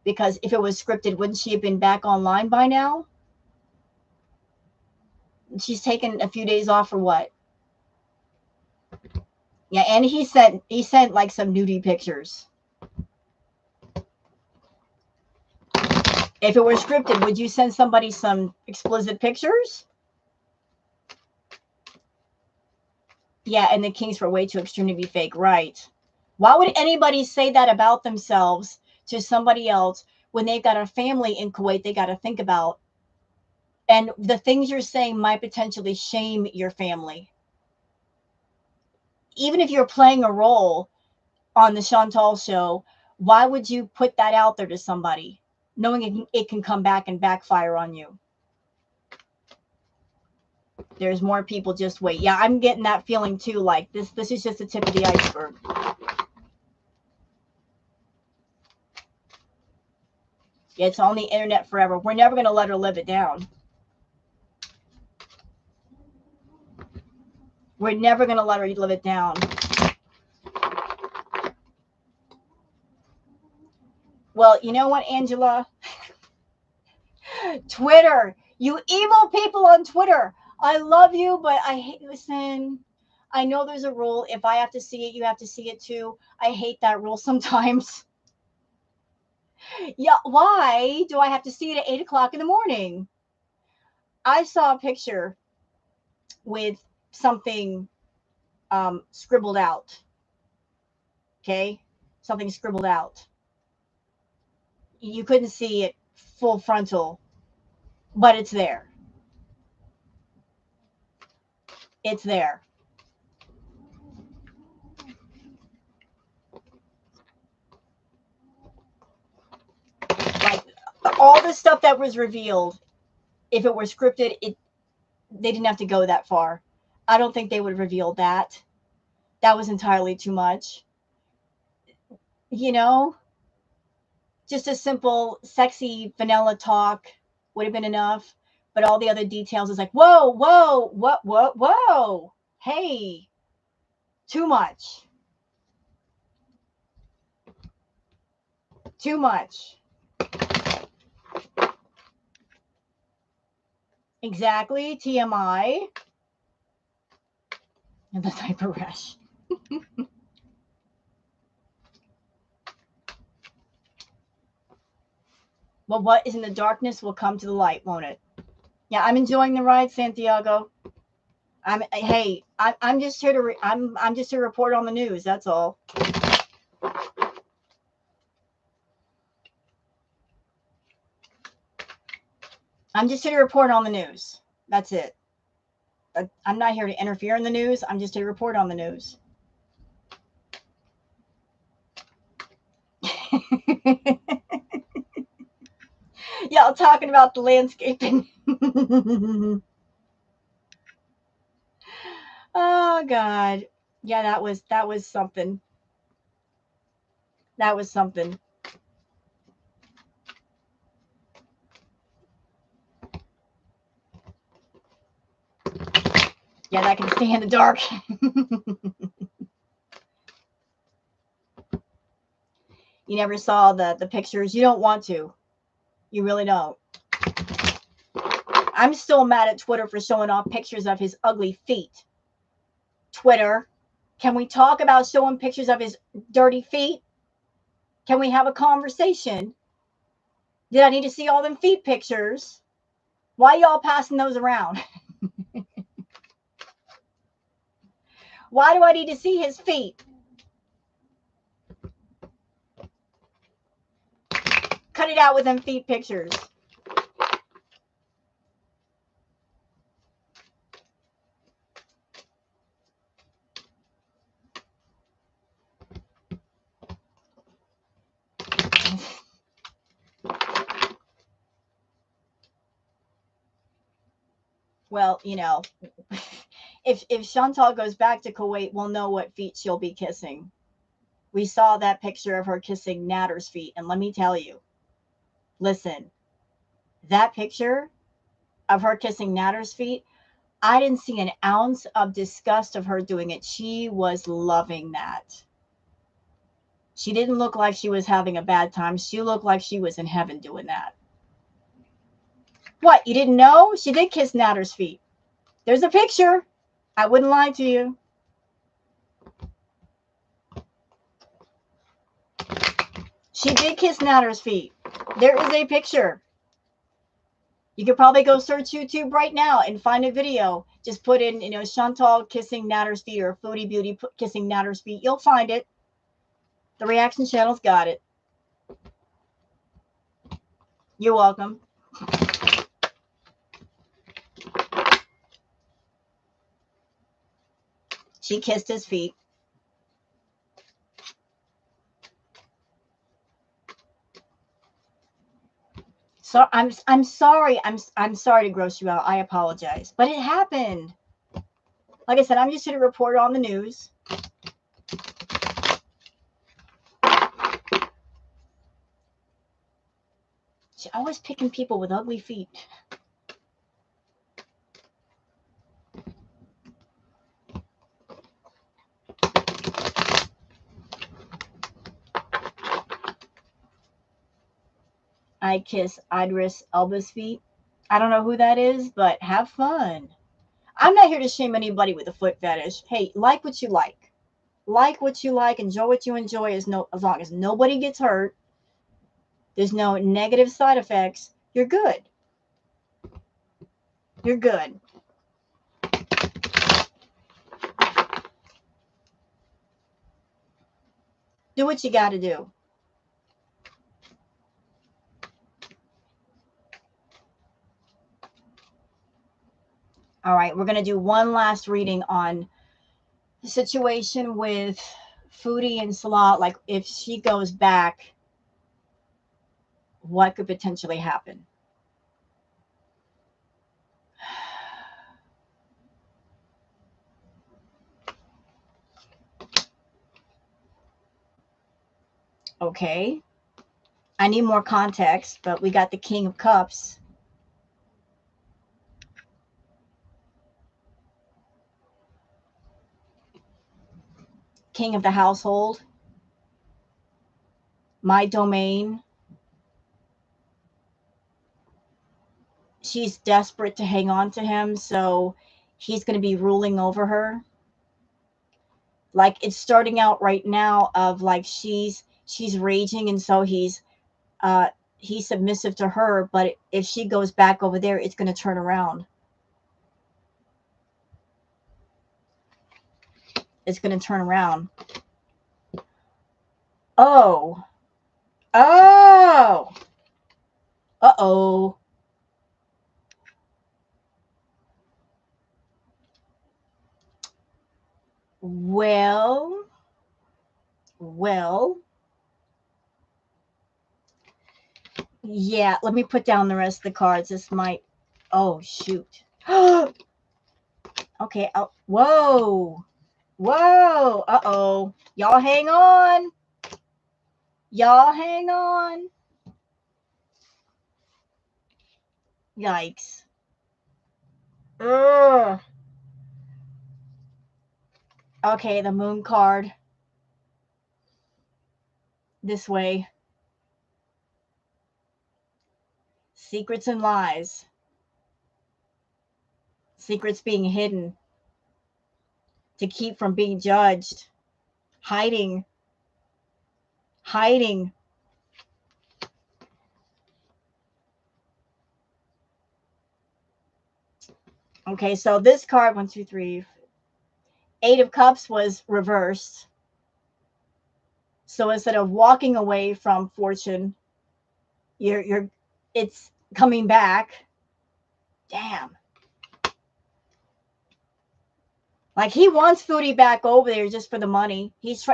because if it was scripted, wouldn't she have been back online by now? She's taken a few days off for what? Yeah, and he sent like some nudie pictures. If it were scripted, would you send somebody some explicit pictures? Yeah, and the Kings were way too extreme to be fake, right? Why would anybody say that about themselves to somebody else when they've got a family in Kuwait they got to think about? And the things you're saying might potentially shame your family. Even if you're playing a role on the Sh&T show, why would you put that out there to somebody, knowing it can come back and backfire on you? There's more people, just wait. Yeah, I'm getting that feeling too, like this is just the tip of the iceberg. It's on the internet forever. We're never going to let her live it down. We're never going to let her live it down. Well, you know what, Angela? Twitter. You evil people on Twitter. I love you, but I hate, listen, I know there's a rule. If I have to see it, you have to see it too. I hate that rule sometimes. Yeah, why do I have to see it at 8 o'clock in the morning? I saw a picture with something scribbled out. Okay? Something scribbled out. You couldn't see it full frontal, but it's there. It's there. Like all the stuff that was revealed, if it were scripted, they didn't have to go that far. I don't think they would have revealed that. That was entirely too much. You know, just a simple, sexy, vanilla talk would have been enough. But all the other details is like, whoa, whoa, whoa. Hey, too much. Too much. Exactly. TMI. And the diaper rash. Well, what is in the darkness will come to the light, won't it? Yeah, I'm enjoying the ride, Santiago. I'm just here to I'm just here to report on the news. That's all. I'm just here to report on the news. That's it. I'm not here to interfere in the news. I'm just here to report on the news. Yeah, I'm talking about the landscaping. Oh God. Yeah, that was something. That was something. Yeah, that can stay in the dark. You never saw the pictures. You don't want to. You really don't. I'm still mad at Twitter for showing off pictures of his ugly feet. Twitter, can we talk about showing pictures of his dirty feet? Can we have a conversation? Did I need to see all them feet pictures? Why y'all passing those around? Why do I need to see his feet? Cut it out with them feet pictures. Well, you know, if Chantal goes back to Kuwait, we'll know what feet she'll be kissing. We saw that picture of her kissing Natter's feet, and let me tell you, listen, that picture of her kissing Natter's feet, I didn't see an ounce of disgust of her doing it. She was loving that. She didn't look like she was having a bad time. She looked like she was in heaven doing that. What, you didn't know? She did kiss Natter's feet. There's a picture. I wouldn't lie to you. She did kiss Natter's feet. There is a picture. You could probably go search YouTube right now and find a video. Just put in, you know, Chantal kissing Natter's feet or Foodie Beauty kissing Natter's feet. You'll find it. The reaction channel's got it. You're welcome. She kissed his feet. So I'm sorry. I'm sorry to gross you out. I apologize. But it happened. Like I said, I'm just here to report on the news. She's always picking people with ugly feet. I kiss Idris Elba's feet. I don't know who that is, but have fun. I'm not here to shame anybody with a foot fetish. Hey, like what you like. Like what you like. Enjoy what you enjoy as long as nobody gets hurt. There's no negative side effects. You're good. You're good. Do what you got to do. All right, we're going to do one last reading on the situation with Foodie and Salah. Like, if she goes back, what could potentially happen? Okay. I need more context, but we got the King of Cups. King of the household. My domain. She's desperate to hang on to him, so he's going to be ruling over her. Like, it's starting out right now of like she's raging, and so he's submissive to her, but if she goes back over there, it's going to turn around. It's going to turn around. Oh. Oh. Uh-oh. Well. Yeah, let me put down the rest of the cards. This might. Oh, shoot. Okay. Whoa. Whoa. Uh-oh. Y'all hang on. Y'all hang on. Yikes. Ugh. Okay, the moon card. This way. Secrets and lies. Secrets being hidden. To keep from being judged. Hiding. Hiding. Okay, so this card, 1, 2, 3, 8 of Cups was reversed. So instead of walking away from fortune, it's coming back. Damn. Like he wants Foodie back over there just for the money. He's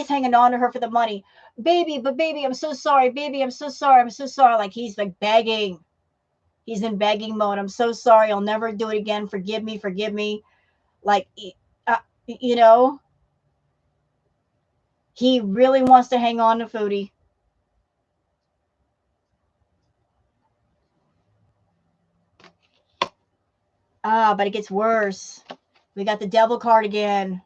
hanging on to her for the money. Baby, but baby, I'm so sorry. Baby, I'm so sorry. I'm so sorry. Like he's like begging. He's in begging mode. I'm so sorry. I'll never do it again. Forgive me. Forgive me. Like, uh, you know, he really wants to hang on to Foodie. Ah, but it gets worse. We got the devil card again.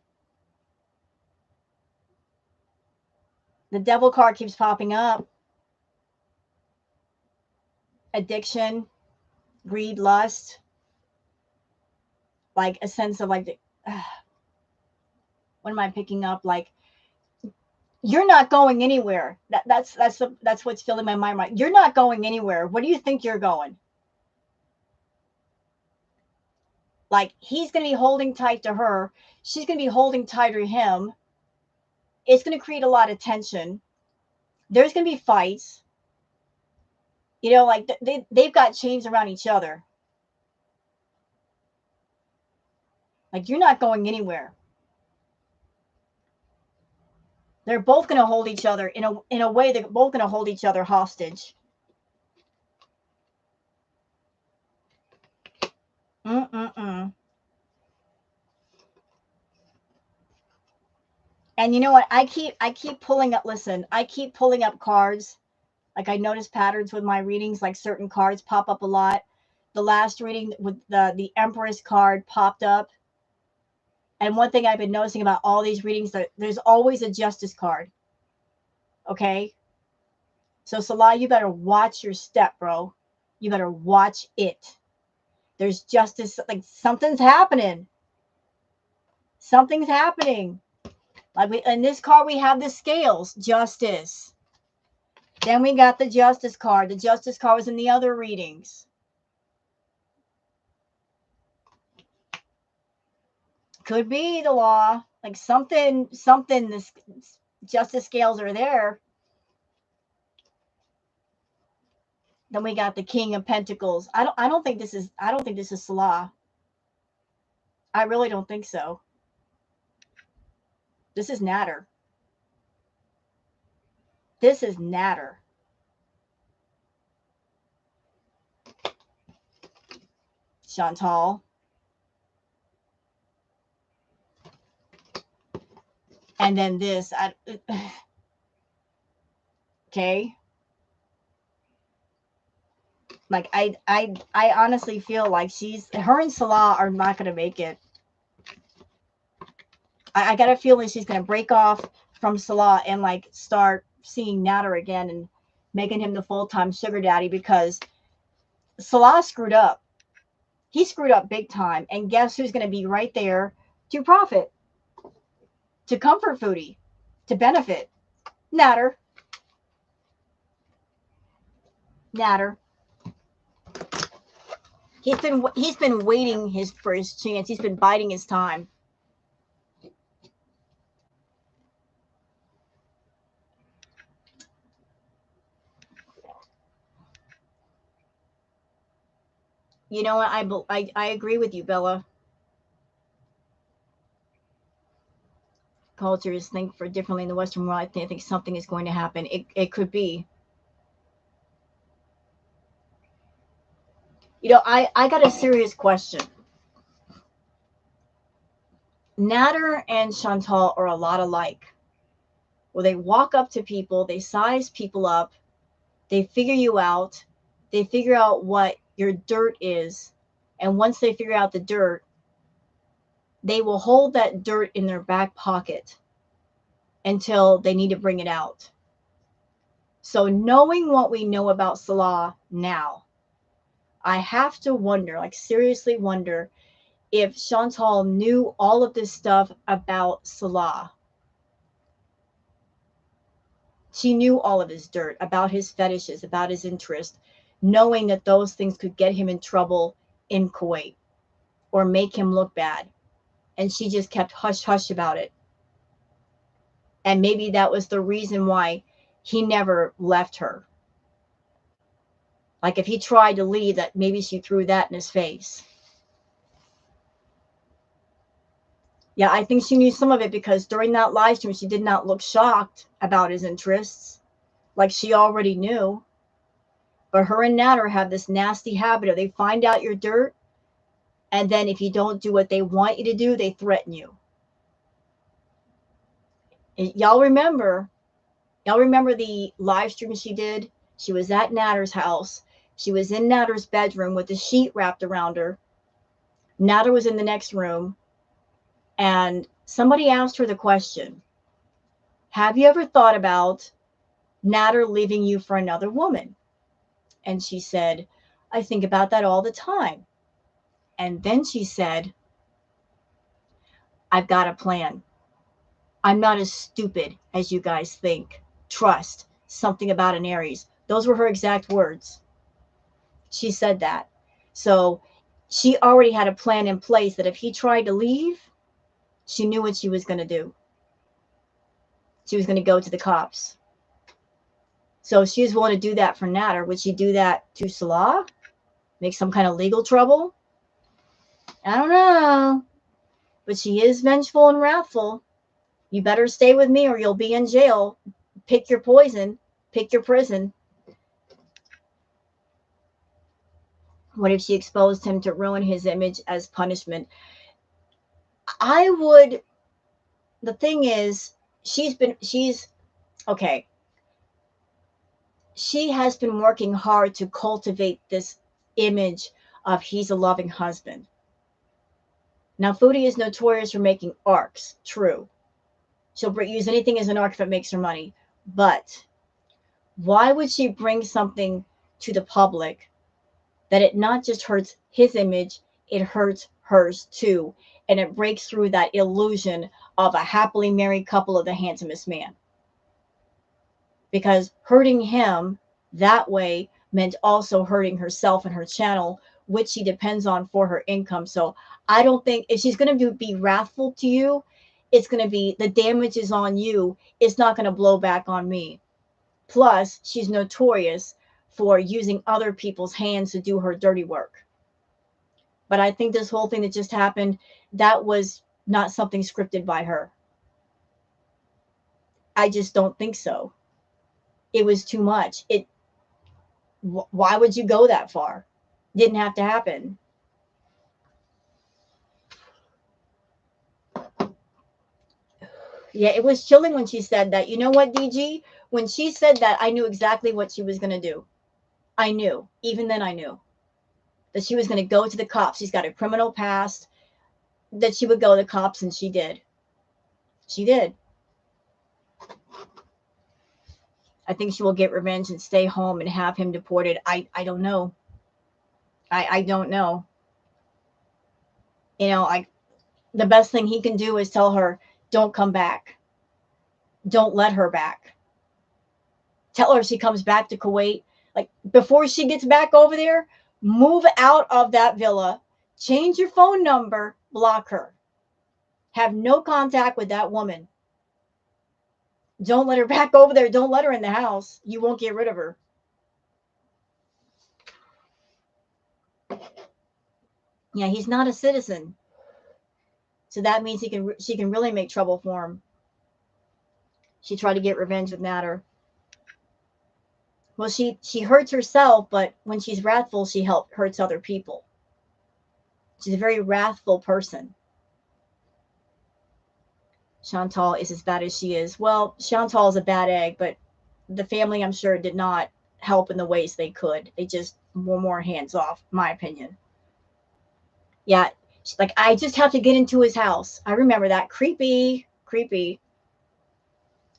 The devil card keeps popping up. Addiction, greed, lust, like a sense of like, what am I picking up? Like, you're not going anywhere. That's what's filling my mind right. You're not going anywhere. Where do you think you're going? Like he's going to be holding tight to her. She's going to be holding tight to him. It's going to create a lot of tension. There's going to be fights. You know, like they've got chains around each other. Like you're not going anywhere. They're both going to hold each other in a way. They're both going to hold each other hostage. Mm-mm-mm. And you know what? I keep pulling up. Listen, I keep pulling up cards. Like I notice patterns with my readings. Like certain cards pop up a lot. The last reading with the Empress card popped up. And one thing I've been noticing about all these readings, there's always a Justice card. Okay. So Salah, you better watch your step, bro. You better watch it. There's justice. Like something's happening. Something's happening. Like in this card, we have the scales, justice. Then we got the justice card. The justice card was in the other readings. Could be the law. Like something, this justice scales are there. Then we got the King of Pentacles. I don't think this is Salah. I really don't think so. This is Natter. This is Natter. Chantal. And then this. Okay. Like I honestly feel like her and Salah are not going to make it. I got a feeling she's going to break off from Salah and like start seeing Natter again and making him the full-time sugar daddy, because Salah screwed up. He screwed up big time. And guess who's going to be right there to profit, to comfort Foodie, to benefit? Natter. Natter. He's been waiting for his chance. He's been biding his time. You know what? I agree with you, Bella. Cultures think for differently in the Western world. I think something is going to happen. It could be. You know, I got a serious question. Natter and Chantal are a lot alike. Well, they walk up to people, they size people up, they figure you out, they figure out what your dirt is, and once they figure out the dirt, they will hold that dirt in their back pocket until they need to bring it out. So knowing what we know about Salah now, I have to wonder, like seriously wonder, if Chantal knew all of this stuff about Salah. She knew all of his dirt, about his fetishes, about his interest, knowing that those things could get him in trouble in Kuwait. or make him look bad. And she just kept hush hush about it. And maybe that was the reason why he never left her. Like if he tried to leave, that maybe she threw that in his face. Yeah, I think she knew some of it because during that live stream, she did not look shocked about his interests. Like she already knew. But her and Natter have this nasty habit of they find out your dirt, and then if you don't do what they want you to do, they threaten you. And y'all remember the live stream she did? She was at Natter's house. She was in Natter's bedroom with a sheet wrapped around her. Natter was in the next room, and somebody asked her the question, have you ever thought about Natter leaving you for another woman? And she said, I think about that all the time. And then she said, I've got a plan. I'm not as stupid as you guys think. Trust. Something about an Aries. Those were her exact words. She said that. So she already had a plan in place that if he tried to leave, she knew what she was going to do. She was going to go to the cops. So if she was willing to do that for Natter, would she do that to Salah? Make some kind of legal trouble? I don't know. But she is vengeful and wrathful. You better stay with me or you'll be in jail. Pick your poison. Pick your prison. What if she exposed him to ruin his image as punishment? The thing is, okay. She has been working hard to cultivate this image of he's a loving husband. Now, Foodie is notorious for making arcs. True. She'll use anything as an arc if it makes her money. But why would she bring something to the public that it not just hurts his image, it hurts hers too. And it breaks through that illusion of a happily married couple of the handsomest man. Because hurting him that way meant also hurting herself and her channel, which she depends on for her income. So I don't think if she's going to be wrathful to you, it's going to be the damage is on you. It's not going to blow back on me. Plus, she's notorious for using other people's hands to do her dirty work. But I think this whole thing that just happened, that was not something scripted by her. I just don't think so. It was too much. Why would you go that far? Didn't have to happen. Yeah, it was chilling when she said that. You know what, DG? When she said that, I knew exactly what she was going to do. I knew. Even then, I knew that she was going to go to the cops. She's got a criminal past. That she would go to the cops, and she did. She did. I think she will get revenge and stay home and have him deported. I don't know. I don't know. You know, the best thing he can do is tell her, don't come back. Don't let her back. Tell her she comes back to Kuwait. Like, before she gets back over there, move out of that villa, change your phone number, block her. Have no contact with that woman. Don't let her back over there. Don't let her in the house. You won't get rid of her. Yeah, he's not a citizen. So that means she can really make trouble for him. She tried to get revenge with Natter. Well, she hurts herself, but when she's wrathful, she hurts other people. She's a very wrathful person. Chantal is as bad as she is. Well, Chantal is a bad egg, but the family, I'm sure, did not help in the ways they could. They just were more hands off, my opinion. Yeah, she's like, I just have to get into his house. I remember that. Creepy.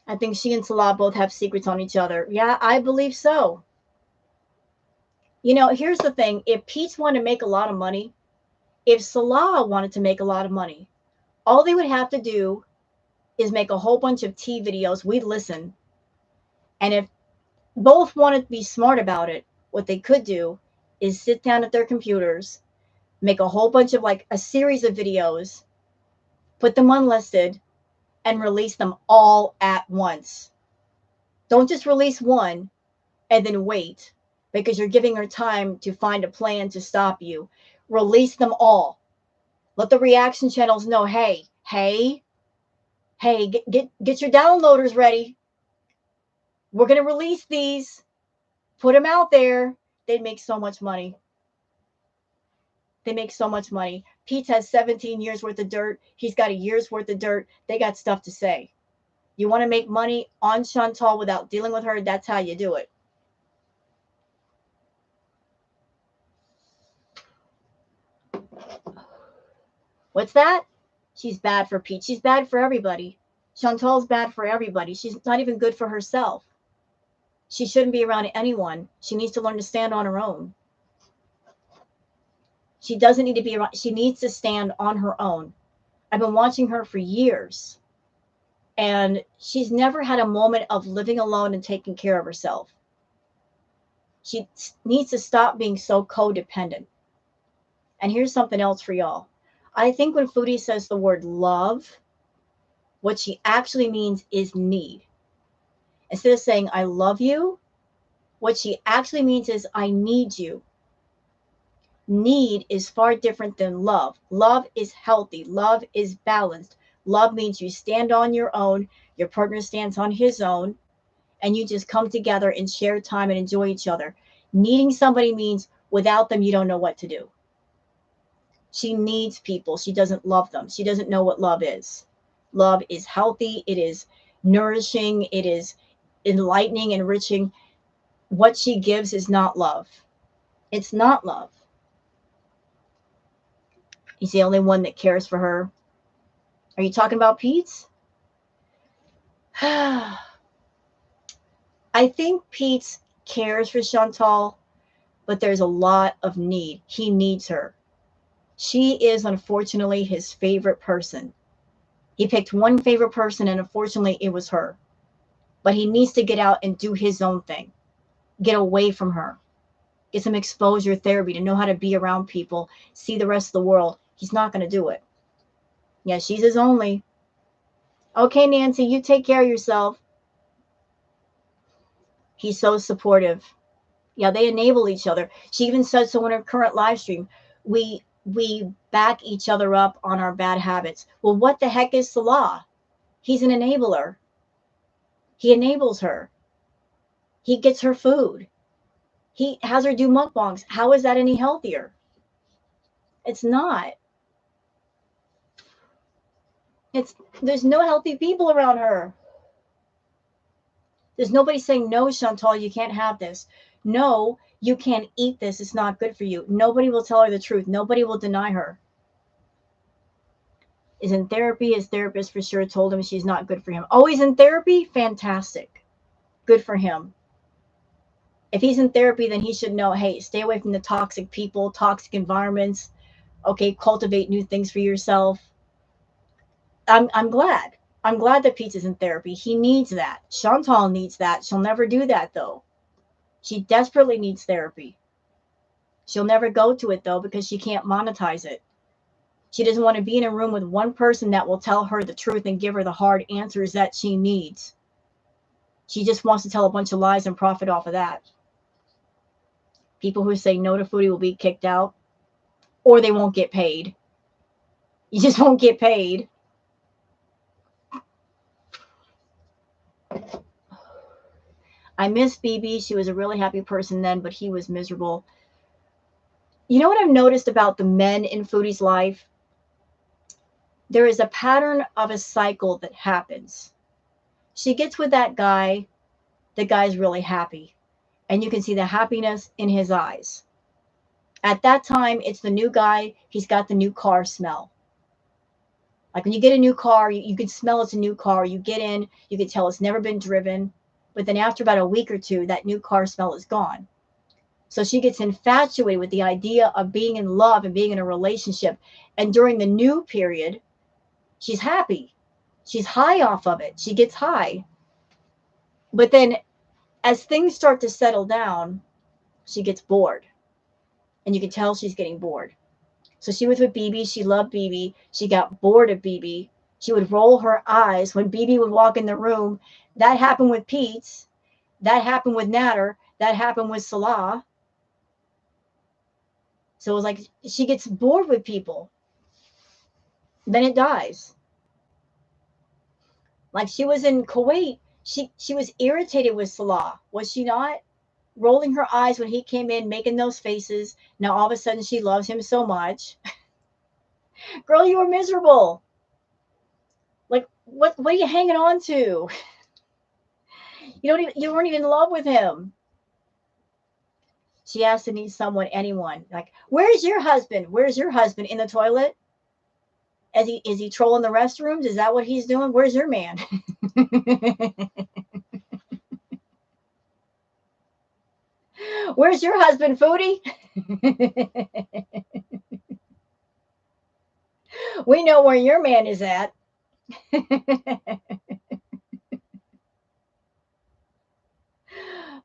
I think she and Salah both have secrets on each other. Yeah, I believe so. You know, here's the thing. If Pete wanted to make a lot of money, if Salah wanted to make a lot of money, all they would have to do is make a whole bunch of tea videos. We'd listen. And if both wanted to be smart about it, what they could do is sit down at their computers, make a whole bunch of like a series of videos, put them unlisted, and release them all at once. Don't just release one and then wait, because you're giving her time to find a plan to stop you. Release them all. Let the reaction channels know, hey, get your downloaders ready. We're going to release these. Put them out there. They'd make so much money. They make so much money. Pete has 17 years worth of dirt. He's got a year's worth of dirt. They got stuff to say. You want to make money on Sh&T without dealing with her? That's how you do it. What's that? She's bad for Pete. She's bad for everybody. Sh&T's bad for everybody. She's not even good for herself. She shouldn't be around anyone. She needs to learn to stand on her own. She doesn't need to be around. She needs to stand on her own. I've been watching her for years, and she's never had a moment of living alone and taking care of herself. She needs to stop being so codependent. And here's something else for y'all. I think when Foodie says the word love, what she actually means is need. Instead of saying, I love you, what she actually means is, I need you. Need is far different than love. Love is healthy. Love is balanced. Love means you stand on your own, your partner stands on his own, and you just come together and share time and enjoy each other. Needing somebody means without them, you don't know what to do. She needs people. She doesn't love them. She doesn't know what love is. Love is healthy. It is nourishing. It is enlightening, enriching. What she gives is not love. It's not love. He's the only one that cares for her. Are you talking about Pete's? I think Pete's cares for Sh&T, but there's a lot of need. He needs her. She is unfortunately his favorite person. He picked one favorite person, and unfortunately it was her. But he needs to get out and do his own thing. Get away from her. Get some exposure therapy to know how to be around people, see the rest of the world. He's not going to do it. Yeah, she's his only. Okay, Nancy, you take care of yourself. He's so supportive. Yeah, they enable each other. She even said so in her current live stream. We back each other up on our bad habits. Well, what the heck is Salah? He's an enabler. He enables her. He gets her food. He has her do mukbangs. How is that any healthier? It's not. There's no healthy people around her. There's nobody saying, no, Sh&T, you can't have this. No, you can't eat this. It's not good for you. Nobody will tell her the truth. Nobody will deny her. Is in therapy. His therapist for sure told him she's not good for him. Oh, he's in therapy? Fantastic. Good for him. If he's in therapy, then he should know, hey, stay away from the toxic people, toxic environments. Okay, cultivate new things for yourself. I'm glad. I'm glad that Pete's is in therapy. He needs that. Sh&T needs that. She'll never do that, though. She desperately needs therapy. She'll never go to it, though, because she can't monetize it. She doesn't want to be in a room with one person that will tell her the truth and give her the hard answers that she needs. She just wants to tell a bunch of lies and profit off of that. People who say no to Foodie will be kicked out, or they won't get paid. You just won't get paid. I miss BB. She was a really happy person then, but he was miserable. You know what I've noticed about the men in Foodie's life? There is a pattern of a cycle that happens. She gets with that guy. The guy's really happy. And you can see the happiness in his eyes. At that time, it's the new guy. He's got the new car smell. Like when you get a new car, you can smell it's a new car. You get in, you can tell it's never been driven. But then after about a week or two, that new car smell is gone. So she gets infatuated with the idea of being in love and being in a relationship. And during the new period, she's happy. She's high off of it. She gets high. But then as things start to settle down, she gets bored. And you can tell she's getting bored. So she was with BB. She loved BB. She got bored of BB. She would roll her eyes when BB would walk in the room. That happened with Pete's. That happened with Natter. That happened with Salah. So it was like she gets bored with people. Then it dies. Like she was in Kuwait. She was irritated with Salah. Was she not? Rolling her eyes when he came in, making those faces. Now all of a sudden she loves him so much. Girl, you were miserable. Like what are you hanging on to? You weren't even in love with him. She has to need someone, anyone. Like, where's your husband? Where's your husband? In the toilet? Is he trolling the restrooms? Is that what he's doing? Where's your man? Where's your husband, Foodie? We know where your man is at.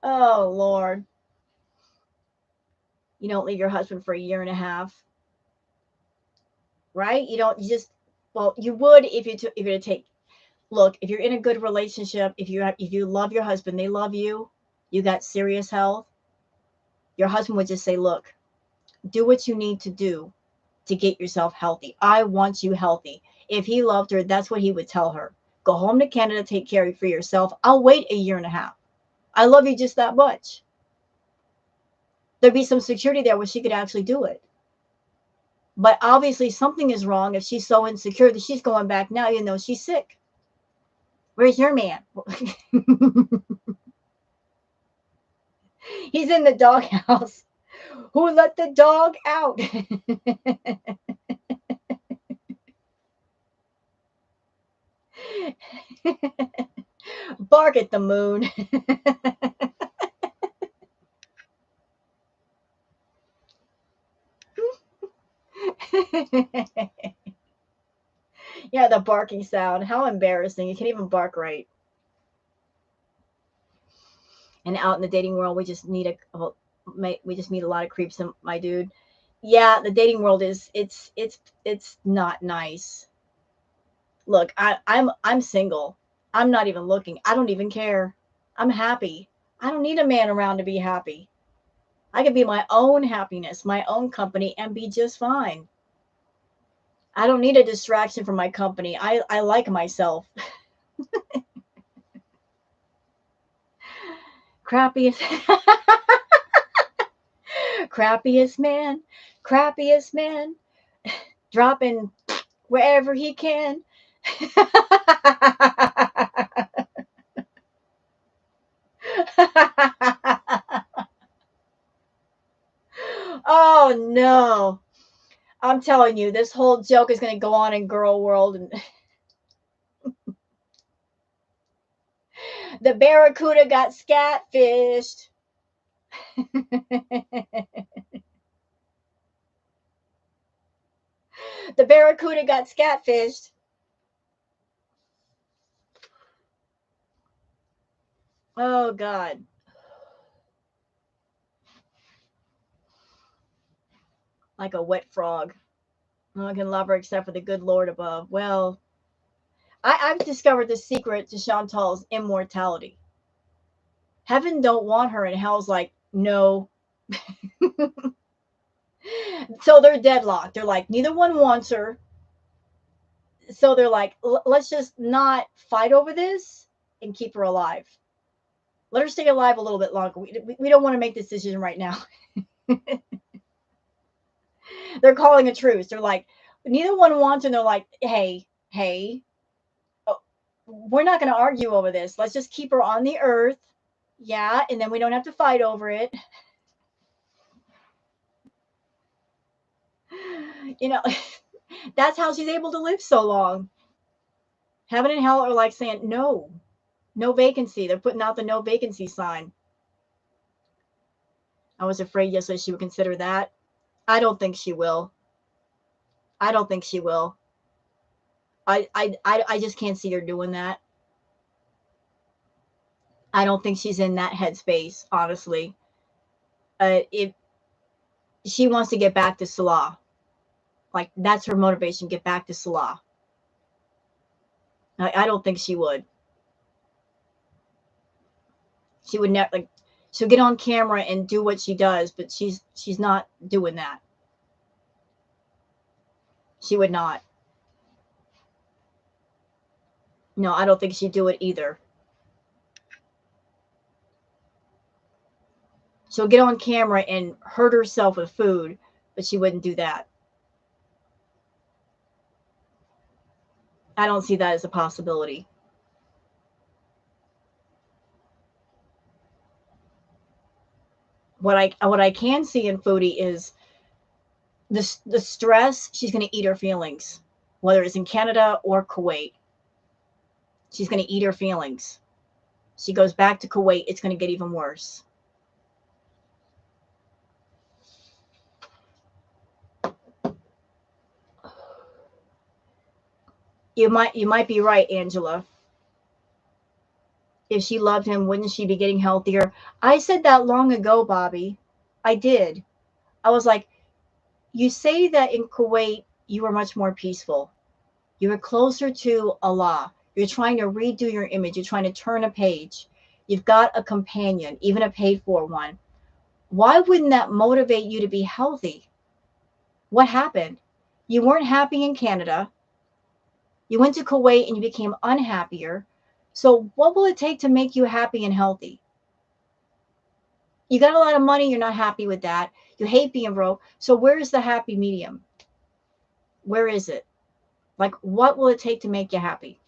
Oh, Lord. You don't leave your husband for a year and a half, right? You just, well, you would if you're to take, look, if you're in a good relationship, if you love your husband, they love you, you got serious health, your husband would just say, look, do what you need to do to get yourself healthy. I want you healthy. If he loved her, that's what he would tell her. Go home to Canada, take care for yourself. I'll wait a year and a half. I love you just that much. There'd be some security there where she could actually do it. But obviously something is wrong if she's so insecure that she's going back now, even though she's sick. Where's your man? He's in the doghouse. Who let the dog out? Bark at the moon. Yeah, the barking sound. How embarrassing. You can't even bark right. And out in the dating world, we just meet a lot of creeps, my dude. Yeah, the dating world it's not nice. Look, I'm single. I'm not even looking. I don't even care. I'm happy. I don't need a man around to be happy. I can be my own happiness, my own company, and be just fine. I don't need a distraction from my company. I like myself. Crappiest, crappiest man, crappiest man, dropping wherever he can. Oh no. I'm telling you, this whole joke is going to go on in girl world. And the barracuda got scatfished. The barracuda got scatfished. Oh, God. Like a wet frog. No one can love her except for the good Lord above. Well, I've discovered the secret to Chantal's immortality. Heaven don't want her, and hell's like, no. So they're deadlocked. They're like, neither one wants her. So they're like, let's just not fight over this and keep her alive. Let her stay alive a little bit longer. We don't want to make this decision right now. They're calling a truce. They're like, neither one wants, and they're like, hey, oh, we're not going to argue over this. Let's just keep her on the earth. Yeah, and then we don't have to fight over it. You know, that's how she's able to live so long. Heaven and hell are like saying, no, no vacancy. They're putting out the no vacancy sign. I was afraid yesterday she would consider that. I don't think she will. I don't think she will. I just can't see her doing that. I don't think she's in that headspace, honestly. If she wants to get back to Salah, Like, that's her motivation, get back to Salah. I don't think she would. She would never, like, she'll get on camera and do what she does, but she's not doing that. She would not. No, I don't think she'd do it either. She'll get on camera and hurt herself with food, but she wouldn't do that. I don't see that as a possibility. What I can see in Foodie is the stress. She's going to eat her feelings, whether it's in Canada or Kuwait. She's going to eat her feelings. She goes back to Kuwait, it's going to get even worse. You might be right, Angela. If she loved him, wouldn't she be getting healthier? I said that long ago, Bobby. I did. I was like, you say that in Kuwait you were much more peaceful. You were closer to Allah. You're trying to redo your image. You're trying to turn a page. You've got a companion, even a paid for one. Why wouldn't that motivate you to be healthy? What happened? You weren't happy in Canada. You went to Kuwait and you became unhappier. So what will it take to make you happy and healthy? You got a lot of money. You're not happy with that. You hate being broke. So where is the happy medium? Where is it? Like, what will it take to make you happy?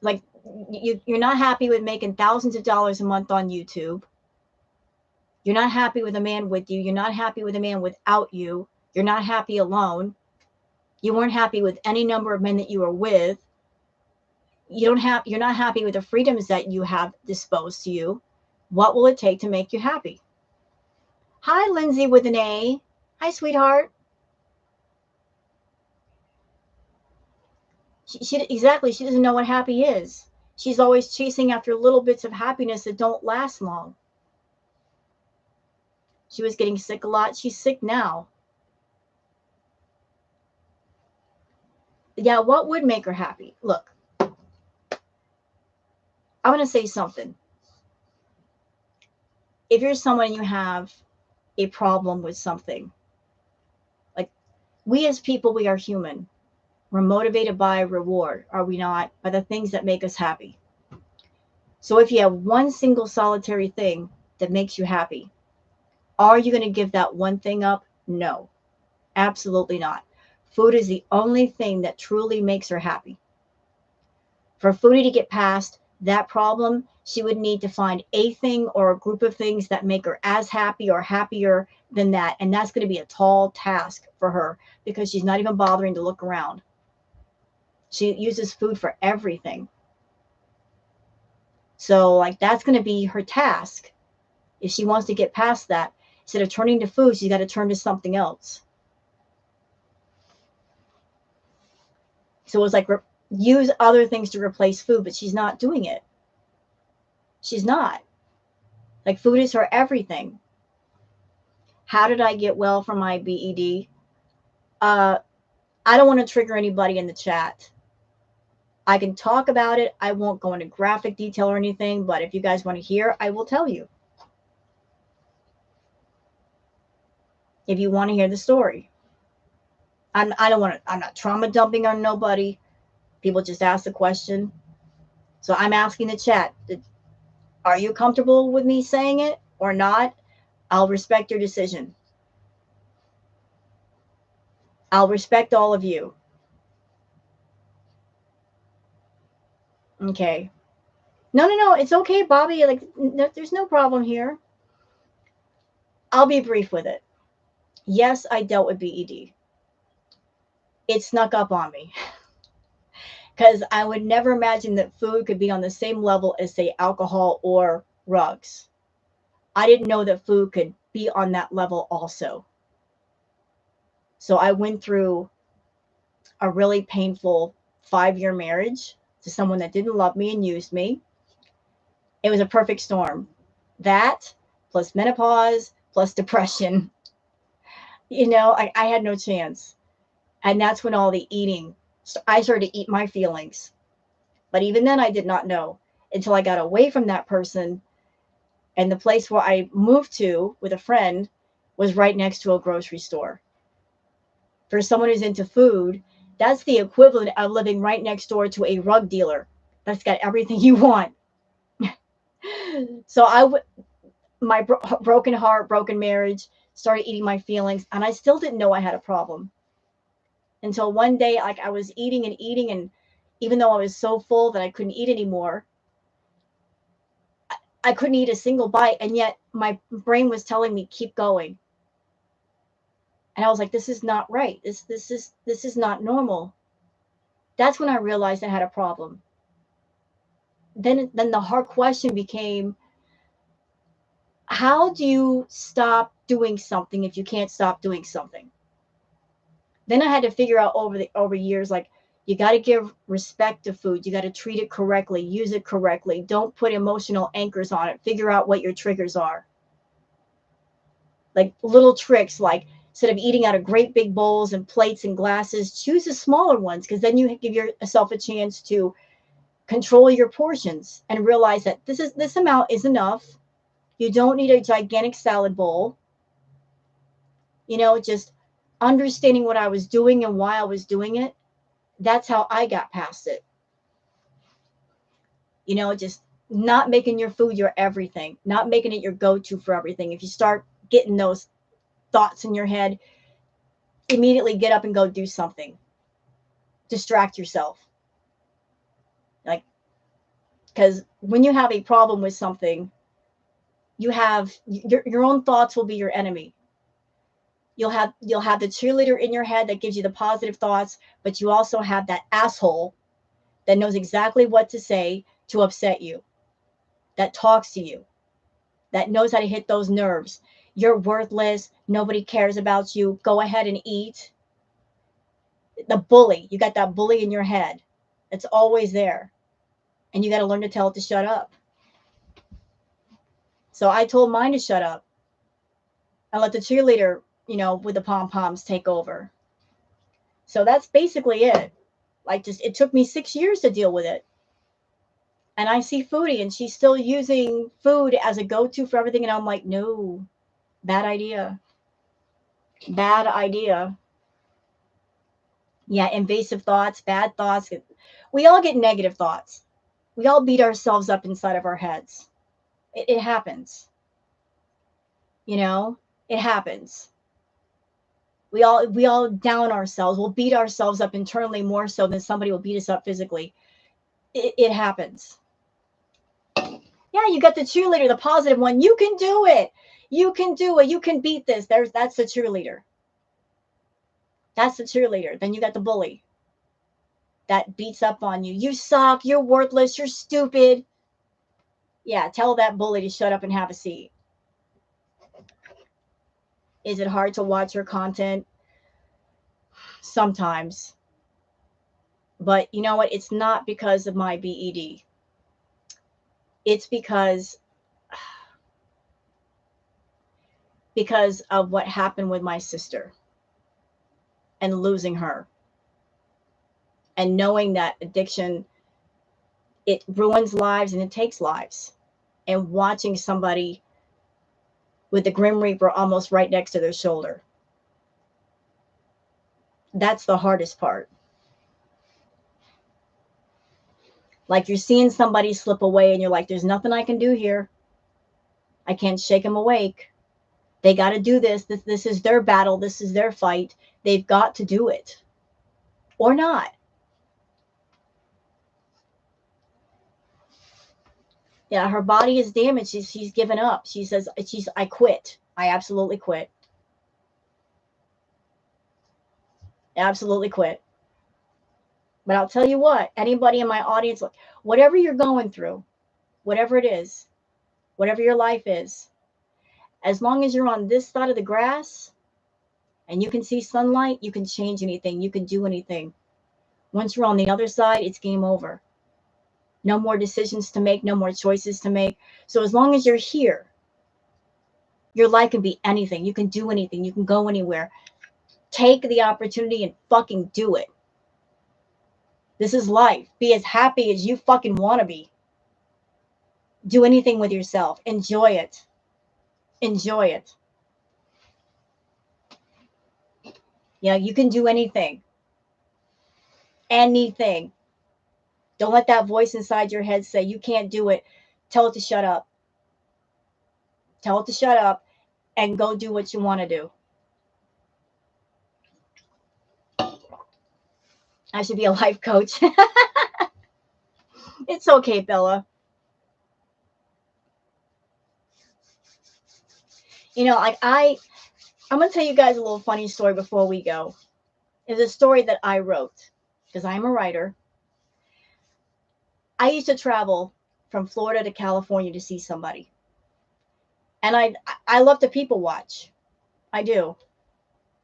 Like, you're not happy with making thousands of dollars a month on YouTube. You're not happy with a man with you. You're not happy with a man without you. You're not happy alone. You weren't happy with any number of men that you were with. You're not happy with the freedoms that you have disposed to you. What will it take to make you happy? Hi, Lindsay with an A. Hi, sweetheart. Exactly. She doesn't know what happy is. She's always chasing after little bits of happiness that don't last long. She was getting sick a lot. She's sick now. Yeah, what would make her happy? Look, I'm going to say something. If you're someone and you have a problem with something, like, we as people, we are human. We're motivated by reward, are we not? By the things that make us happy. So if you have one single solitary thing that makes you happy, are you going to give that one thing up? No, absolutely not. Food is the only thing that truly makes her happy. For Foodie to get past that problem, she would need to find a thing or a group of things that make her as happy or happier than that. And that's going to be a tall task for her because she's not even bothering to look around. She uses food for everything. So, like, that's going to be her task. If she wants to get past that, instead of turning to food, she's got to turn to something else. So it's like, use other things to replace food, but she's not doing it. She's not. Like, food is her everything. How did I get well from my BED? I don't want to trigger anybody in the chat. I can talk about it. I won't go into graphic detail or anything, but if you guys want to hear, I will tell you. If you want to hear the story. I'm not trauma dumping on nobody. People just ask the question. So I'm asking the chat, are you comfortable with me saying it or not? I'll respect your decision. I'll respect all of you. Okay. No. It's okay, Bobby. Like, there's no problem here. I'll be brief with it. Yes, I dealt with BED. It snuck up on me. Because I would never imagine that food could be on the same level as, say, alcohol or drugs. I didn't know that food could be on that level also. So I went through a really painful 5-year marriage to someone that didn't love me and used me. It was a perfect storm. That plus menopause plus depression. You know, I had no chance. And that's when all the eating, so I started to eat my feelings. But even then, I did not know until I got away from that person. And the place where I moved to with a friend was right next to a grocery store. For someone who's into food, that's the equivalent of living right next door to a rug dealer that's got everything you want. So my broken heart, broken marriage, started eating my feelings, and I still didn't know I had a problem until one day, like I was eating and eating, and even though I was so full that I couldn't eat anymore, I couldn't eat a single bite, and yet my brain was telling me keep going. And I was like, this is not right. This is not normal. That's when I realized I had a problem. Then the hard question became, how do you stop doing something if you can't stop doing something? Then I had to figure out over years, like, you got to give respect to food. You got to treat it correctly, use it correctly. Don't put emotional anchors on it. Figure out what your triggers are. Like little tricks, like instead of eating out of great big bowls and plates and glasses, choose the smaller ones, because then you give yourself a chance to control your portions and realize that this amount is enough. You don't need a gigantic salad bowl. You know, just understanding what I was doing and why I was doing it. That's how I got past it. You know, just not making your food your everything, not making it your go-to for everything. If you start getting those thoughts in your head, immediately get up and go do something. Distract yourself. Like, because when you have a problem with something, you have your own thoughts will be your enemy. You'll have the cheerleader in your head that gives you the positive thoughts, but you also have that asshole that knows exactly what to say to upset you, that talks to you, that knows how to hit those nerves. You're worthless. Nobody cares about you. Go ahead and eat. The bully, you got that bully in your head. It's always there. And you got to learn to tell it to shut up. So I told mine to shut up. I let the cheerleader, with the pom poms take over. So that's basically it. Like, just, it took me 6 years to deal with it. And I see Foodie, and she's still using food as a go-to for everything. And I'm like, no, bad idea. Bad idea. Yeah, invasive thoughts, bad thoughts. We all get negative thoughts. We all beat ourselves up inside of our heads. It happens. It happens. We all down ourselves. We'll beat ourselves up internally more so than somebody will beat us up physically. It happens. Yeah, you got the cheerleader, the positive one. You can do it. You can do it. You can beat this. That's the cheerleader. That's the cheerleader. Then you got the bully that beats up on you. You suck. You're worthless. You're stupid. Yeah, tell that bully to shut up and have a seat. Is it hard to watch your content? Sometimes. But you know what? It's not because of my BED. It's because of what happened with my sister and losing her. And knowing that addiction, it ruins lives and it takes lives. And watching somebody with the Grim Reaper almost right next to their shoulder. That's the hardest part. Like, you're seeing somebody slip away and you're like, there's nothing I can do here. I can't shake them awake. They got to do this. This is their battle. This is their fight. They've got to do it. Or not. Yeah, her body is damaged. She's given up. She says, I quit. I absolutely quit. Absolutely quit. But I'll tell you what, anybody in my audience, look, whatever you're going through, whatever it is, whatever your life is, as long as you're on this side of the grass and you can see sunlight, you can change anything. You can do anything. Once you're on the other side, it's game over. No more decisions to make, no more choices to make. So as long as you're here, Your life can be anything. You can do anything. You can go anywhere. Take the opportunity and fucking do it. This is life. Be as happy as you fucking want to be. Do anything with yourself. Enjoy it. Enjoy it. Yeah, you can do anything. Anything. Don't let that voice inside your head say you can't do it. Tell it to shut up. Tell it to shut up and go do what you want to do. I should be a life coach. It's okay, Bella. You know, I'm going to tell you guys a little funny story before we go. It's a story that I wrote because I'm a writer. I used to travel from Florida to California to see somebody. And I love to people watch. I do.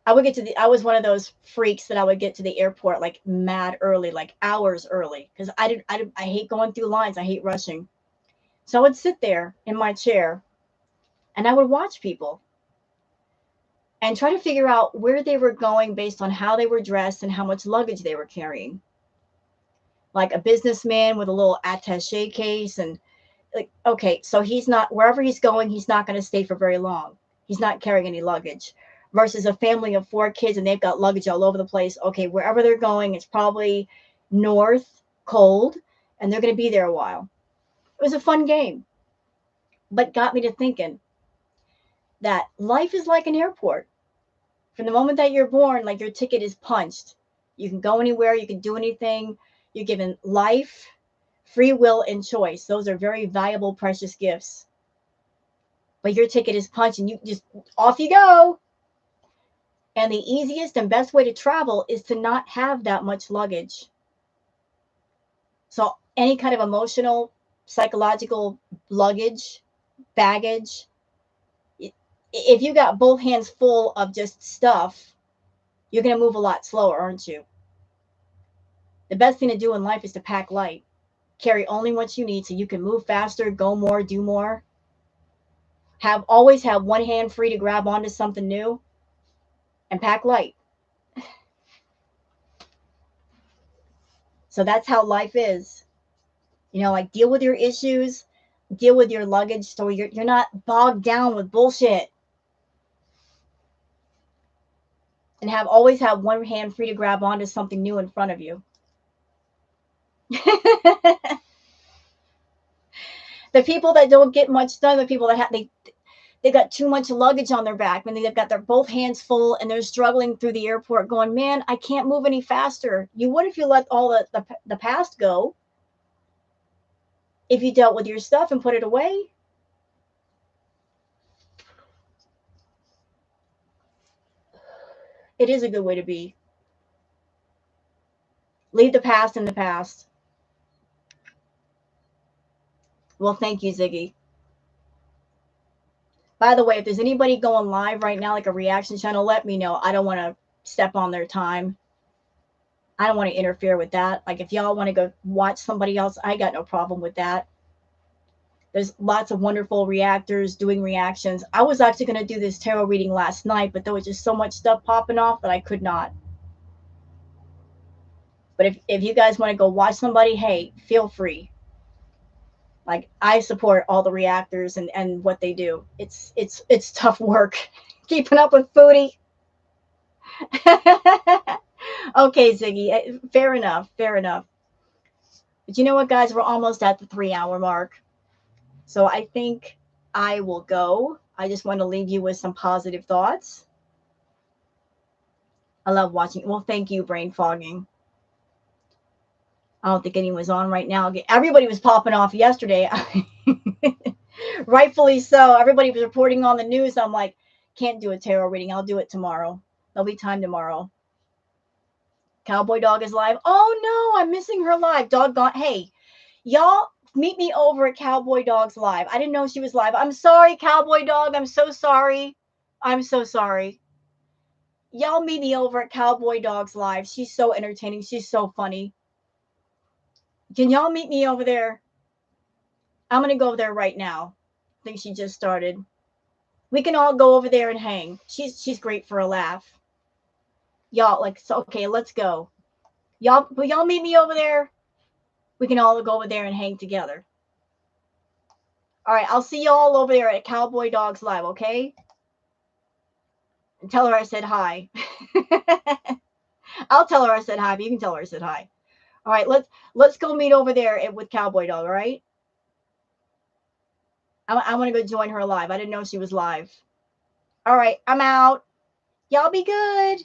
I was one of those freaks that I would get to the airport like mad early, like hours early, because I hate going through lines. I hate rushing. So I would sit there in my chair and I would watch people and try to figure out where they were going based on how they were dressed and how much luggage they were carrying. Like a businessman with a little attaché case, and like, okay, so he's not, wherever he's going, he's not going to stay for very long. He's not carrying any luggage. Versus a family of 4 kids and they've got luggage all over the place. Okay, wherever they're going, it's probably north, cold, and they're going to be there a while. It was a fun game, but got me to thinking that life is like an airport. From the moment that you're born, like your ticket is punched. You can go anywhere, you can do anything. You're given life, free will, and choice. Those are very valuable, precious gifts. But your ticket is punched and you just, off you go. And the easiest and best way to travel is to not have that much luggage. So any kind of emotional, psychological luggage, baggage, if you got both hands full of just stuff, you're going to move a lot slower, aren't you? The best thing to do in life is to pack light. Carry only what you need so you can move faster, go more, do more. Always have one hand free to grab onto something new and pack light. So that's how life is. You know, like deal with your issues, deal with your luggage so you're not bogged down with bullshit. And always have one hand free to grab onto something new in front of you. The people that don't get much done, the people that they got too much luggage on their back, and they've got their both hands full and they're struggling through the airport going, man, I can't move any faster. You would if you let all the past go. If you dealt with your stuff and put it away. It is a good way to be. Leave the past in the past. Well, thank you, Ziggy. By the way, if there's anybody going live right now, like a reaction channel, let me know. I don't want to step on their time. I don't want to interfere with that. Like if y'all want to go watch somebody else, I got no problem with that. There's lots of wonderful reactors doing reactions. I was actually going to do this tarot reading last night, but there was just so much stuff popping off that I could not. But if you guys want to go watch somebody, hey, feel free. Like I support all the reactors and what they do. It's tough work keeping up with Foodie. Okay, Ziggy, fair enough. But you know what, guys? We're almost at the 3-hour mark. So I think I will go. I just want to leave you with some positive thoughts. I love watching. Well, thank you, Brain Fogging. I don't think anyone's on right now. Everybody was popping off yesterday. Rightfully so. Everybody was reporting on the news. I'm like, can't do a tarot reading. I'll do it tomorrow. There'll be time tomorrow. Cowboy Dog is live. Oh no, I'm missing her live. Doggone. Hey, y'all meet me over at Cowboy Dog's live. I didn't know she was live. I'm sorry, Cowboy Dog. I'm so sorry. I'm so sorry. Y'all meet me over at Cowboy Dog's live. She's so entertaining. She's so funny. Can y'all meet me over there? I'm going to go there right now. I think she just started. We can all go over there and hang. She's great for a laugh. Y'all, like, so, okay, let's go. Will y'all meet me over there? We can all go over there and hang together. All right, I'll see y'all over there at Cowboy Dogs Live, okay? And tell her I said hi. I'll tell her I said hi, but you can tell her I said hi. All right, let's go meet over there with Cowboy Dog, all right? I want to go join her live. I didn't know she was live. All right, I'm out. Y'all be good.